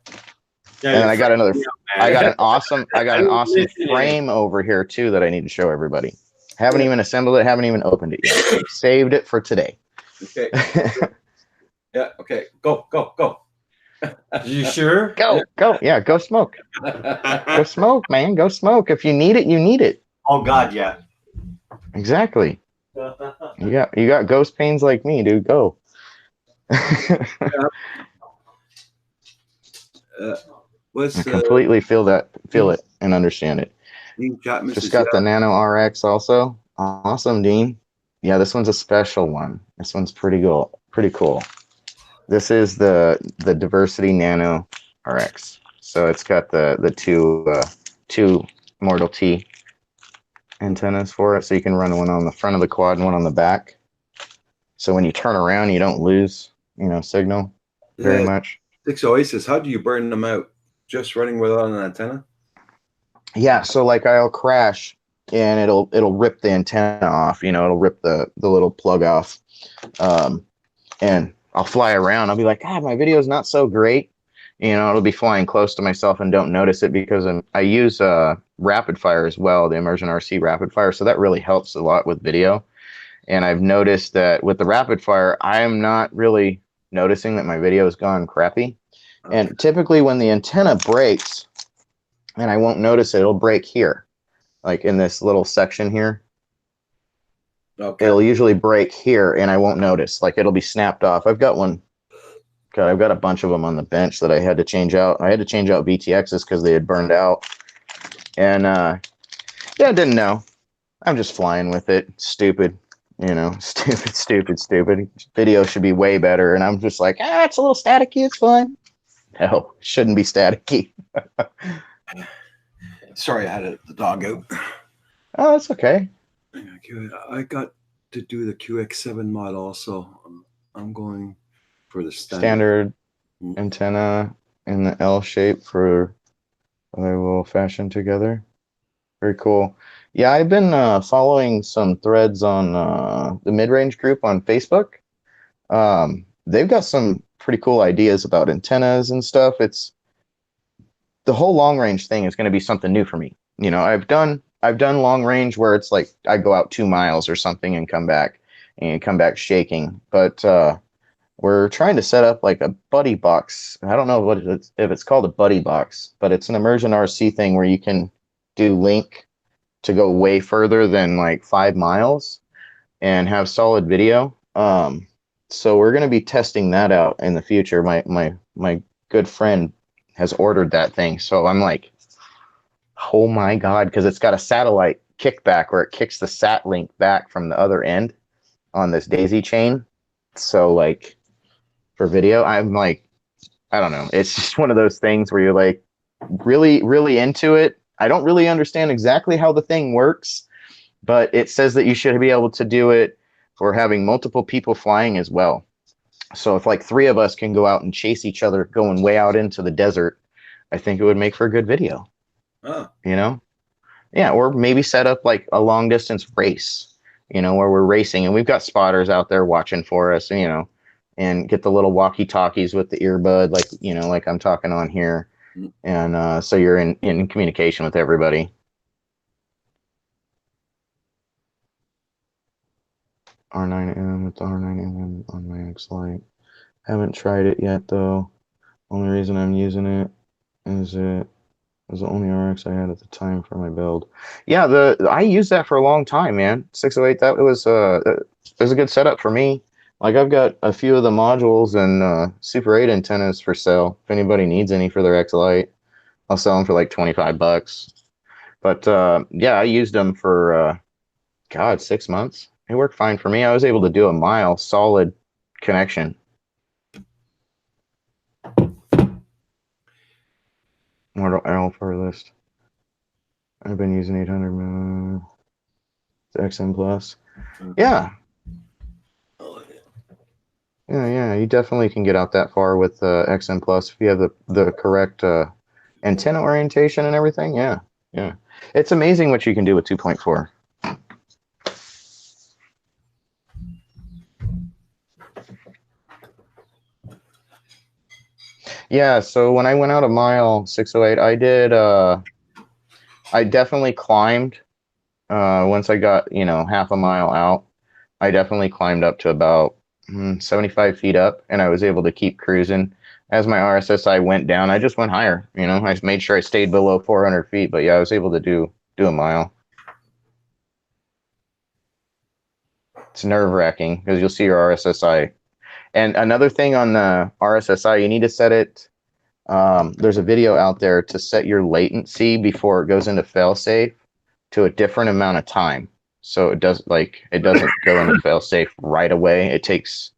Yeah, And then I got an awesome listening. frame over here too that I need to show everybody. Haven't even assembled it, haven't even opened it yet. Saved it for today. Okay. Yeah, okay. Go. You sure? Go. Yeah, go smoke. Go smoke, man. Go smoke. If you need it, you need it. Oh God, yeah. Exactly. You got ghost pains like me, dude. Go. I completely feel it and understand it. Dean Chapman Just says, got the Nano RX also. Awesome, Dean. Yeah, this one's a special one. This one's pretty cool. This is the Diversity Nano RX. So it's got the two Mortal T antennas for it, so you can run one on the front of the quad and one on the back. So when you turn around, you don't lose, signal very much. 608 says, how do you burn them out? Just running without an antenna? Yeah, so like I'll crash and it'll rip the antenna off, it'll rip the little plug off. And I'll fly around. I'll be like, my video's not so great. It'll be flying close to myself and don't notice it because I use rapid fire as well, the immersion RC rapid fire. So that really helps a lot with video. And I've noticed that with the rapid fire, I am not really noticing that my video has gone crappy. Okay. And typically when the antenna breaks, and I won't notice it, it'll break here, like in this little section here. Okay. It'll usually break here and I won't notice. Like it'll be snapped off. I've got one. God, I've got a bunch of them on the bench that I had to change out. I had to change out VTXs because they had burned out. And yeah, I didn't know. I'm just flying with it. Stupid. You know, stupid. Video should be way better. And I'm just like, it's a little staticky. It's fine. No, shouldn't be staticky. Sorry, I had the dog out. Oh, that's okay. I got to do the QX7 mod also. I'm going for the Standard antenna in the L shape for I will fashion together. Very cool. Yeah, I've been following some threads on the mid-range group on Facebook. They've got some pretty cool ideas about antennas and stuff. It's the whole long range thing is going to be something new for me. You know, I've done long range where it's like I go out 2 miles or something and come back shaking. But we're trying to set up like a buddy box. I don't know if it's called a buddy box, but it's an immersion RC thing where you can do link to go way further than like 5 miles and have solid video. So we're going to be testing that out in the future. My good friend has ordered that thing. So I'm like, oh my God, because it's got a satellite kickback where it kicks the sat link back from the other end on this daisy chain. So like for video, I'm like, I don't know. It's just one of those things where you're like really, really into it. I don't really understand exactly how the thing works, but it says that you should be able to do it for having multiple people flying as well. So if like 3 of us can go out and chase each other going way out into the desert, I think it would make for a good video. Oh. You know? Yeah, or maybe set up like a long distance race, you know, where we're racing and we've got spotters out there watching for us, you know, and get the little walkie talkies with the earbud, like, you know, like I'm talking on here. And so you're in communication with everybody. R9M with the R9M on my X-Lite. Haven't tried it yet though. Only reason I'm using it is it was the only RX I had at the time for my build. Yeah, I used that for a long time, man. 608, that was it was a good setup for me. Like I've got a few of the modules and Super 8 antennas for sale. If anybody needs any for their X-Lite, I'll sell them for like $25. But yeah, I used them for 6 months. It worked fine for me. I was able to do a mile solid connection. Model L furthest. I've been using 800 XM Plus. Yeah. Yeah, you definitely can get out that far with XM Plus if you have the correct antenna orientation and everything. Yeah. It's amazing what you can do with 2.4. Yeah, so when I went out a mile 608, I definitely climbed. Once I got, half a mile out, I definitely climbed up to about 75 feet up, and I was able to keep cruising. As my RSSI went down, I just went higher. I made sure I stayed below 400 feet, but yeah, I was able to do a mile. It's nerve-wracking because you'll see your RSSI. And another thing on the RSSI, you need to set it. There's a video out there to set your latency before it goes into failsafe to a different amount of time. So it doesn't go into failsafe right away. It takes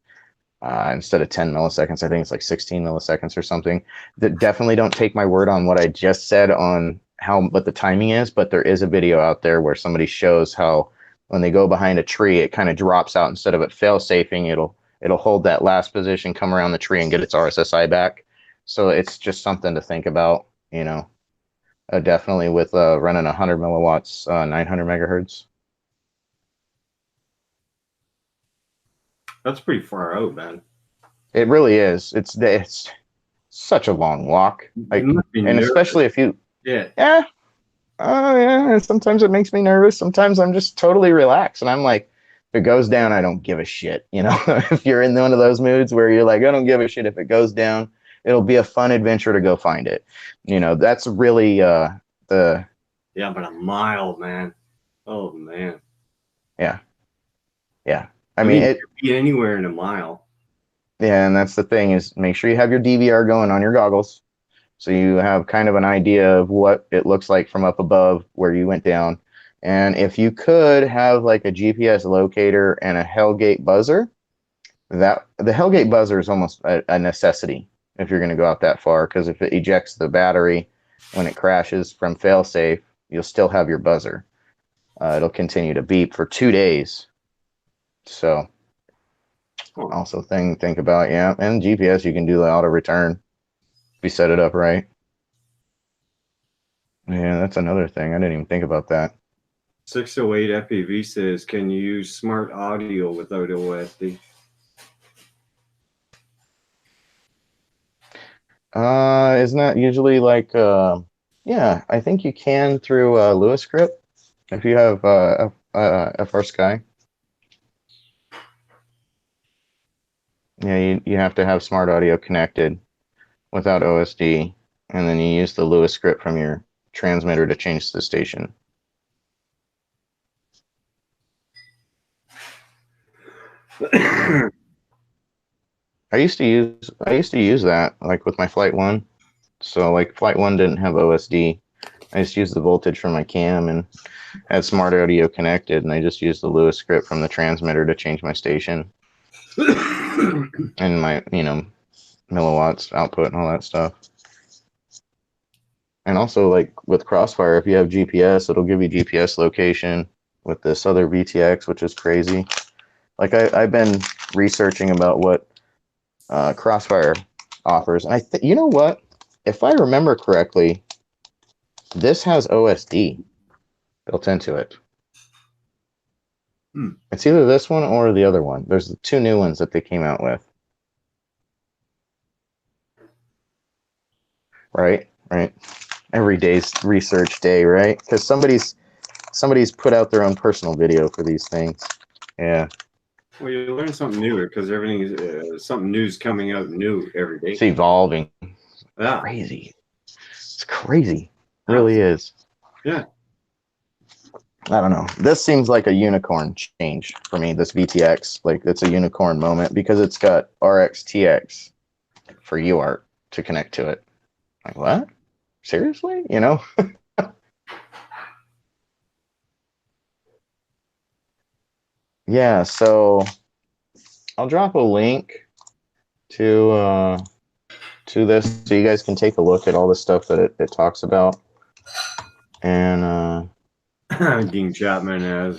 instead of 10 milliseconds, I think it's like 16 milliseconds or something. Definitely don't take my word on what I just said on what the timing is, but there is a video out there where somebody shows how when they go behind a tree, it kind of drops out. Instead of it fail-safing, it'll hold that last position, come around the tree, and get its RSSI back. So it's just something to think about, definitely with running 100 milliwatts, 900 megahertz. That's pretty far out, man. It really is. It's such a long walk. And especially if you... Yeah. Yeah. Oh yeah, and sometimes it makes me nervous. Sometimes I'm just totally relaxed, and I'm like, if it goes down, I don't give a shit. You know, if you're in one of those moods where you're like, I don't give a shit if it goes down. It'll be a fun adventure to go find it. You know, that's really the Yeah, but a mile, man. Oh man. yeah. I I mean, mean, you it. could be anywhere in a mile. Yeah, and that's the thing is make sure you have your DVR going on your goggles, so you have kind of an idea of what it looks like from up above where you went down. And if you could have like a GPS locator and a Hellgate buzzer, that the Hellgate buzzer is almost a necessity if you're going to go out that far, because if it ejects the battery when it crashes from failsafe, you'll still have your buzzer. It'll continue to beep for 2 days. So also think about, yeah, and GPS, you can do the auto return if you set it up right. Yeah, that's another thing. I didn't even think about that. 608 FPV says, can you use smart audio without OSD? Isn't that usually like yeah, I think you can through Lewis script if you have FR Sky. Yeah, you have to have smart audio connected without OSD, and then you use the Lewis script from your transmitter to change the station. I used to use that like with my Flight 1. So like Flight 1 didn't have OSD. I just used the voltage from my cam and had smart audio connected, and I just used the Lewis script from the transmitter to change my station and my, milliwatts output and all that stuff. And also, like with Crossfire, if you have GPS, it'll give you GPS location with this other VTX, which is crazy. Like I've been researching about what Crossfire offers, and you know what? If I remember correctly, this has OSD built into it. It's either this one or the other one. There's the 2 new ones that they came out with. Right. Every day's research day, right? Because somebody's put out their own personal video for these things. Yeah. Well, you learn something new because everything is something new's coming out new every day. It's evolving. Yeah. Crazy. It's crazy. It really is. Yeah. I don't know. This seems like a unicorn change for me, this VTX. Like it's a unicorn moment because it's got RxTX for UART to connect to it. Like what? Seriously? You know? Yeah, so I'll drop a link to this so you guys can take a look at all the stuff that it talks about. And Dean Chapman has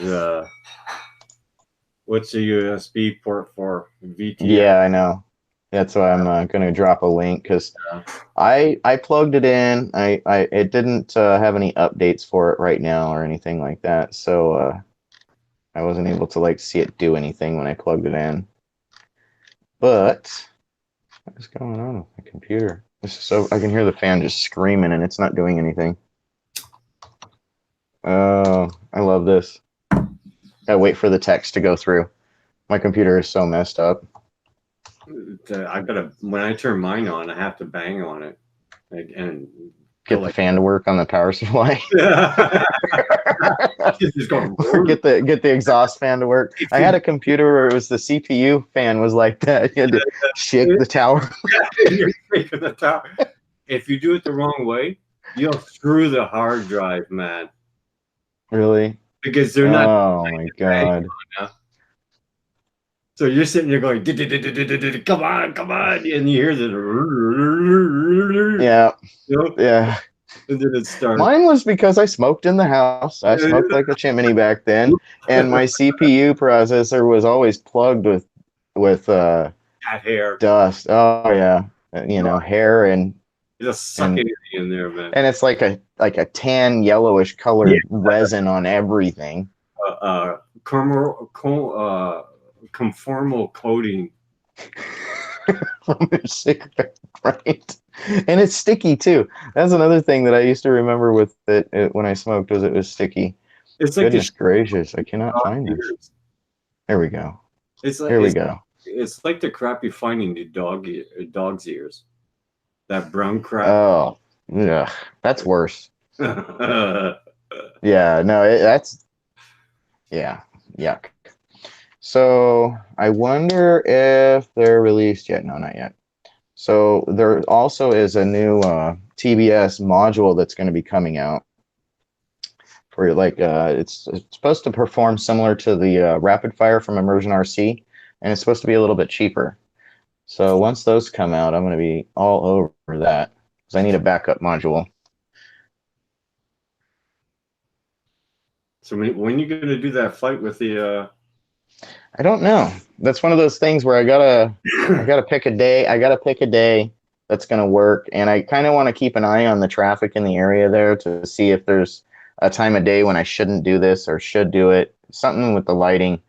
what's the USB port for VTX? yeah, I know. That's why I'm going to drop a link because I plugged it in. It didn't have any updates for it right now or anything like that. So I wasn't able to like see it do anything when I plugged it in. But what is going on with my computer? So I can hear the fan just screaming and it's not doing anything. Oh, I love this. Gotta wait for the text to go through. My computer is so messed up. When I turn mine on, I have to bang on it and Get the fan to work on the power supply. get the exhaust fan to work. I had a computer where it was the CPU fan was like that. You had to shake the tower. You're shaking the tower. If you do it the wrong way, you'll screw the hard drive, man. Really? Because they're not. Oh my god. So you're sitting there going, come on, and you hear the yeah. And then it starts. Mine was because I smoked in the house. I smoked like a chimney back then, and my CPU processor was always plugged with cat hair, dust. Oh yeah, hair and just sucking in there, man. And it's like a tan yellowish colored resin on everything. Conformal coating from your cigarette, right? And it's sticky too. That's another thing that I used to remember with it when I smoked was it was sticky. It's like Goodness gracious, I cannot dog find this. ears. There we go. It's like Here we go. It's like the crap you find in the dog's ears. That brown crap. Oh, yeah, that's worse. Yeah. Yeah, no, that's yeah, yuck. So I wonder if they're released yet. No, not yet. So there also is a new TBS module that's going to be coming out for like it's supposed to perform similar to the Rapid Fire from Immersion RC, and it's supposed to be a little bit cheaper. So once those come out, I'm going to be all over that because I need a backup module. So when you gonna do that fight with the? I don't know. That's one of those things where I gotta pick a day. I gotta pick a day that's gonna work, and I kind of want to keep an eye on the traffic in the area there to see if there's a time of day when I shouldn't do this or should do it. Something with the lighting,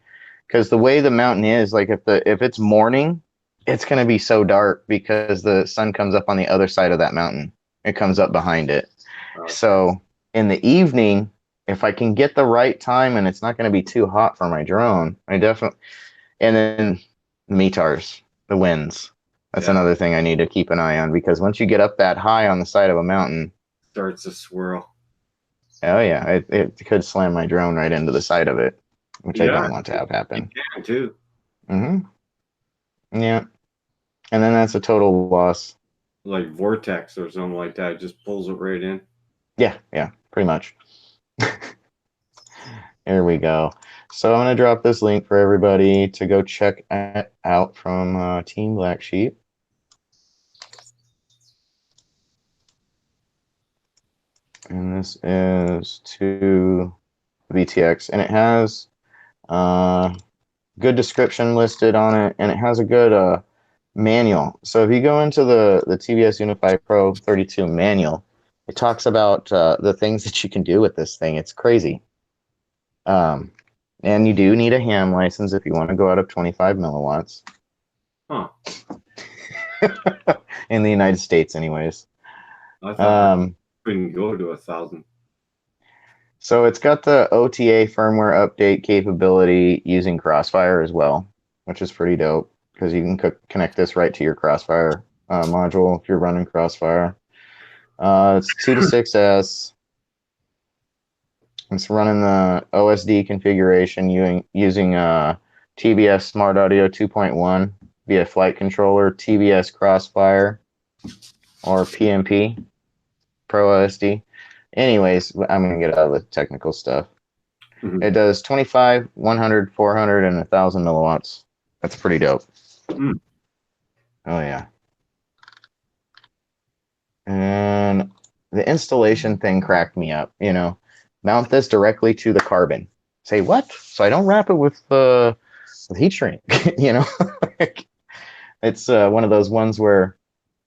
because the way the mountain is, like if it's morning, it's gonna be so dark because the sun comes up on the other side of that mountain. It comes up behind it. Okay. So in the evening, if I can get the right time and it's not going to be too hot for my drone, I definitely. And then METARs, the winds. That's another thing I need to keep an eye on because once you get up that high on the side of a mountain, Starts to swirl. oh yeah, it could slam my drone right into the side of it, which I don't want to have happen. You can too. Mm-hmm. Yeah. And then that's a total loss. Like vortex or something like that, just pulls it right in. Yeah, pretty much. Here we go. So I'm going to drop this link for everybody to go check out from Team Black Sheep. And this is to VTX. And it has good description listed on it. And it has a good manual. So if you go into the TBS Unify Pro 32 manual, it talks about the things that you can do with this thing. It's crazy. And you do need a ham license if you want to go out of 25 milliwatts. Huh. In the United States, anyways. I thought we couldn't go to 1,000. So it's got the OTA firmware update capability using Crossfire as well, which is pretty dope because you can connect this right to your Crossfire module if you're running Crossfire. It's 2 to 6S. It's running the OSD configuration using TBS Smart Audio 2.1 via flight controller, TBS Crossfire, or PMP, Pro OSD. Anyways, I'm going to get out of the technical stuff. Mm-hmm. It does 25, 100, 400, and 1,000 milliwatts. That's pretty dope. Mm. Oh, yeah. And the installation thing cracked me up, you know. Mount this directly to the carbon. Say what? So I don't wrap it with heat shrink, you know? It's one of those ones where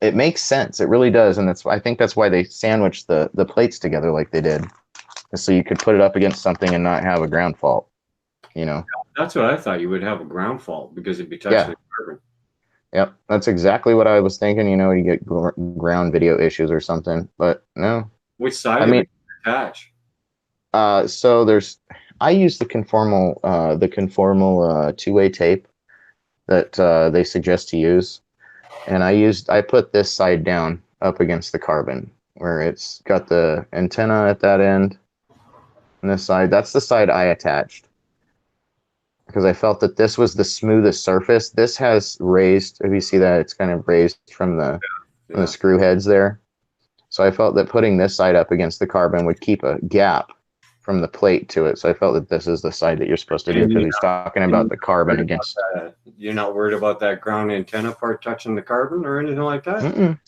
it makes sense. It really does. And I think that's why they sandwiched the plates together like they did. So you could put it up against something and not have a ground fault, you know? That's what I thought. You would have a ground fault because it'd be touching the carbon. Yep, that's exactly what I was thinking. You know, you get ground video issues or something, but no. Which side of it attach? So I use the conformal two-way tape that they suggest to use, and I put this side down up against the carbon where it's got the antenna at that end, and this side, that's the side I attached because I felt that this was the smoothest surface. This has raised, if you see that, it's kind of raised from the screw heads there. So I felt that putting this side up against the carbon would keep a gap from the plate to it. So I felt that this is the side that you're supposed to do because he's talking about the carbon against. You're not worried about that ground antenna part touching the carbon or anything like that?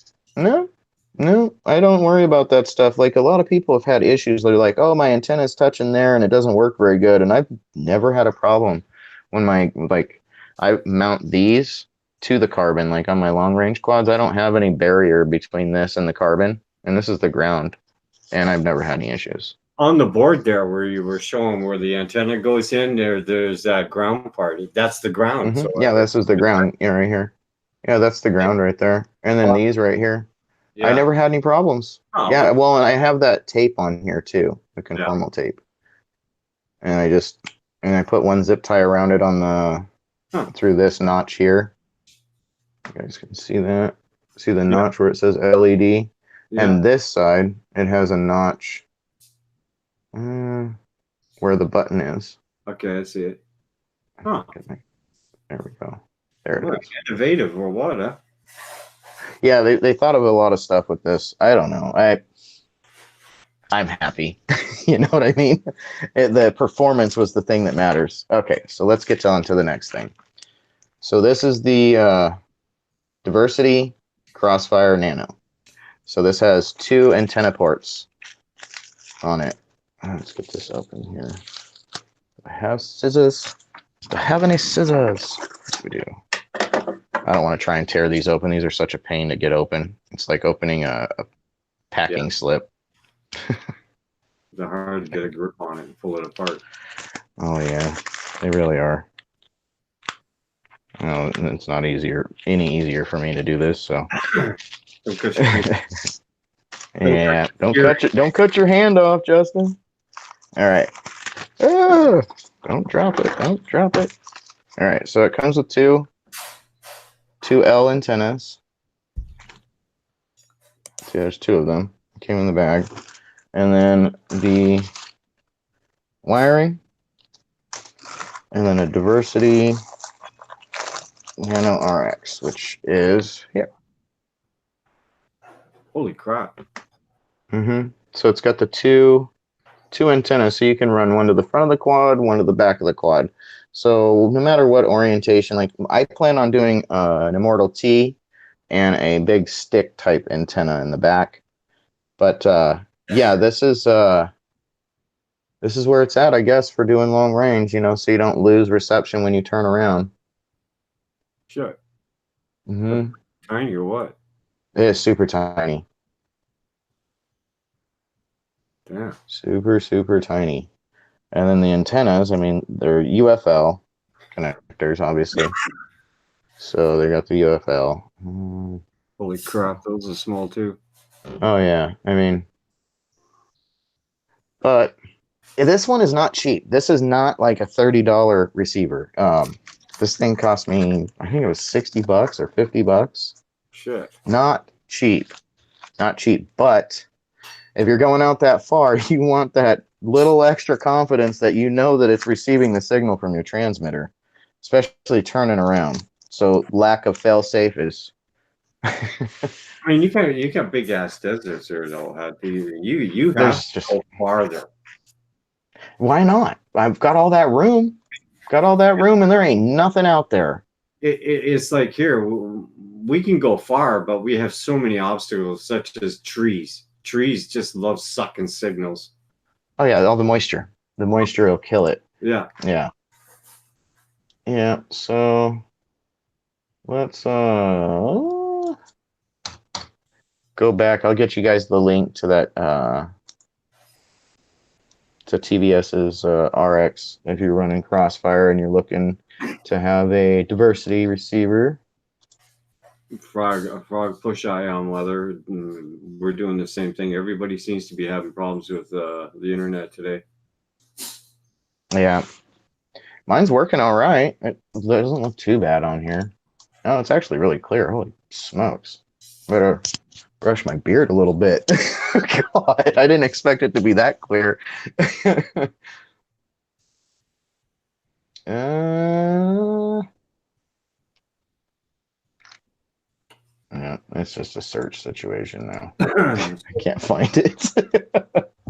No, I don't worry about that stuff. Like a lot of people have had issues. They're like, oh, my antenna's touching there and it doesn't work very good. And I've never had a problem when I mount these to the carbon, like on my long range quads. I don't have any barrier between this and the carbon. And this is the ground. And I've never had any issues. On the board there where you were showing where the antenna goes in, there's that ground part. That's the ground. Mm-hmm. So yeah, this is the ground right here. Yeah, that's the ground right there. And then these right here. Yeah. I never had any problems. Oh, Yeah, okay. well, and I have that tape on here too, the conformal tape. And I put one zip tie around it on the through this notch here. You guys can see that. See the notch where it says LED? Yeah. And this side, it has a notch where the button is. Okay, I see it. Huh. There we go. There Boy, it is. innovative or what, huh? Yeah, they thought of a lot of stuff with this. I don't know. I'm happy. You know what I mean? The performance was the thing that matters. Okay, so let's get on to the next thing. So this is the Diversity Crossfire Nano. So this has 2 antenna ports on it. Let's get this open here. I have scissors. Do I have any scissors? Yes, we do. I don't want to try and tear these open. These are such a pain to get open. It's like opening a packing slip. They're hard to get a grip on it and pull it apart. Oh yeah, they really are. No, it's not any easier for me to do this. So yeah, don't cut your hand off, Justin. All right. Oh, don't drop it. Don't drop it. All right. So it comes with two L antennas. See, there's 2 of them. Came in the bag. And then the wiring. And then a Diversity Nano RX, which is here. Holy crap. So it's got the two antennas, so you can run one to the front of the quad, one to the back of the quad. So no matter what orientation, like I plan on doing an Immortal T and a big stick type antenna in the back. But yeah, this is where it's at, I guess, for doing long range, you know, so you don't lose reception when you turn around. Sure. Tiny or what? It is super tiny. Yeah. Super, super tiny. And then the antennas, I mean, they're UFL connectors, obviously. So they got the UFL. Holy crap, those are small too. Oh, yeah. I mean, but this one is not cheap. This is not like a $30 receiver. This thing cost me, I think it was $60 or $50. Shit. Not cheap. Not cheap. But if you're going out that far, you want that little extra confidence that you know that it's receiving the signal from your transmitter, especially turning around. So lack of fail-safe is... I mean, you got big ass deserts there though. You have There's to go farther. Why not? I've got all that room. Got all that room, and there ain't nothing out there. It's like here, we can go far, but we have so many obstacles, such as trees. Trees just love sucking signals. Oh yeah, all the moisture. The moisture will kill it. Yeah. Yeah. Yeah. So let's go back. I'll get you guys the link to that to TVS's RX if you're running Crossfire and you're looking to have a diversity receiver. Frog push eye on weather. We're doing the same thing. Everybody seems to be having problems with the internet today. Yeah. Mine's working all right. It doesn't look too bad on here. Oh, it's actually really clear. Holy smokes. Better brush my beard a little bit. God, I didn't expect it to be that clear. Yeah, it's just a search situation now. I can't find it.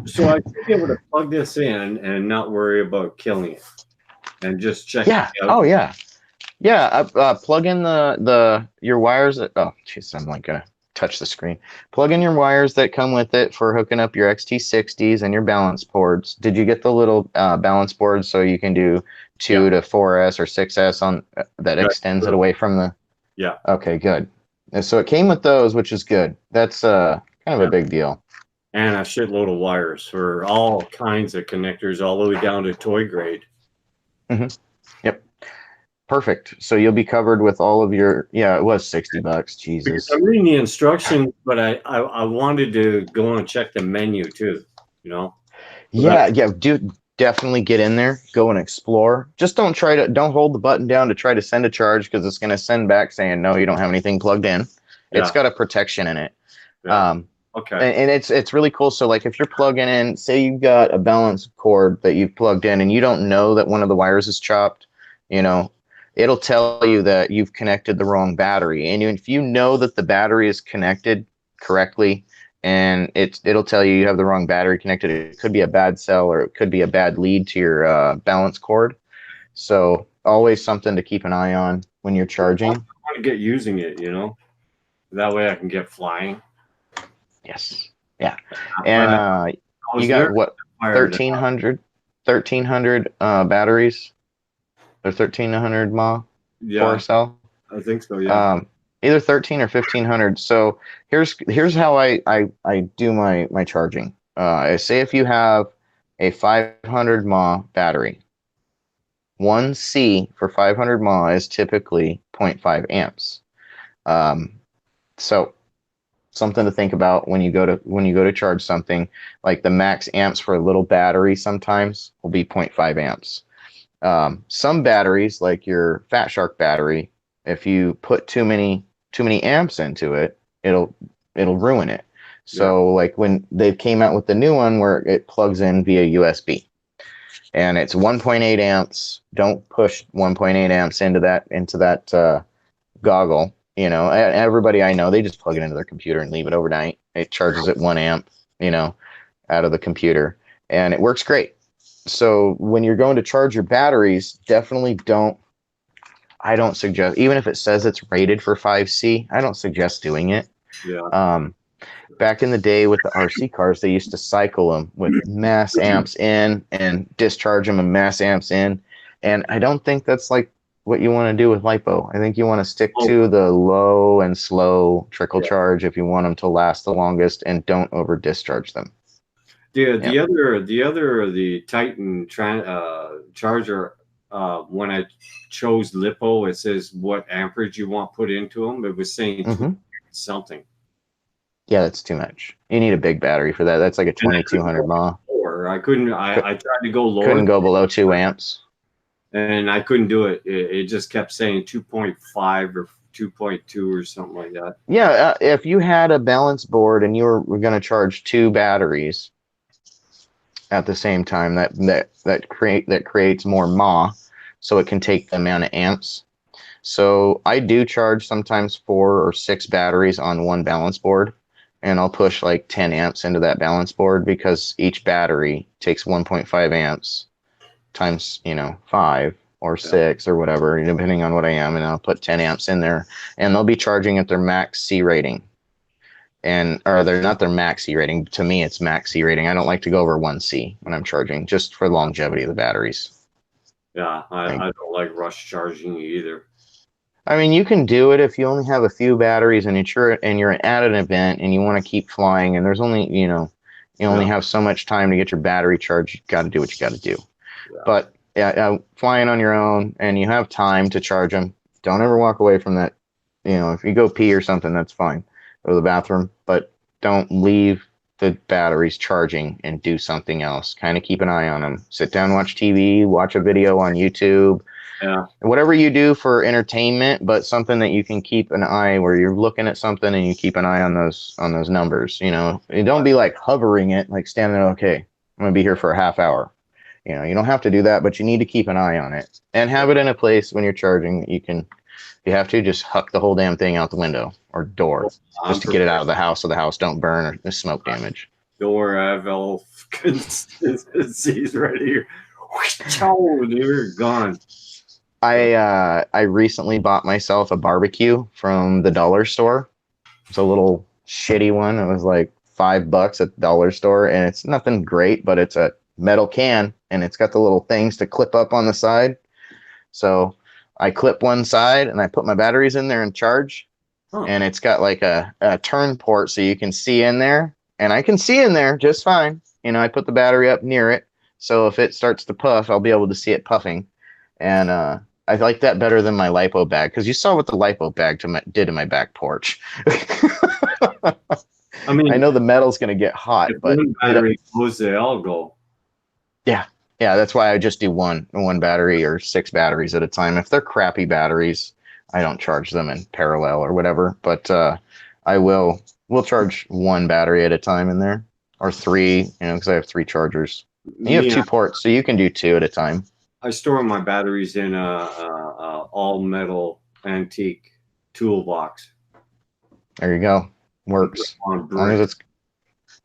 So I should be able to plug this in and not worry about killing it, and just check. Yeah. It out. Oh yeah. Yeah. Plug in your wires. Oh, jeez, I'm like gonna touch the screen. Plug in your wires that come with it for hooking up your XT60s and your balance boards. Did you get the little balance boards so you can do 2 to 4S or 6S on that extends it away from the? Yeah. Okay, good. And so it came with those, which is good. That's kind of a big deal. And a shitload of wires for all kinds of connectors, all the way down to toy grade. Yep. Perfect. So you'll be covered with all of your, yeah, it was $60. Because Jesus. I'm reading the instructions, but I wanted to go and check the menu too. You know. Yeah, yeah, do definitely get in there, go and explore. Just don't hold the button down to try to send a charge because it's going to send back saying no, you don't have anything plugged in. It's Yeah. got a protection in it. Yeah. Um, Okay. and it's really cool. So like if you're plugging in, say you've got a balance cord that you've plugged in and you don't know that one of the wires is chopped, you know, it'll tell you that you've connected the wrong battery. And if you know that the battery is connected correctly and it'll tell you you have the wrong battery connected, it could be a bad cell or it could be a bad lead to your balance cord. So always something to keep an eye on when you're charging. I want to get using it, you know. That way I can get flying. Yes. Yeah. But And I was you got never what, fired 1300 batteries or 1300 mah for Yeah, a cell. I think so. Yeah. Either 13 or 1500. So here's how I do my charging. I say if you have a 500 mah battery, 1C for 500 mah is typically 0.5 amps. So something to think about when you go to charge something. Like the max amps for a little battery sometimes will be 0.5 amps. Some batteries, like your Fat Shark battery, if you put too many amps into it, it'll ruin it. So like when they came out with the new one where it plugs in via USB and it's 1.8 amps, don't push 1.8 amps into that goggle. You know, everybody I know, they just plug it into their computer and leave it overnight. It charges at 1 amp, you know, out of the computer, and it works great. So when you're going to charge your batteries, definitely I don't suggest, even if it says it's rated for 5C, I don't suggest doing it. Yeah. Back in the day with the RC cars, they used to cycle them with mass amps in and discharge them and mass amps in. And I don't think that's like what you want to do with LiPo. I think you want to stick to the low and slow trickle charge if you want them to last the longest, and don't over discharge them. The Titan charger. When I chose lipo, it says what amperage you want put into them. It was saying something. Yeah, that's too much. You need a big battery for that. That's like a 2200 mah. Or I couldn't. I tried to go lower. Couldn't go below 2 amps. And I couldn't do it. It just kept saying 2.5 or 2.2 or something like that. Yeah, if you had a balance board and you were going to charge 2 batteries at the same time, that creates more mah, so it can take the amount of amps. So I do charge sometimes 4 or 6 batteries on one balance board, and I'll push like 10 amps into that balance board because each battery takes 1.5 amps times 5 or 6 or whatever, depending on what I am, and I'll put 10 amps in there, and they'll be charging at their max C rating. Or they're not their max C rating. To me, it's max C rating. I don't like to go over 1C when I'm charging, just for longevity of the batteries. Yeah, I don't like rush charging either. I mean, you can do it if you only have a few batteries and you're at an event and you want to keep flying, and there's only you only have so much time to get your battery charged. You got to do what you got to do. Yeah. But flying on your own and you have time to charge them, don't ever walk away from that. If you go pee or something, that's fine. Go to the bathroom, but don't leave the batteries charging and do something else. Kind of keep an eye on them. Sit down, watch TV, watch a video on YouTube. Yeah. Whatever you do for entertainment, but something that you can keep an eye where you're looking at something and you keep an eye on those numbers. And don't be like hovering it, like standing there. Okay, I'm gonna be here for a half hour. You don't have to do that, but you need to keep an eye on it and have it in a place when you're charging that you have to just huck the whole damn thing out the window or door just to get it out of the house so the house don't burn or smoke damage. Door, I have all consistencies right here. You're gone. I recently bought myself a barbecue from the dollar store. It's a little shitty one. It was like $5 at the dollar store, and it's nothing great, but it's a metal can, and it's got the little things to clip up on the side. So I clip one side, and I put my batteries in there and charge. And it's got like a turn port so you can see in there, and I can see in there just fine. I put the battery up near it, so if it starts to puff, I'll be able to see it puffing. And I like that better than my lipo bag, because you saw what the lipo bag did to my back porch. I mean, I know the metal's going to get hot, if but one battery goes, they all go. yeah, that's why I just do one battery or 6 batteries at a time. If they're crappy batteries, I don't charge them in parallel or whatever. But we'll charge 1 battery at a time in there, or 3, because I have 3 chargers. And you have 2 ports, so you can do 2 at a time. I store my batteries in a all metal antique toolbox. There you go. Works. As long as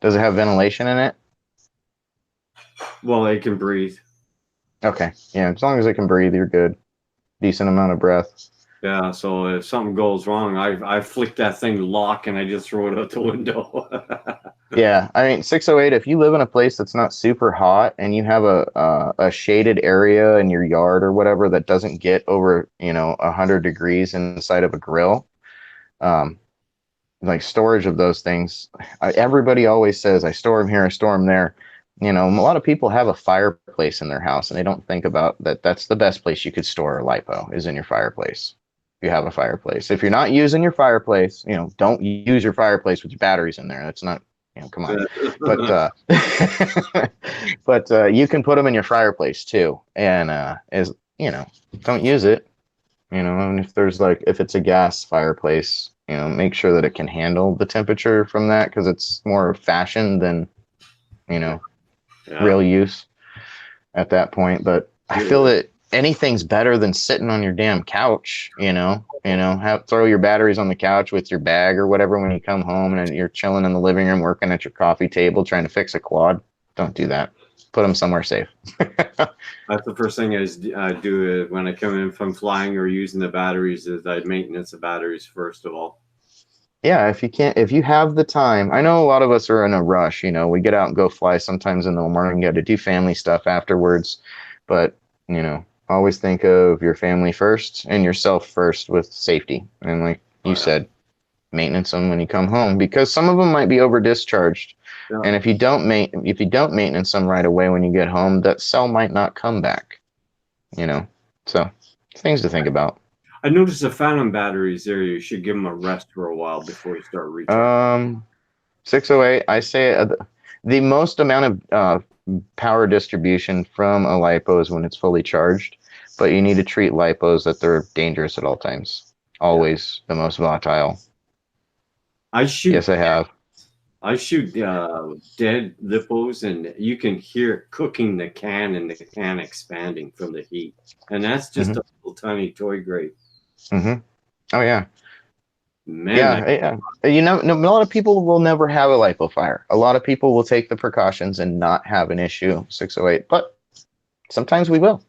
does it have ventilation in it? Well, it can breathe. Okay. Yeah, as long as it can breathe, you're good. Decent amount of breath. Yeah, so if something goes wrong, I flick that thing lock and I just throw it out the window. Yeah, I mean 608. If you live in a place that's not super hot and you have a shaded area in your yard or whatever that doesn't get over 100 degrees inside of a grill, like storage of those things, everybody always says I store them here, I store them there. A lot of people have a fireplace in their house and they don't think about that. That's the best place you could store a lipo, is in your fireplace. If you have a fireplace, if you're not using your fireplace, don't use your fireplace with your batteries in there. That's not, come on. But you can put them in your fireplace too, and don't use it. And if it's a gas fireplace, make sure that it can handle the temperature from that, because it's more fashion than real use at that point. But I feel that anything's better than sitting on your damn couch. Throw your batteries on the couch with your bag or whatever when you come home, and you're chilling in the living room working at your coffee table trying to fix a quad. Don't do that. Put them somewhere safe. That's the first thing I do when I come in from flying or using the batteries, is I maintenance the batteries first of all. Yeah, if you have the time. I know a lot of us are in a rush. We get out and go fly sometimes in the morning, got to do family stuff afterwards. But, always think of your family first and yourself first with safety. And like you said, maintenance them when you come home, because some of them might be over discharged. Yeah. And if you don't maintenance them right away when you get home, that cell might not come back. So things to think about. I noticed the phantom batteries there. You should give them a rest for a while before you start recharging. 608. I say the most amount of power distribution from a lipo is when it's fully charged, but you need to treat lipos that they're dangerous at all times. Always the most volatile. Yes, I have. I shoot dead lipos, and you can hear it cooking the can and the can expanding from the heat. And that's just a little tiny toy grate. Mm-hmm. Oh, yeah. Man, yeah. A lot of people will never have a lipo fire. A lot of people will take the precautions and not have an issue, 608. But sometimes we will,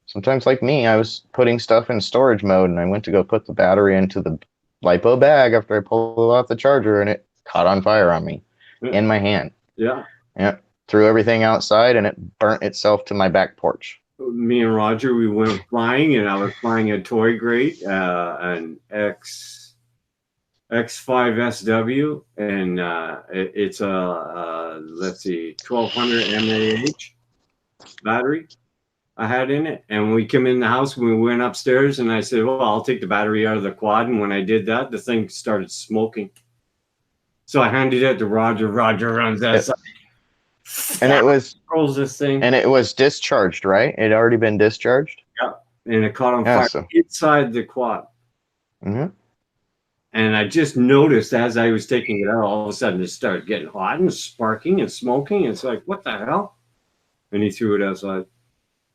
Sometimes, like me, I was putting stuff in storage mode, and I went to go put the battery into the lipo bag after I pulled out the charger, and it caught on fire on me in my hand. Yeah. Threw everything outside, and it burnt itself to my back porch. Me and Roger, we went flying, and I was flying a toy grate, an X5SW, and it's a 1200 mAh battery I had in it. And we came in the house, we went upstairs, and I said, well, I'll take the battery out of the quad. And when I did that, the thing started smoking. So I handed it to Roger. Roger runs outside. And it was controls this thing. And it was discharged, right? It had already been discharged? Yeah. And it caught on fire inside the quad. Mm-hmm. And I just noticed as I was taking it out, all of a sudden it started getting hot and sparking and smoking. It's like, what the hell? And he threw it outside.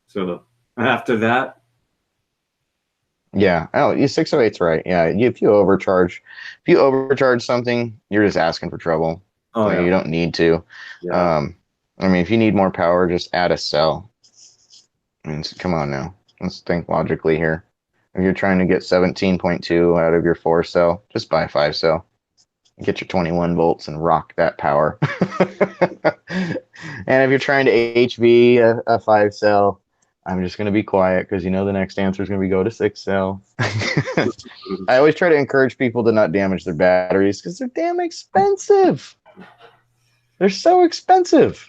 So after that. Yeah. Oh, 608's right. Yeah. If you overcharge something, you're just asking for trouble. Oh, yeah. You don't need to. Yeah. If you need more power, just add a cell. Come on now. Let's think logically here. If you're trying to get 17.2 out of your 4 cell, just buy a 5 cell. Get your 21 volts and rock that power. And if you're trying to HV a 5 cell, I'm just going to be quiet, because the next answer is going to be go to 6 cell. I always try to encourage people to not damage their batteries, because they're damn expensive. They're so expensive.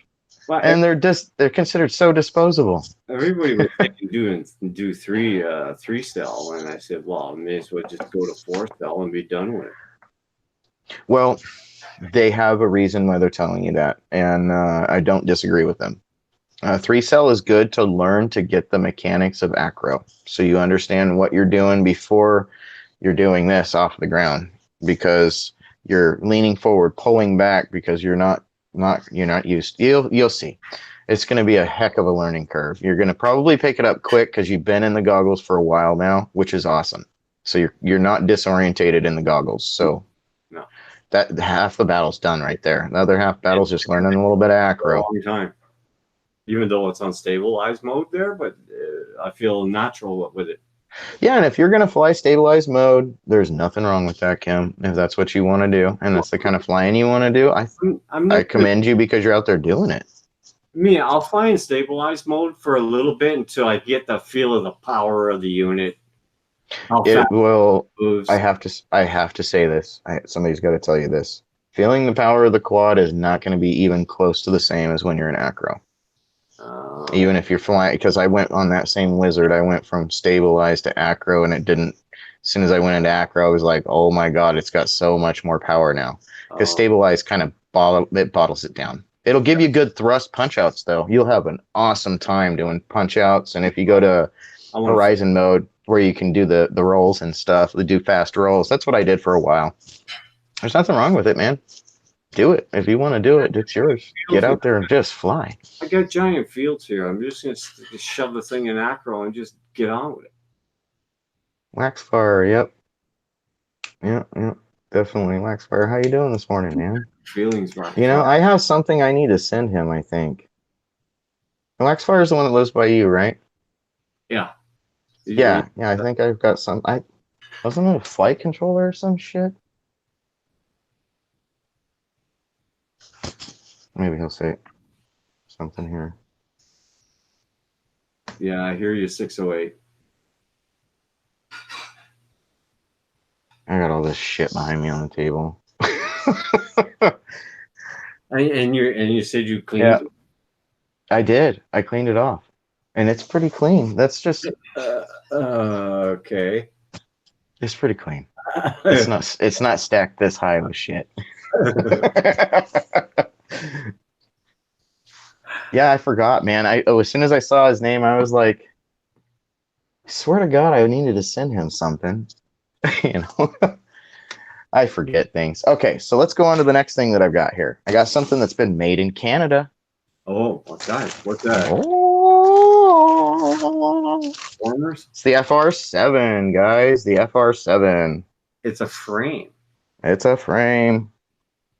Well, and they're considered so disposable. everybody was saying do three cell, and I said, well, I may as well just go to 4 cell and be done with it. Well, they have a reason why they're telling you that, and I don't disagree with them. 3 cell is good to learn to get the mechanics of acro, so you understand what you're doing before you're doing this off the ground, because you're leaning forward, pulling back because you're not used. You'll see. It's going to be a heck of a learning curve. You're going to probably pick it up quick because you've been in the goggles for a while now, which is awesome. So you're not disorientated in the goggles. So No. that half the battle's done right there. The other half battle's just learning a little bit of For a acro. long time, even though it's on stabilized mode there, but I feel natural with it. Yeah, and if you're going to fly stabilized mode, there's nothing wrong with that, Kim. If that's what you want to do, and that's the kind of flying you want to do, I'm I not commend you because you're out there doing it. I'll fly in stabilized mode for a little bit until I get the feel of the power of the unit. How It fast will. it moves. I have to say this. Somebody's got to tell you this. Feeling the power of the quad is not going to be even close to the same as when you're in acro. Even if you're flying, because I went on that same Wizard, I went from stabilized to acro, and it didn't. As soon as I went into acro, I was like, "Oh my god, it's got so much more power now." Because stabilized kind of bottles it down. It'll give you good thrust punch outs, though. You'll have an awesome time doing punch outs, and if you go to Horizon mode where you can do the rolls and stuff, do fast rolls. That's what I did for a while. There's nothing wrong with it, man. Do it. If you want to do it, it's yours. Get out there and just fly. I got giant fields here. I'm just going to shove the thing in acro and just get on with it. Waxfire, yep. Yep. Definitely. Waxfire, how you doing this morning, man? Feelings, right? You know, I have something I need to send him, I think. Waxfire is the one that lives by you, right? Yeah. Yeah, I think I've got some. Wasn't it a flight controller or some shit? Maybe he'll say something here. Yeah, I hear you, 608. I got all this shit behind me on the table. And you said you cleaned it? I did. I cleaned it off. And it's pretty clean. That's just okay. It's pretty clean. It's not stacked this high with shit. Yeah, I forgot, man. As soon as I saw his name, I was like, I swear to God, I needed to send him something. You know, I forget things. Okay, so let's go on to the next thing that I've got here. I got something that's been made in Canada. Oh, what's that? What's that? Warmers? It's the FR7, guys. The FR7. It's a frame. It's a frame.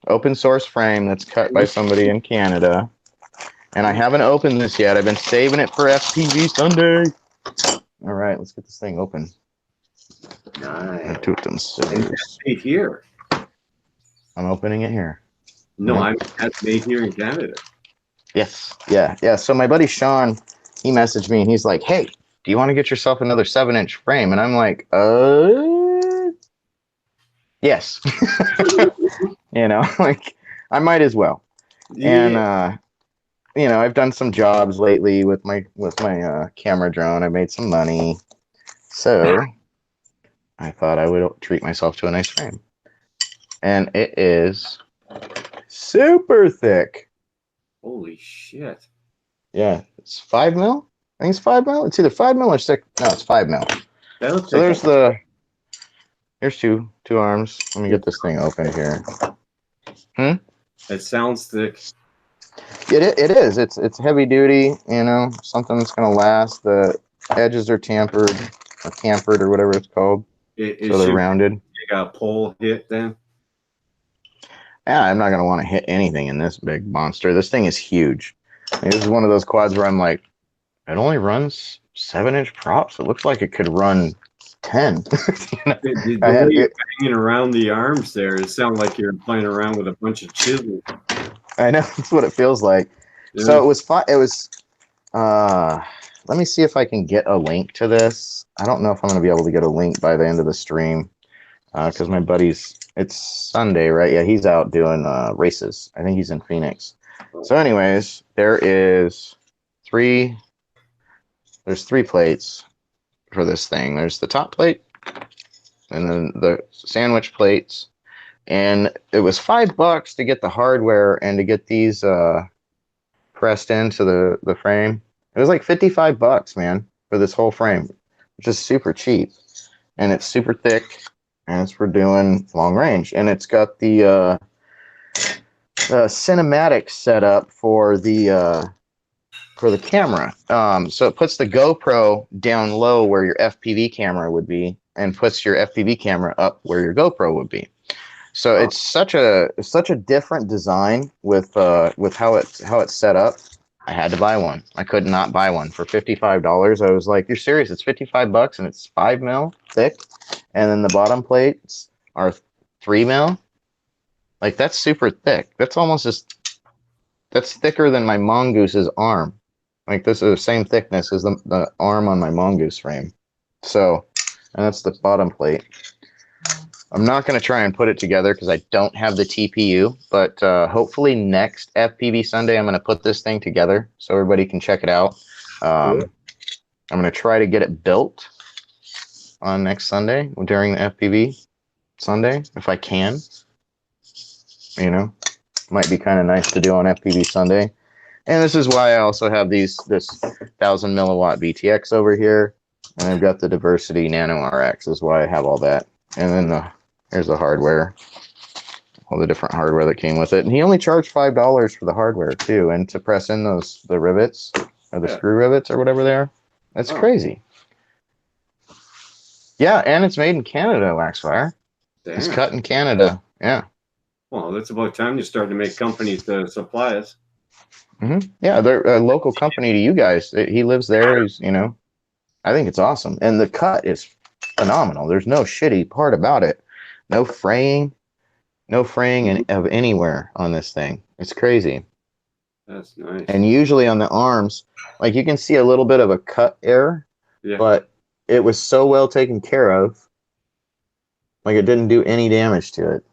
Open source frame that's cut by somebody in Canada. And I haven't opened this yet. I've been saving it for FPV Sunday. All right, let's get this thing open. Nice. And that's made here. I'm opening it here. No, that's made here in Canada. Yes. Yeah. So my buddy Sean, he messaged me and he's like, "Hey, do you want to get yourself another 7-inch frame?" And I'm like, yes. You know, like I might as well. Yeah. And you know, I've done some jobs lately with my camera drone. I made some money, so I thought I would treat myself to a nice frame. And it is super thick. Holy shit! Yeah, it's 5 mil. I think it's 5 mil. It's either 5 mil or 6. No, it's 5 mil. So here's two arms. Let me get this thing open here. It sounds thick. It is. It's heavy duty. You know, something that's gonna last. The edges are tampered or campered or whatever it's called. So they're rounded. You got a pole hit then? Yeah, I'm not gonna want to hit anything in this big monster. This thing is huge. This is one of those quads where I'm like, it only runs 7-inch props. It looks like it could run 10. The way you're banging around the arms there, it sounds like you're playing around with a bunch of chisels. I know, that's what it feels like. Yeah. So it was fun. It was, let me see if I can get a link to this. I don't know if I'm going to be able to get a link by the end of the stream. Because my buddy's, it's Sunday, right? Yeah, he's out doing races. I think he's in Phoenix. So, anyways, there's three plates for this thing. There's the top plate, and then the sandwich plates, and it was $5 to get the hardware and to get these pressed into the frame. It was like $55, man, for this whole frame, which is super cheap, and it's super thick, and it's for doing long range, and it's got the cinematic setup for the camera. So it puts the GoPro down low where your FPV camera would be, and puts your FPV camera up where your GoPro would be. So it's such a different design with how it's set up. I had to buy one. I could not buy one for $55. I was like, "You're serious? It's $55 and it's 5 mil thick, and then the bottom plates are 3 mil. Like that's super thick. That's almost that's thicker than my Mongoose's arm. Like this is the same thickness as the arm on my Mongoose frame. So, and that's the bottom plate. I'm not going to try and put it together because I don't have the TPU, but hopefully next FPV Sunday, I'm going to put this thing together so everybody can check it out. I'm going to try to get it built on next Sunday during the FPV Sunday, if I can. You know, might be kind of nice to do on FPV Sunday. And this is why I also have this 1000 milliwatt VTX over here. And I've got the Diversity Nano RX is why I have all that. And then here's the hardware, all the different hardware that came with it. And he only charged $5 for the hardware too. And to press in the rivets or the screw rivets or whatever they are. That's crazy. Yeah, and it's made in Canada, Waxfire. Damn. It's cut in Canada. Yeah. Well, that's about time you start to make companies to supply us. Mm-hmm. Yeah, they're a local company to you guys. He lives there. He's, I think it's awesome. And the cut is phenomenal. There's no shitty part about it. No fraying of anywhere on this thing. It's crazy. That's nice. And usually on the arms, like you can see a little bit of a cut error, but it was so well taken care of. Like it didn't do any damage to it.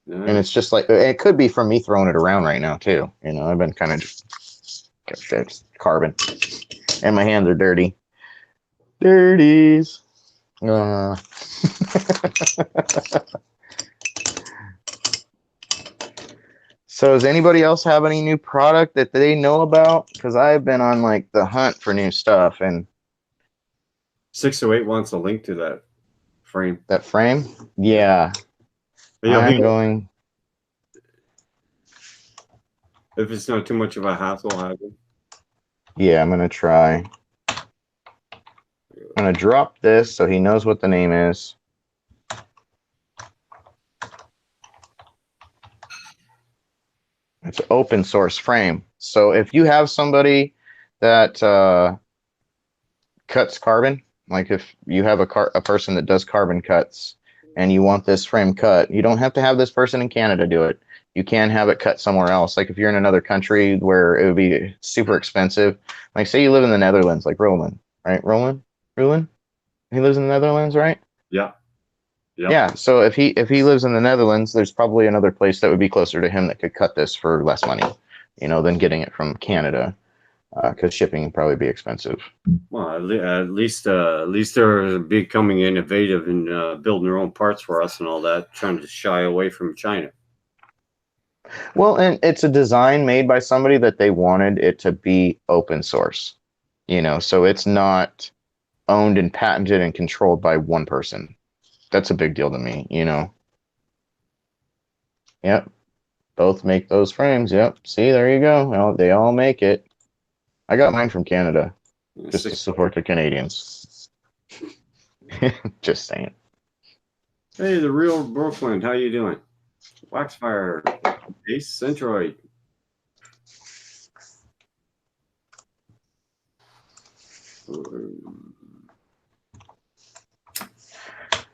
Nice. And it's just like, it could be from me throwing it around right now too. I've been kind of just carbon and my hands are dirty. Dirties. So does anybody else have any new product that they know about? Because I've been on like the hunt for new stuff, and 608 wants a link to that frame. That frame? Yeah. I'm going. If it's not too much of a hassle, have it. Yeah, I'm gonna try. I'm gonna drop this so he knows what the name is. It's an open source frame. So if you have somebody that cuts carbon, like if you have a person that does carbon cuts and you want this frame cut, you don't have to have this person in Canada do it. You can have it cut somewhere else. Like if you're in another country where it would be super expensive, like say you live in the Netherlands, like Roland, right? Roland? He lives in the Netherlands, right? Yeah. Yep. Yeah. So if he lives in the Netherlands, there's probably another place that would be closer to him that could cut this for less money, than getting it from Canada, because shipping would probably be expensive. Well, at least they're becoming innovative and building their own parts for us and all that, trying to shy away from China. Well, and it's a design made by somebody that they wanted it to be open source, so it's not owned and patented and controlled by one person. That's a big deal to me, Yep. Both make those frames. Yep. See, there you go. Well, they all make it. I got mine from Canada just to support the Canadians. Just saying. Hey, the real Brooklyn, how you doing? Waxfire, Ace Centroid.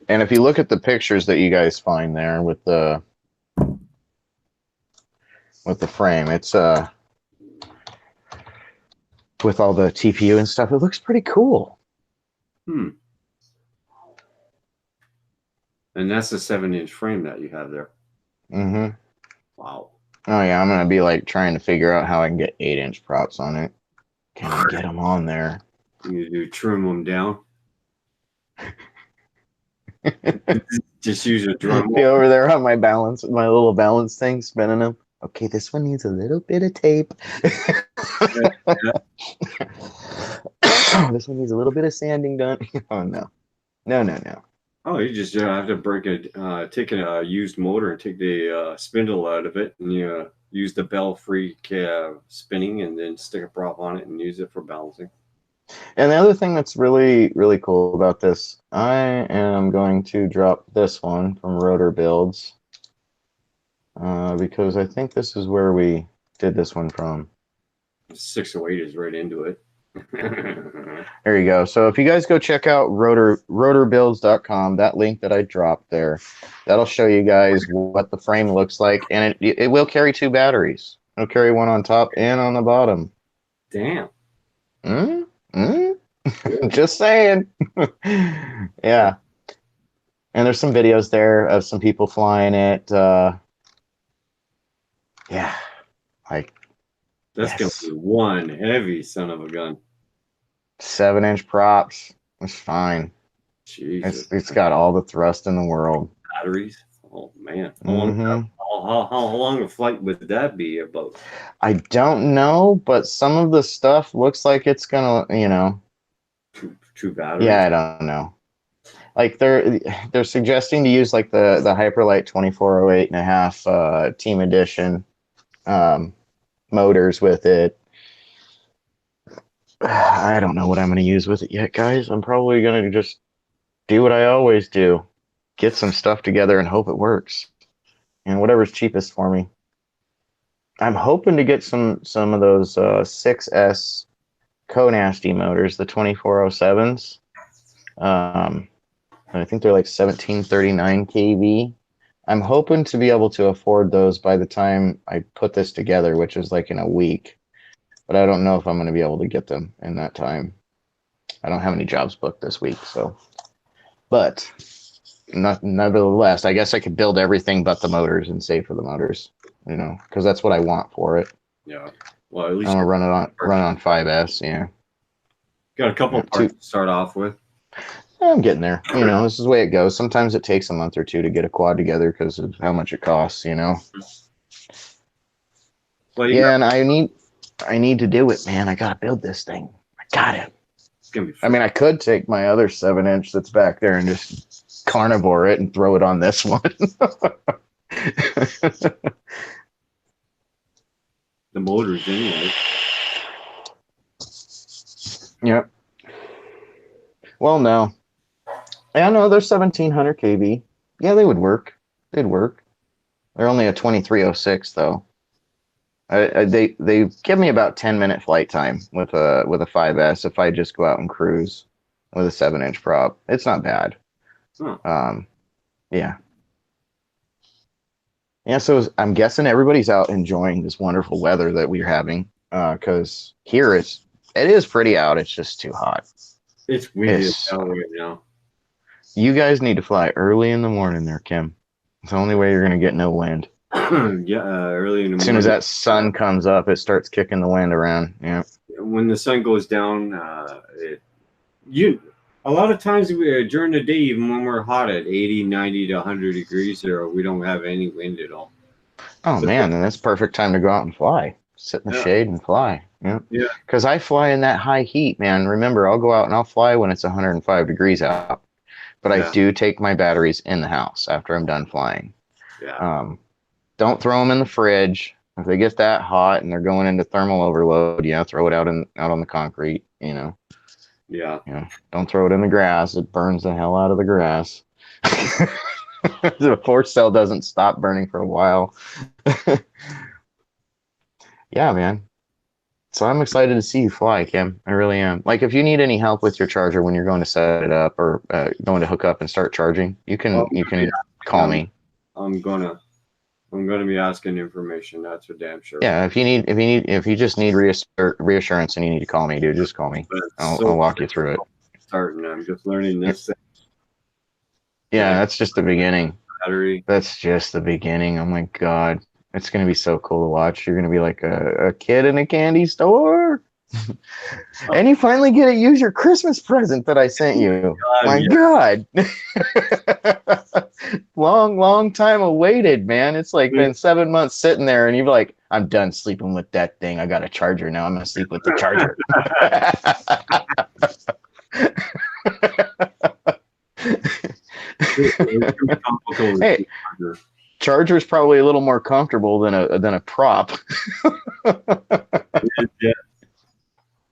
And if you look at the pictures that you guys find there with the frame, it's with all the TPU and stuff, it looks pretty cool. And that's a 7-inch frame that you have there. Mm-hmm. Wow. Oh yeah, I'm gonna be like trying to figure out how I can get 8-inch props on it. Can I get them on there? You do trim them down. Just use a drum. Be over there on my little balance thing, spinning them. Okay, this one needs a little bit of tape. This one needs a little bit of sanding done. Oh no, no. Oh, you just have to break it, take a used motor and take the spindle out of it, and you use the bell-free spinning, and then stick a prop on it and use it for balancing. And the other thing that's really, really cool about this, I am going to drop this one from Rotor Builds because I think this is where we did this one from. 608 is right into it. There you go. So if you guys go check out rotorbuilds.com, that link that I dropped there, that'll show you guys what the frame looks like, and it will carry 2 batteries. It'll carry one on top and on the bottom. Damn. Just saying. Yeah. And there's some videos there of some people flying it. Yeah. Like, That's yes. gonna be one heavy son of a gun. 7-inch props. It's fine. Jesus. It's got all the thrust in the world. Batteries. Oh man. Mhm. How long a flight would that be about? I don't know, but some of the stuff looks like it's gonna, Two batteries. yeah, I don't know. Like they're suggesting to use like the Hyperlight 2408.5 Team Edition motors with it. I don't know what I'm going to use with it yet, guys. I'm probably going to just do what I always do. Get some stuff together and hope it works. And whatever's cheapest for me. I'm hoping to get some of those 6S Co-Nasty motors, the 2407s. I think they're like 1739 kV. I'm hoping to be able to afford those by the time I put this together, which is like in a week. But I don't know if I'm going to be able to get them in that time. I don't have any jobs booked this week, so. But nevertheless, I guess I could build everything but the motors and save for the motors, because that's what I want for it. Yeah. Well, at least I'm gonna run on 5S. Yeah. Got a couple of parts to start off with. I'm getting there. This is the way it goes. Sometimes it takes a month or two to get a quad together because of how much it costs. Well, Yeah, and I need to do it, man. I gotta build this thing. I got it. It's gonna be I mean, I could take my other 7-inch that's back there and just carnivore it and throw it on this one. the motors anyway. Yep. Well, no. Yeah, no, they're 1700 kV. Yeah, they would work. They'd work. They're only a 2306 though. They give me about 10-minute flight time with a 5S if I just go out and cruise with a 7-inch prop. It's not bad. Huh. Yeah. Yeah, so I'm guessing everybody's out enjoying this wonderful weather that we're having. Because here it is pretty out. It's just too hot. It's windy as hell right now. You guys need to fly early in the morning there, Kim. It's the only way you're going to get no wind. Yeah, early in the morning. As soon as that sun comes up, it starts kicking the wind around. Yeah. When the sun goes down, a lot of times during the day, even when we're hot at 80, 90 to 100 degrees, we don't have any wind at all. Oh, man, then that's perfect time to go out and fly. Sit in the shade and fly. Yeah. Because I fly in that high heat, man. Remember, I'll go out and I'll fly when it's 105 degrees out. But I do take my batteries in the house after I'm done flying. Yeah. Don't throw them in the fridge. If they get that hot and they're going into thermal overload, throw it out on the concrete, Yeah. Don't throw it in the grass. It burns the hell out of the grass. The force cell doesn't stop burning for a while. Yeah, man. So I'm excited to see you fly, Kim. I really am. Like, if you need any help with your charger when you're going to set it up or going to hook up and start charging, you can call me. I'm gonna be asking information. That's for damn sure. Yeah, if you just need reassurance and you need to call me, dude, just call me. I'll walk you through it. I'm just learning this thing. Yeah, that's just the beginning. Battery. That's just the beginning. Oh my God. It's gonna be so cool to watch. You're gonna be like a kid in a candy store. And you finally get to use your Christmas present that I sent you. My God. long time awaited, man. It's like been 7 months sitting there, and you're like, I'm done sleeping with that thing. I got a charger now. I'm gonna sleep with the charger. Hey, charger's probably a little more comfortable than a prop. Yeah.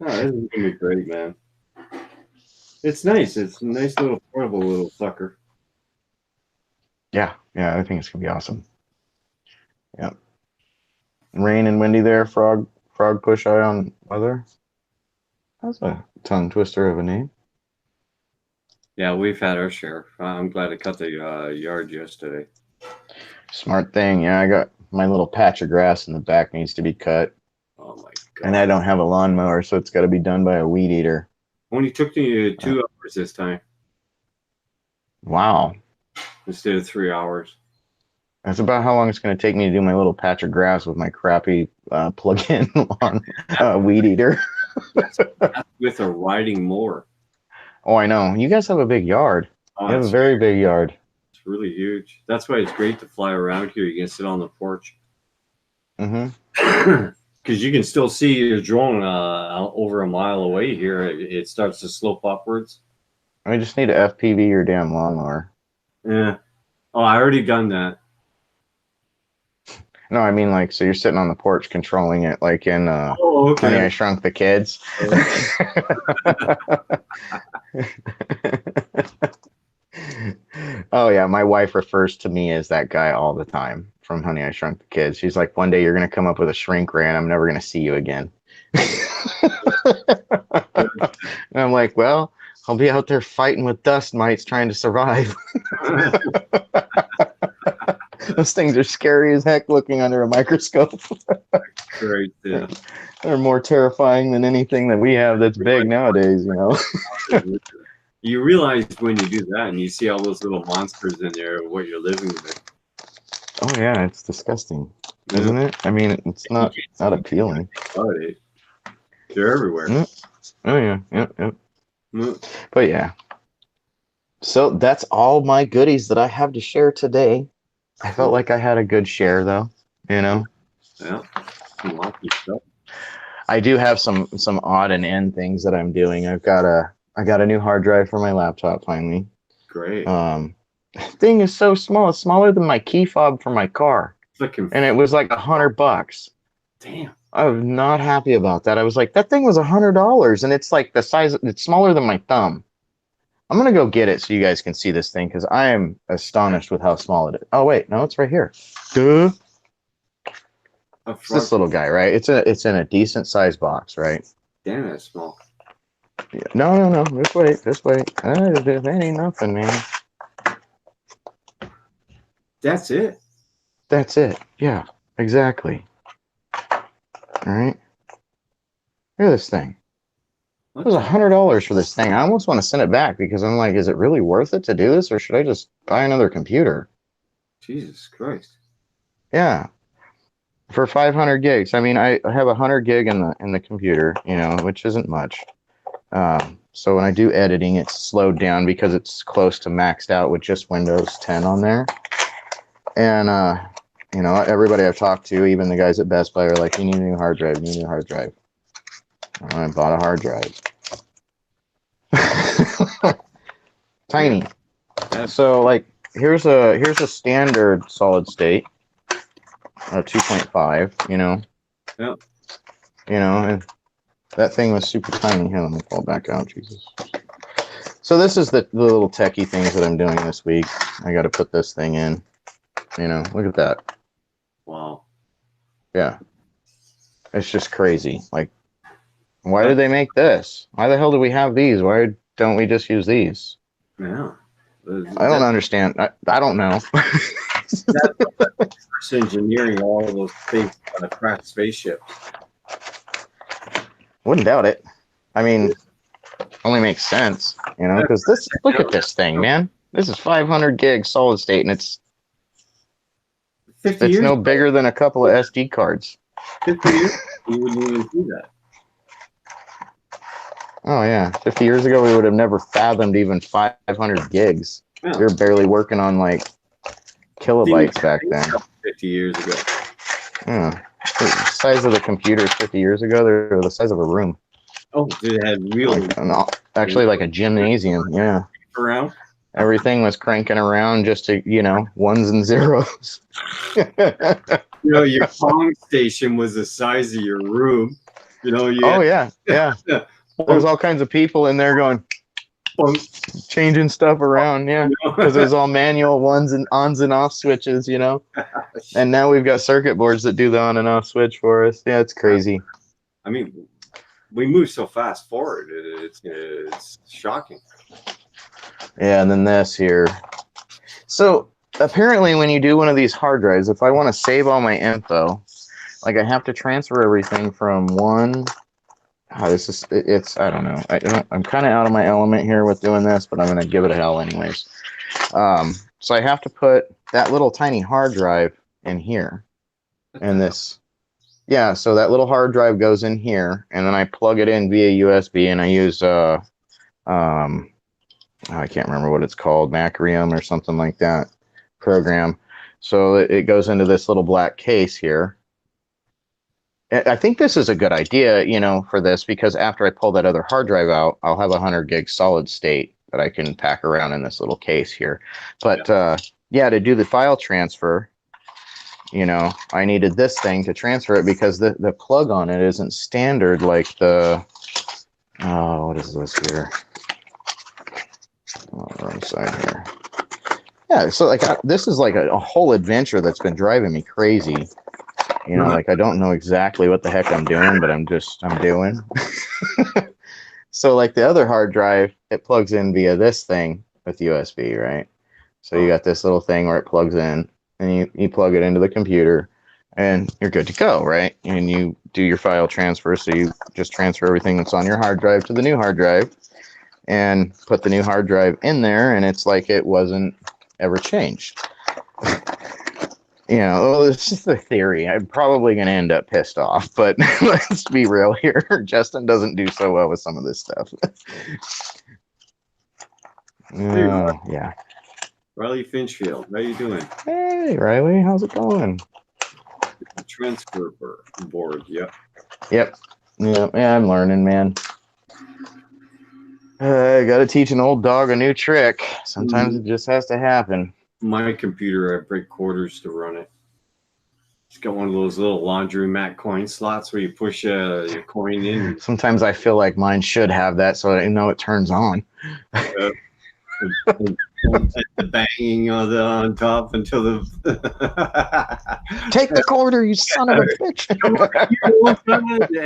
Oh, this is gonna be great, man. It's nice. It's a nice little portable little sucker. Yeah, I think it's gonna be awesome. Yeah. Rain and windy there, frog push eye on weather. That's a tongue twister of a name. Yeah, we've had our share. I'm glad I cut the yard yesterday. Smart thing. Yeah, I got my little patch of grass in the back needs to be cut. Oh my God. And I don't have a lawnmower, so it's got to be done by a weed eater. Only took me 2 hours this time Wow. instead of 3 hours. That's about how long it's going to take me to do my little patch of grass with my crappy plug-in lawn weed eater. That's with a riding mower. Oh, I know. You guys have a big yard. Oh, You have a very big yard. It's really huge. That's why it's great to fly around here. You can sit on the porch. Mm-hmm. Because you can still see your drone over a mile away here. It starts to slope upwards. I just need to FPV your damn lawnmower. Yeah. Oh, I already done that. No, I mean like, so you're sitting on the porch controlling it like in Oh, okay. Honey, I Shrunk the Kids. Oh yeah, my wife refers to me as that guy all the time from Honey, I Shrunk the Kids. She's like, one day you're gonna come up with a shrink ray and I'm never gonna see you again. And I'm like, well, I'll be out there fighting with dust mites trying to survive. Those things are scary as heck looking under a microscope. Great. Yeah. They're more terrifying than anything that we have that's big nowadays, you know. You realize when you do that and you see all those little monsters in there, what you're living with. Oh yeah, it's disgusting, isn't it? I mean, it's not appealing. They're everywhere. Oh yeah, yep. Mm. But yeah. So that's all my goodies that I have to share today. I felt like I had a good share though, you know. Yeah. Some lucky stuff. I do have some odd and end things that I'm doing. I got a new hard drive for my laptop finally. Great. Thing is so small. It's smaller than my key fob for my car. And it was like $100. Damn. I was not happy about that. I was like, that thing was $100 and it's like the size, it's smaller than my thumb. I'm going to go get it so you guys can see this thing because I am astonished with how small it is. Oh, wait. No, it's right here. Duh. It's this little guy, right? It's in a decent size box, right? Damn, that's small. Yeah. No. This way. That ain't nothing, man. That's it? That's it. Yeah, exactly. All right. Look at this thing. It was $100 for this thing. I almost want to send it back because I'm like, is it really worth it to do this, or should I just buy another computer? Jesus Christ. Yeah, for 500 gigs. I mean, I have 100 gig in the computer, you know, which isn't much. So when I do editing, it's slowed down because it's close to maxed out with just Windows 10 on there. And you know, everybody I've talked to, even the guys at Best Buy, are like, "You need a new hard drive. You need a new hard drive." I bought a hard drive. Tiny. So like here's a standard solid state, 2.5, you know. Yep. You know, and that thing was super tiny. Here, let me pull it back out, Jesus. So this is the little techie things that I'm doing this week. I got to put this thing in. You know, look at that. Wow. Yeah. It's just crazy. Like, why did they make this? Why the hell do we have these? Why don't we just use these? Yeah. I don't understand. I don't know. That's engineering all of those big craft spaceships. Wouldn't doubt it. I mean, only makes sense, you know, because look at this thing, man. This is 500 gigs solid state, and it's 50 It's years no ago, bigger than a couple of SD cards. 50 years ago, you wouldn't even see that. Oh yeah, 50 years ago we would have never fathomed even 500 gigs. Yeah. We were barely working on like kilobytes back then. 50 years ago. Yeah. The size of the computers 50 years ago, they were the size of a room. Oh, they had really Actually, like a gymnasium. Yeah. around. Everything was cranking around just to, ones and zeros. Your phone station was the size of your room. Oh, yeah. Yeah. There's all kinds of people in there going, changing stuff around. Yeah. Because it was all manual ons and off switches, And now we've got circuit boards that do the on and off switch for us. Yeah, it's crazy. I mean, we move so fast forward. It's shocking. Yeah, and then this here. So apparently when you do one of these hard drives, if I want to save all my info, like I have to transfer everything from one. I don't know. I'm kind of out of my element here with doing this, but I'm going to give it a hell anyways. So I have to put that little tiny hard drive in here. And this, yeah, so that little hard drive goes in here, and then I plug it in via USB, and I use I can't remember what it's called, Macrium or something like that program. So it goes into this little black case here. I think this is a good idea, for this, because after I pull that other hard drive out, I'll have 100 gig solid state that I can pack around in this little case here. But to do the file transfer, I needed this thing to transfer it because the plug on it isn't standard like what is this here? Wrong side here. Yeah, so like this is like a whole adventure that's been driving me crazy. Like I don't know exactly what the heck I'm doing, but I'm doing. So like the other hard drive, it plugs in via this thing with USB, right? So you got this little thing where it plugs in, and you plug it into the computer, and you're good to go, right? And you do your file transfer, so you just transfer everything that's on your hard drive to the new hard drive, and put the new hard drive in there, and it's like it wasn't ever changed. It's just a theory. I'm probably going to end up pissed off, but let's be real here. Justin doesn't do so well with some of this stuff. Yeah. Riley Finchfield, how you doing? Hey, Riley, how's it going? Transfer board, yep. Yep. Yeah, I'm learning, man. I got to teach an old dog a new trick. Sometimes it just has to happen. My computer, I break quarters to run it. It's got one of those little laundromat coin slots where you push your coin in. Sometimes I feel like mine should have that so I know it turns on. The banging on top until the take the quarter, you son of a bitch.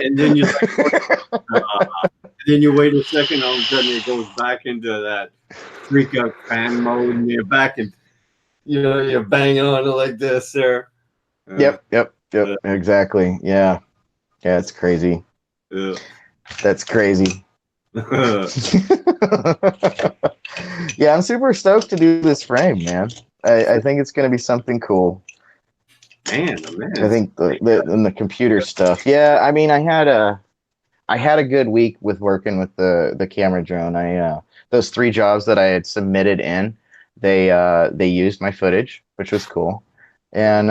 And then you then you wait a second, all of a sudden it goes back into that freak out fan mode, and you're back, and you bang on it like this there. Yep, exactly. Yeah, it's crazy. That's crazy. Yeah, I'm super stoked to do this frame, man. I think it's going to be something cool. Man. I think the computer stuff. Yeah, I mean, I had a good week with working with the camera drone. Those 3 jobs that I had submitted in, they used my footage, which was cool. And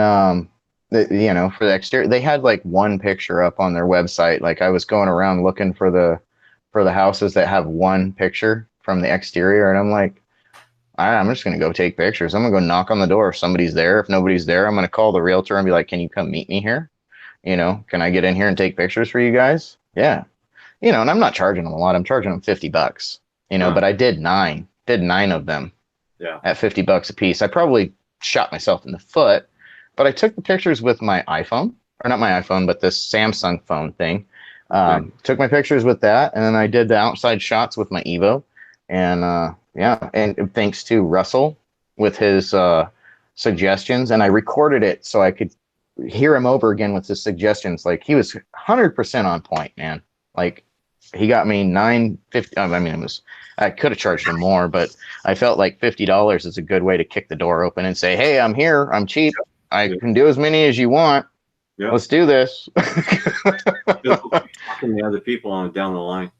for the exterior, they had like one picture up on their website. Like I was going around looking for the houses that have one picture from the exterior, and I'm like, I'm just gonna go take pictures. I'm gonna go knock on the door if somebody's there. If nobody's there, I'm gonna call the realtor and be like, can you come meet me here? Can I get in here and take pictures for you guys? Yeah. And I'm not charging them a lot. I'm charging them $50, but I did 9 of them at $50 a piece. I probably shot myself in the foot, but I took the pictures with my iPhone, or not my iPhone, but this Samsung phone thing. Took my pictures with that, and then I did the outside shots with my Evo. And and thanks to Russell with his suggestions, and I recorded it so I could hear him over again with his suggestions. Like he was 100% on point, man. Like he got me $9.50. I mean, I could have charged him more, but I felt like $50 is a good way to kick the door open and say, hey, I'm here, I'm cheap, I Yeah. can do as many as you want. Yeah. Let's do this. Talking to other people on down the line.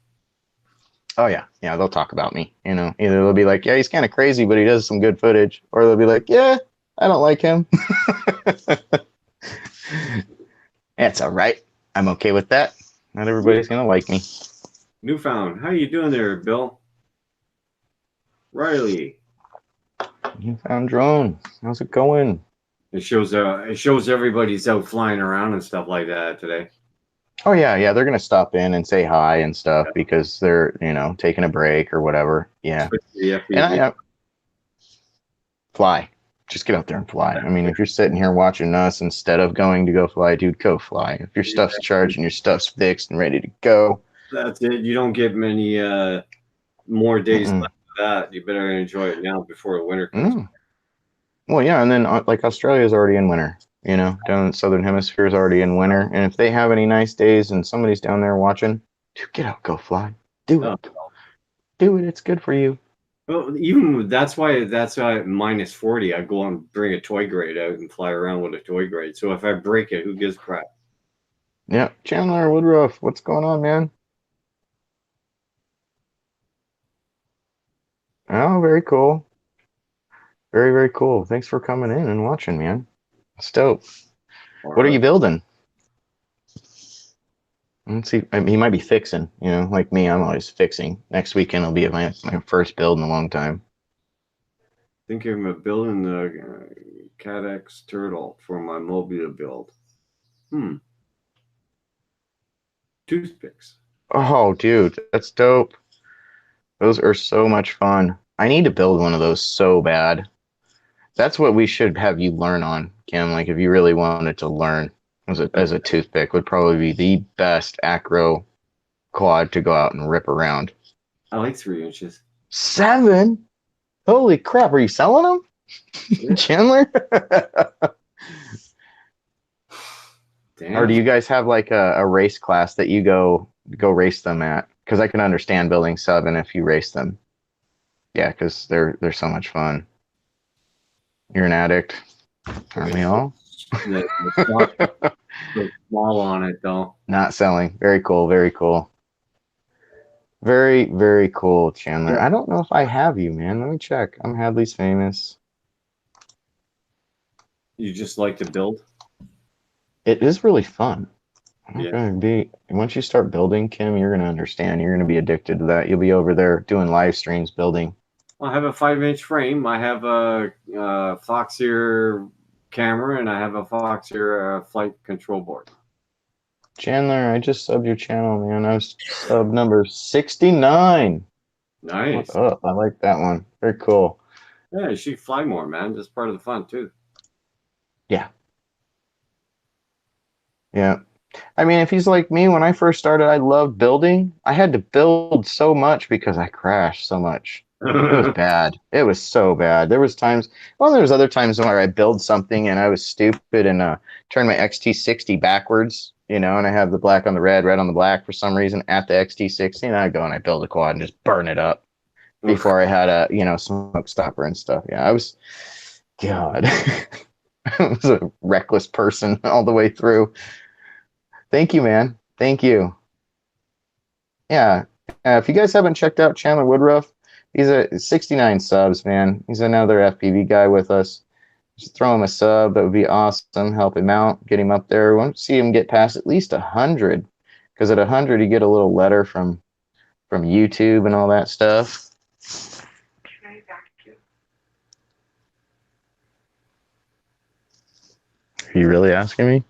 Oh yeah, yeah, they'll talk about me. You know, either they'll be like, "Yeah, he's kind of crazy, but he does some good footage," or they'll be like, "Yeah, I don't like him." It's all right. I'm okay with that. Not everybody's gonna like me. Newfound, how you doing there, Bill? Riley. You found drone. How's it going? It shows everybody's out flying around and stuff like that today. Oh yeah, yeah. They're gonna stop in and say hi and stuff because they're taking a break or whatever. Yeah, Especially the and FPV. fly. Just get out there and fly. I mean, if you're sitting here watching us instead of going to go fly, dude, go fly. If your stuff's charged and your stuff's fixed and ready to go, That's it. You don't get many more days Mm-mm. left of that. You better enjoy it now before the winter comes. Well, yeah, and then like Australia's already in winter. Down in the southern hemisphere is already in winter, and if they have any nice days and somebody's down there watching, dude, get out, go fly, do it, do it. It's good for you. Well, even that's why minus 40. I go and bring a toy grade out and fly around with a toy grade. So if I break it, who gives crap? Yeah, Chandler Woodruff, what's going on, man? Oh, very cool. Very, very cool. Thanks for coming in and watching, man. It's dope. What are you building? Let's see. I mean, he might be fixing. Like me, I'm always fixing. Next weekend will be my first build in a long time. Think of building the CADX turtle for my mobile build. Toothpicks. Oh, dude, that's dope. Those are so much fun. I need to build one of those so bad. That's what we should have you learn on, Kim. Like, if you really wanted to learn as a toothpick, would probably be the best acro quad to go out and rip around. I like 3 inches. 7? Holy crap! Are you selling them, Yeah. Chandler? Damn. Or do you guys have like a race class that you go race them at? Because I can understand building 7 if you race them. Yeah, because they're so much fun. You're an addict, aren't we all? The small on it though. Not selling. Very cool. Very cool. Very, very cool, Chandler. Yeah. I don't know if I have you, man. Let me check. I'm Hadley's famous. You just like to build? It is really fun. Yeah. Once you start building, Kim, you're gonna understand. You're gonna be addicted to that. You'll be over there doing live streams building. I have a 5-inch frame. I have a Foxeer camera, and I have a Foxeer flight control board. Chandler, I just subbed your channel, man. I was sub number 69. Nice. What's up? I like that one. Very cool. Yeah, you should fly more, man. That's part of the fun too. Yeah. Yeah. I mean, if he's like me, when I first started, I loved building. I had to build so much because I crashed so much. It was bad. It was so bad. There was other times where I build something and I was stupid and turned my XT60 backwards, and I have the black on the red, red on the black for some reason at the XT60, and I go and I build a quad and just burn it up before I had a, smoke stopper and stuff. Yeah, God, I was a reckless person all the way through. Thank you, man. Thank you. Yeah. If you guys haven't checked out Chandler Woodruff, he's a 69 subs, man. He's another FPV guy with us. Just throw him a sub. That would be awesome. Help him out. Get him up there. We want to see him get past at least 100. Because at 100, you get a little letter from YouTube and all that stuff. Are you really asking me?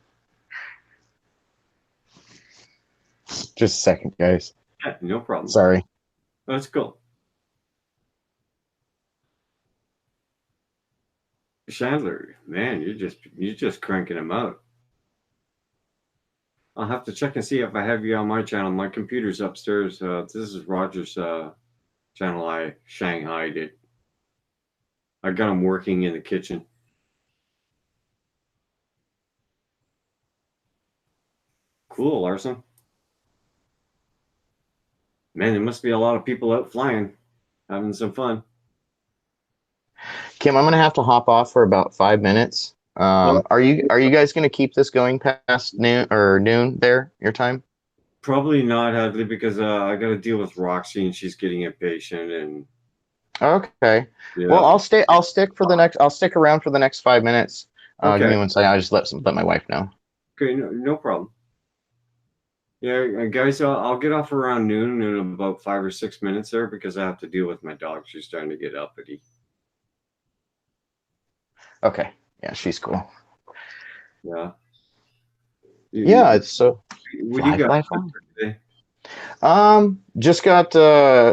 Just a second, guys. Yeah, no problem. Sorry. That's cool. Chandler, man, you're just cranking them out. I'll have to check and see if I have you on my channel. My computer's upstairs. This is Roger's channel. I Shanghaied it. I got him working in the kitchen. Cool, Larson. Man, there must be a lot of people out flying, having some fun. Kim, I'm going to have to hop off for about 5 minutes. Well, Are you guys going to keep this going past noon there, your time? probably not, Hadley, because I got to deal with Roxy and she's getting impatient, and Okay. Well, yeah. I'll stick around for the next 5 minutes. Give Okay. me 1 second. I'll just let my wife know. Okay. No problem. Yeah, guys, I'll get off around noon in about 5 or 6 minutes there because I have to deal with my dog. She's starting to get uppity. Okay. Yeah, she's cool. Yeah. Yeah, it's so What do you got fly. today? Just got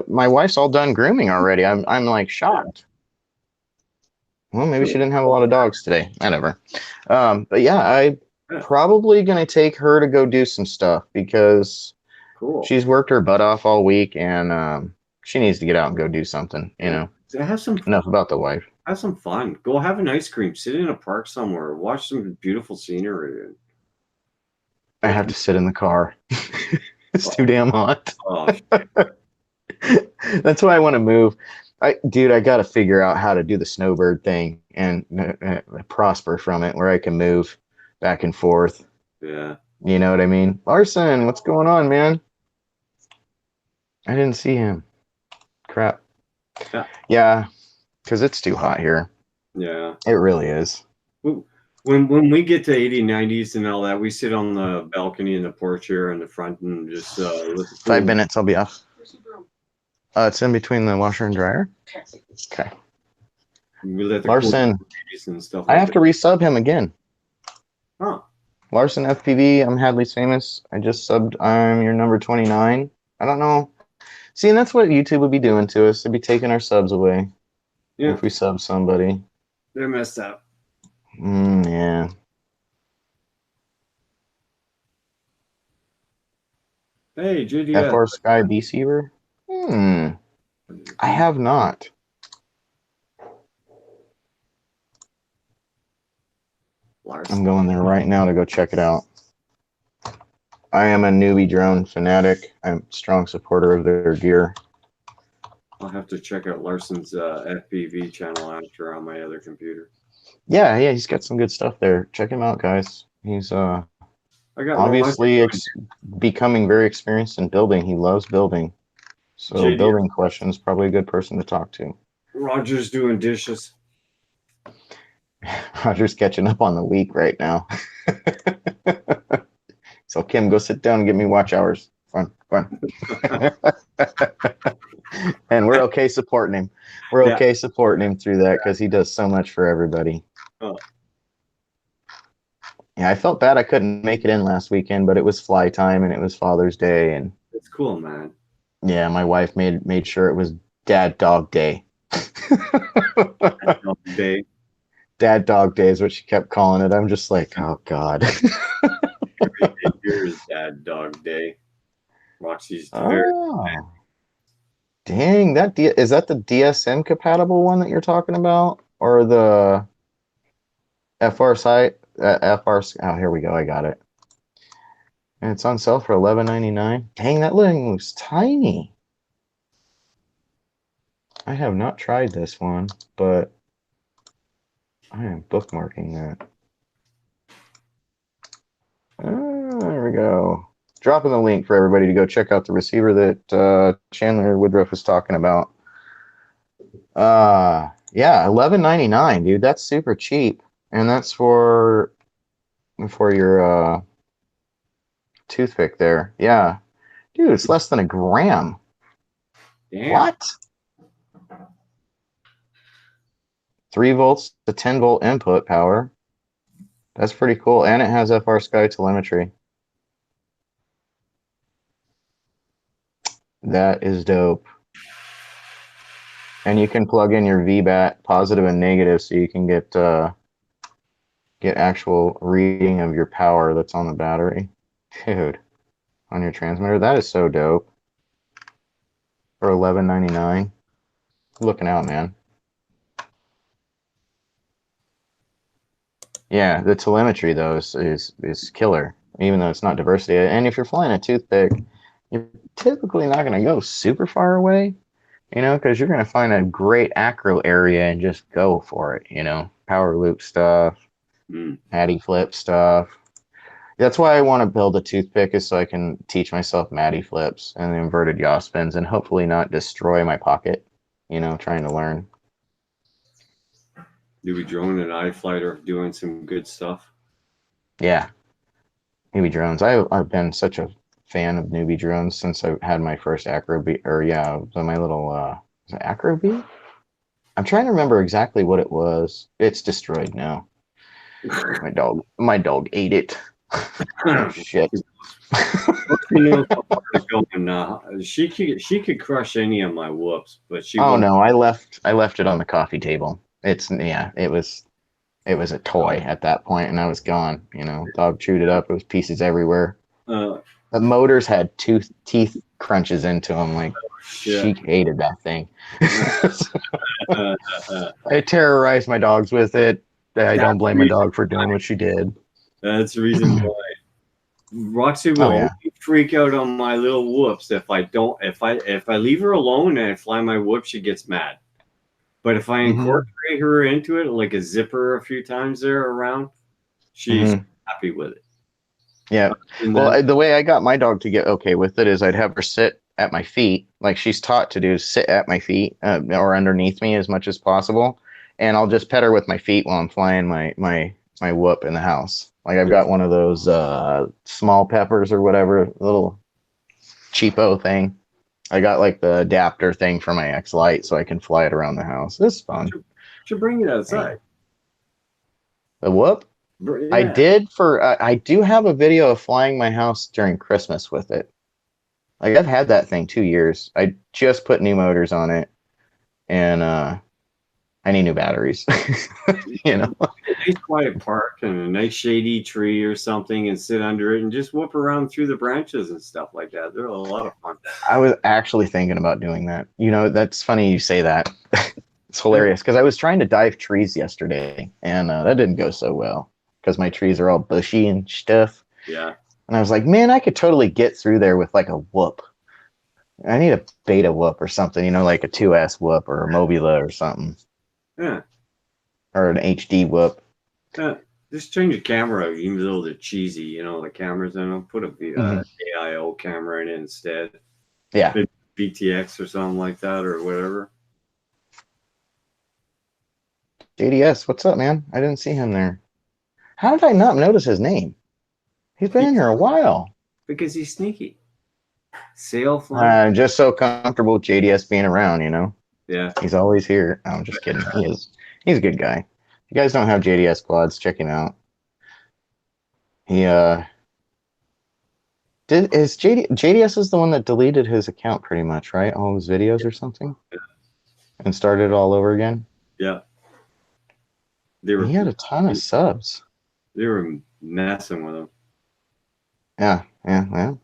my wife's all done grooming already. I'm like shocked. Well, maybe she didn't have a lot of dogs today. Whatever. But yeah, I probably gonna take her to go do some stuff because Cool. she's worked her butt off all week and she needs to get out and go do something, you know. Have some Enough about the wife. Have some fun. Go have an ice cream. Sit in a park somewhere. Watch some beautiful scenery. I have to sit in the car. It's too damn hot. Oh, That's why I want to move. Dude, I got to figure out how to do the snowbird thing and prosper from it, where I can move back and forth. yeah. You know what I mean? Larson, what's going on, man? I didn't see him. Crap. Yeah, because it's too hot here. Yeah. It really is. When we get to 80, 90s and all that, we sit on the balcony in the porch here in the front and just look at 5 minutes, I'll be off. It's in between the washer and dryer. Okay. We let the Larson, and stuff. I have to resub him again. Huh. Larson FPV, I'm Hadley's Famous. I just subbed. I'm your number 29. I don't know. See, and that's what YouTube would be doing to us. They'd be taking our subs away. Yeah. If we sub somebody. They're messed up. Yeah. Hey, JDS. FR Sky Deceiver? I have not. Larson. I'm going there right now to go check it out. I am a newbie drone fanatic. I'm a strong supporter of their gear. I'll have to check out Larson's FPV channel after on my other computer. Yeah, he's got some good stuff there. Check him out, guys. He's I got obviously becoming very experienced in building. He loves building. So JD. building questions, probably a good person to talk to. Roger's doing dishes. Roger's catching up on the week right now. So Kim, go sit down and give me watch hours. Fun. And we're okay supporting him. We're okay supporting him through that because he does so much for everybody. Oh. Yeah, I felt bad I couldn't make it in last weekend, but it was fly time and it was Father's Day, and it's cool, man. Yeah, my wife made sure it was Dad Dog Day. Day. Dad Dog Day is what she kept calling it. I'm just like, oh God. Here's Dad Dog Day. Roxy's Dang, is that the DSM compatible one that you're talking about, or the FR site? Oh, here we go. I got it. And it's on sale for $11.99. Dang, that thing looks tiny. I have not tried this one, but I am bookmarking that. There we go. Dropping the link for everybody to go check out the receiver that Chandler Woodruff was talking about. Yeah, $11.99, dude. That's super cheap, and that's for your toothpick there. Yeah, dude, it's less than a gram. Damn. What? 3 volts to 10 volt input power. That's pretty cool, and it has FR Sky telemetry. That is dope. And you can plug in your VBAT positive and negative, so you can get actual reading of your power that's on the battery. Dude, on your transmitter. That is so dope. For $11.99. Looking out, man. Yeah, the telemetry though is killer, even though it's not diversity. And if you're flying a toothpick, you're typically not going to go super far away, you know, because you're going to find a great acro area and just go for it, you know, power loop stuff, Matty flip stuff. That's why I want to build a toothpick, is so I can teach myself Matty flips and inverted yaw spins, and hopefully not destroy my pocket, trying to learn. Newbie Drone and iFlight are doing some good stuff. Yeah. Newbie drones. I've been such a fan of newbie drones since I had my first acro beat, or my little was it acro beat? I'm trying to remember exactly what it was. It's destroyed now. My dog ate it. Shit. She could crush any of my whoops, but she. Oh no, I left it on the coffee table. It was a toy at that point, and I was gone. Dog chewed it up. It was pieces everywhere. The motors had teeth crunches into them. Like, she hated that thing. I terrorized my dogs with it. I don't blame my dog for doing what she did. That's the reason why. Roxy will only freak out on my little whoops if I leave her alone and I fly my whoop, she gets mad. But if I incorporate her into it, like a zipper a few times there around, she's happy with it. Yeah. Well, the way I got my dog to get okay with it is I'd have her sit at my feet, like she's taught to do, sit at my feet or underneath me as much as possible, and I'll just pet her with my feet while I'm flying my whoop in the house. Like, I've got one of those small peppers or whatever, little cheapo thing. I got like the adapter thing for my X Lite so I can fly it around the house. This is fun. Should bring it outside. The whoop? Yeah. I do have a video of flying my house during Christmas with it. Like, I've had that thing 2 years. I just put new motors on it, and I need new batteries. A nice quiet park and a nice shady tree or something, and sit under it and just whoop around through the branches and stuff like that. They're a lot of fun. I was actually thinking about doing that. That's funny you say that. It's hilarious because I was trying to dive trees yesterday, and that didn't go so well because my trees are all bushy and stuff. Yeah. And I was like, man, I could totally get through there with like a whoop. I need a beta whoop or something, like a 2S whoop or a Mobula or something. Yeah. Or an HD whoop. Just change the camera, even though they're cheesy, the cameras in them. Put a AIO camera in it instead. Yeah. BTX or something like that or whatever. JDS, what's up, man? I didn't see him there. How did I not notice his name? He's been in here a while. Because he's sneaky. Sail flying. I'm just so comfortable with JDS being around, Yeah. He's always here. No, I'm just kidding. He is. He's a good guy. If you guys don't have JDS quads, check him out. JDS is the one that deleted his account pretty much, right? All his videos or something? Yeah. And started all over again? Yeah. He had a ton of subs. They were messing with him. Yeah, well,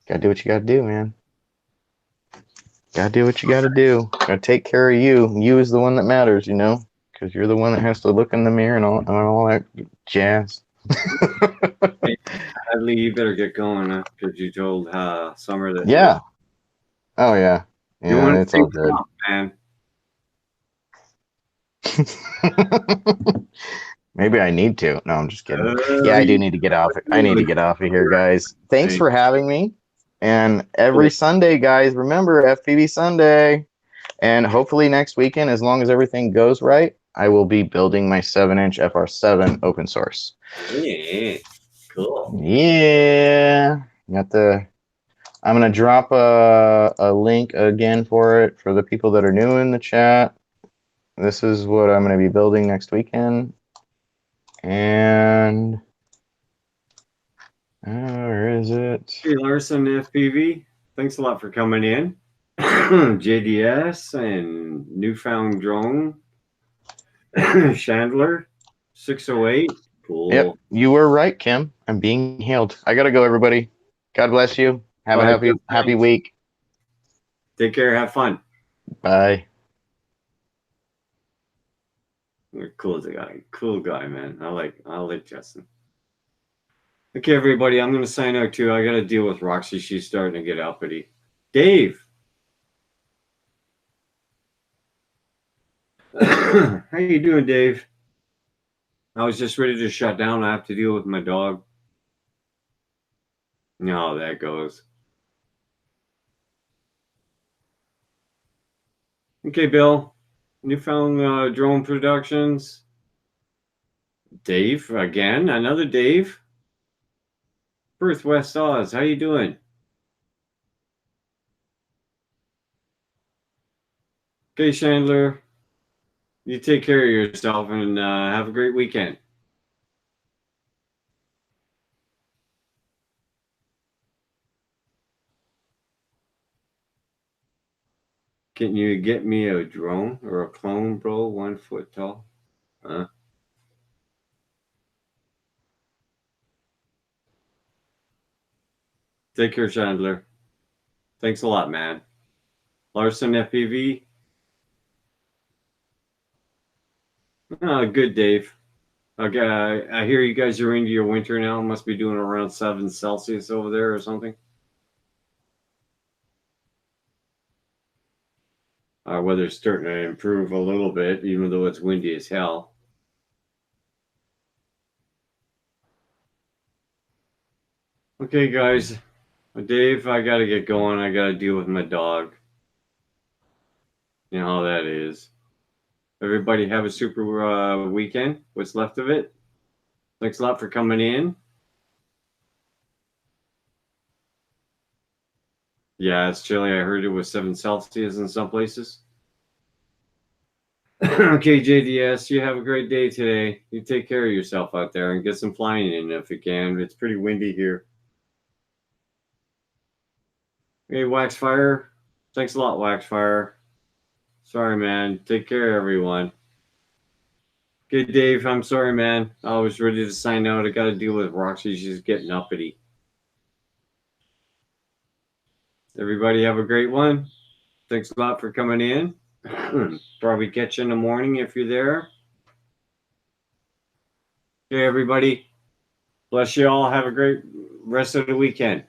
gotta do what you gotta do, man. Gotta do what you gotta do. Gotta take care of you. You is the one that matters, because you're the one that has to look in the mirror and all that jazz. Hadley, you better get going because you told Summer that. Yeah. Oh, yeah. Yeah, it's all good. Man. Maybe I need to. No, I'm just kidding. Yeah, I do need to get off. I need to get off of here, guys. Thanks for having me. And every Sunday, guys, remember FPV Sunday. And hopefully next weekend, as long as everything goes right, I will be building my 7-inch FR7 open source. Yeah, cool. Yeah, I'm gonna drop a link again for it for the people that are new in the chat. This is what I'm gonna be building next weekend. And where is it? Hey, Larson FPV, thanks a lot for coming in. JDS and Newfound Drone. Chandler, 608. Cool. Yep, you were right, Kim. I'm being hailed. I gotta go, everybody. God bless you. Have a happy week. Take care. Have fun. Bye. Cool guy. Cool guy, man. I like Justin. Okay, everybody. I'm gonna sign out too. I gotta deal with Roxy. She's starting to get uppity. Dave. How you doing, Dave? I was just ready to shut down. I have to deal with my dog. You know how that goes. Okay, Bill. Newfound Drone Productions. Dave again. Another Dave. Perth, West Oz. How you doing? Okay, Chandler. You take care of yourself and have a great weekend. Can you get me a drone or a clone, bro? 1 foot tall? Huh? Take care, Chandler. Thanks a lot, man. Larson FPV. Good, Dave. Okay, I hear you guys are into your winter now. Must be doing around 7 Celsius over there or something. Our weather's starting to improve a little bit, even though it's windy as hell. Okay, guys. Dave, I gotta get going. I gotta deal with my dog. You know how that is. Everybody have a super weekend. What's left of it. Thanks a lot for coming in. Yeah, it's chilly. I heard it was 7 Celsius in some places. Okay, JDS, you have a great day today. You take care of yourself out there and get some flying in if you can. It's pretty windy here. Hey, Waxfire. Thanks a lot, Waxfire. Sorry, man. Take care, everyone. Okay, Dave, I'm sorry, man. I was ready to sign out. I got to deal with Roxy. She's getting uppity. Everybody have a great one. Thanks a lot for coming in. Probably catch you in the morning if you're there. Okay, everybody. Bless you all. Have a great rest of the weekend.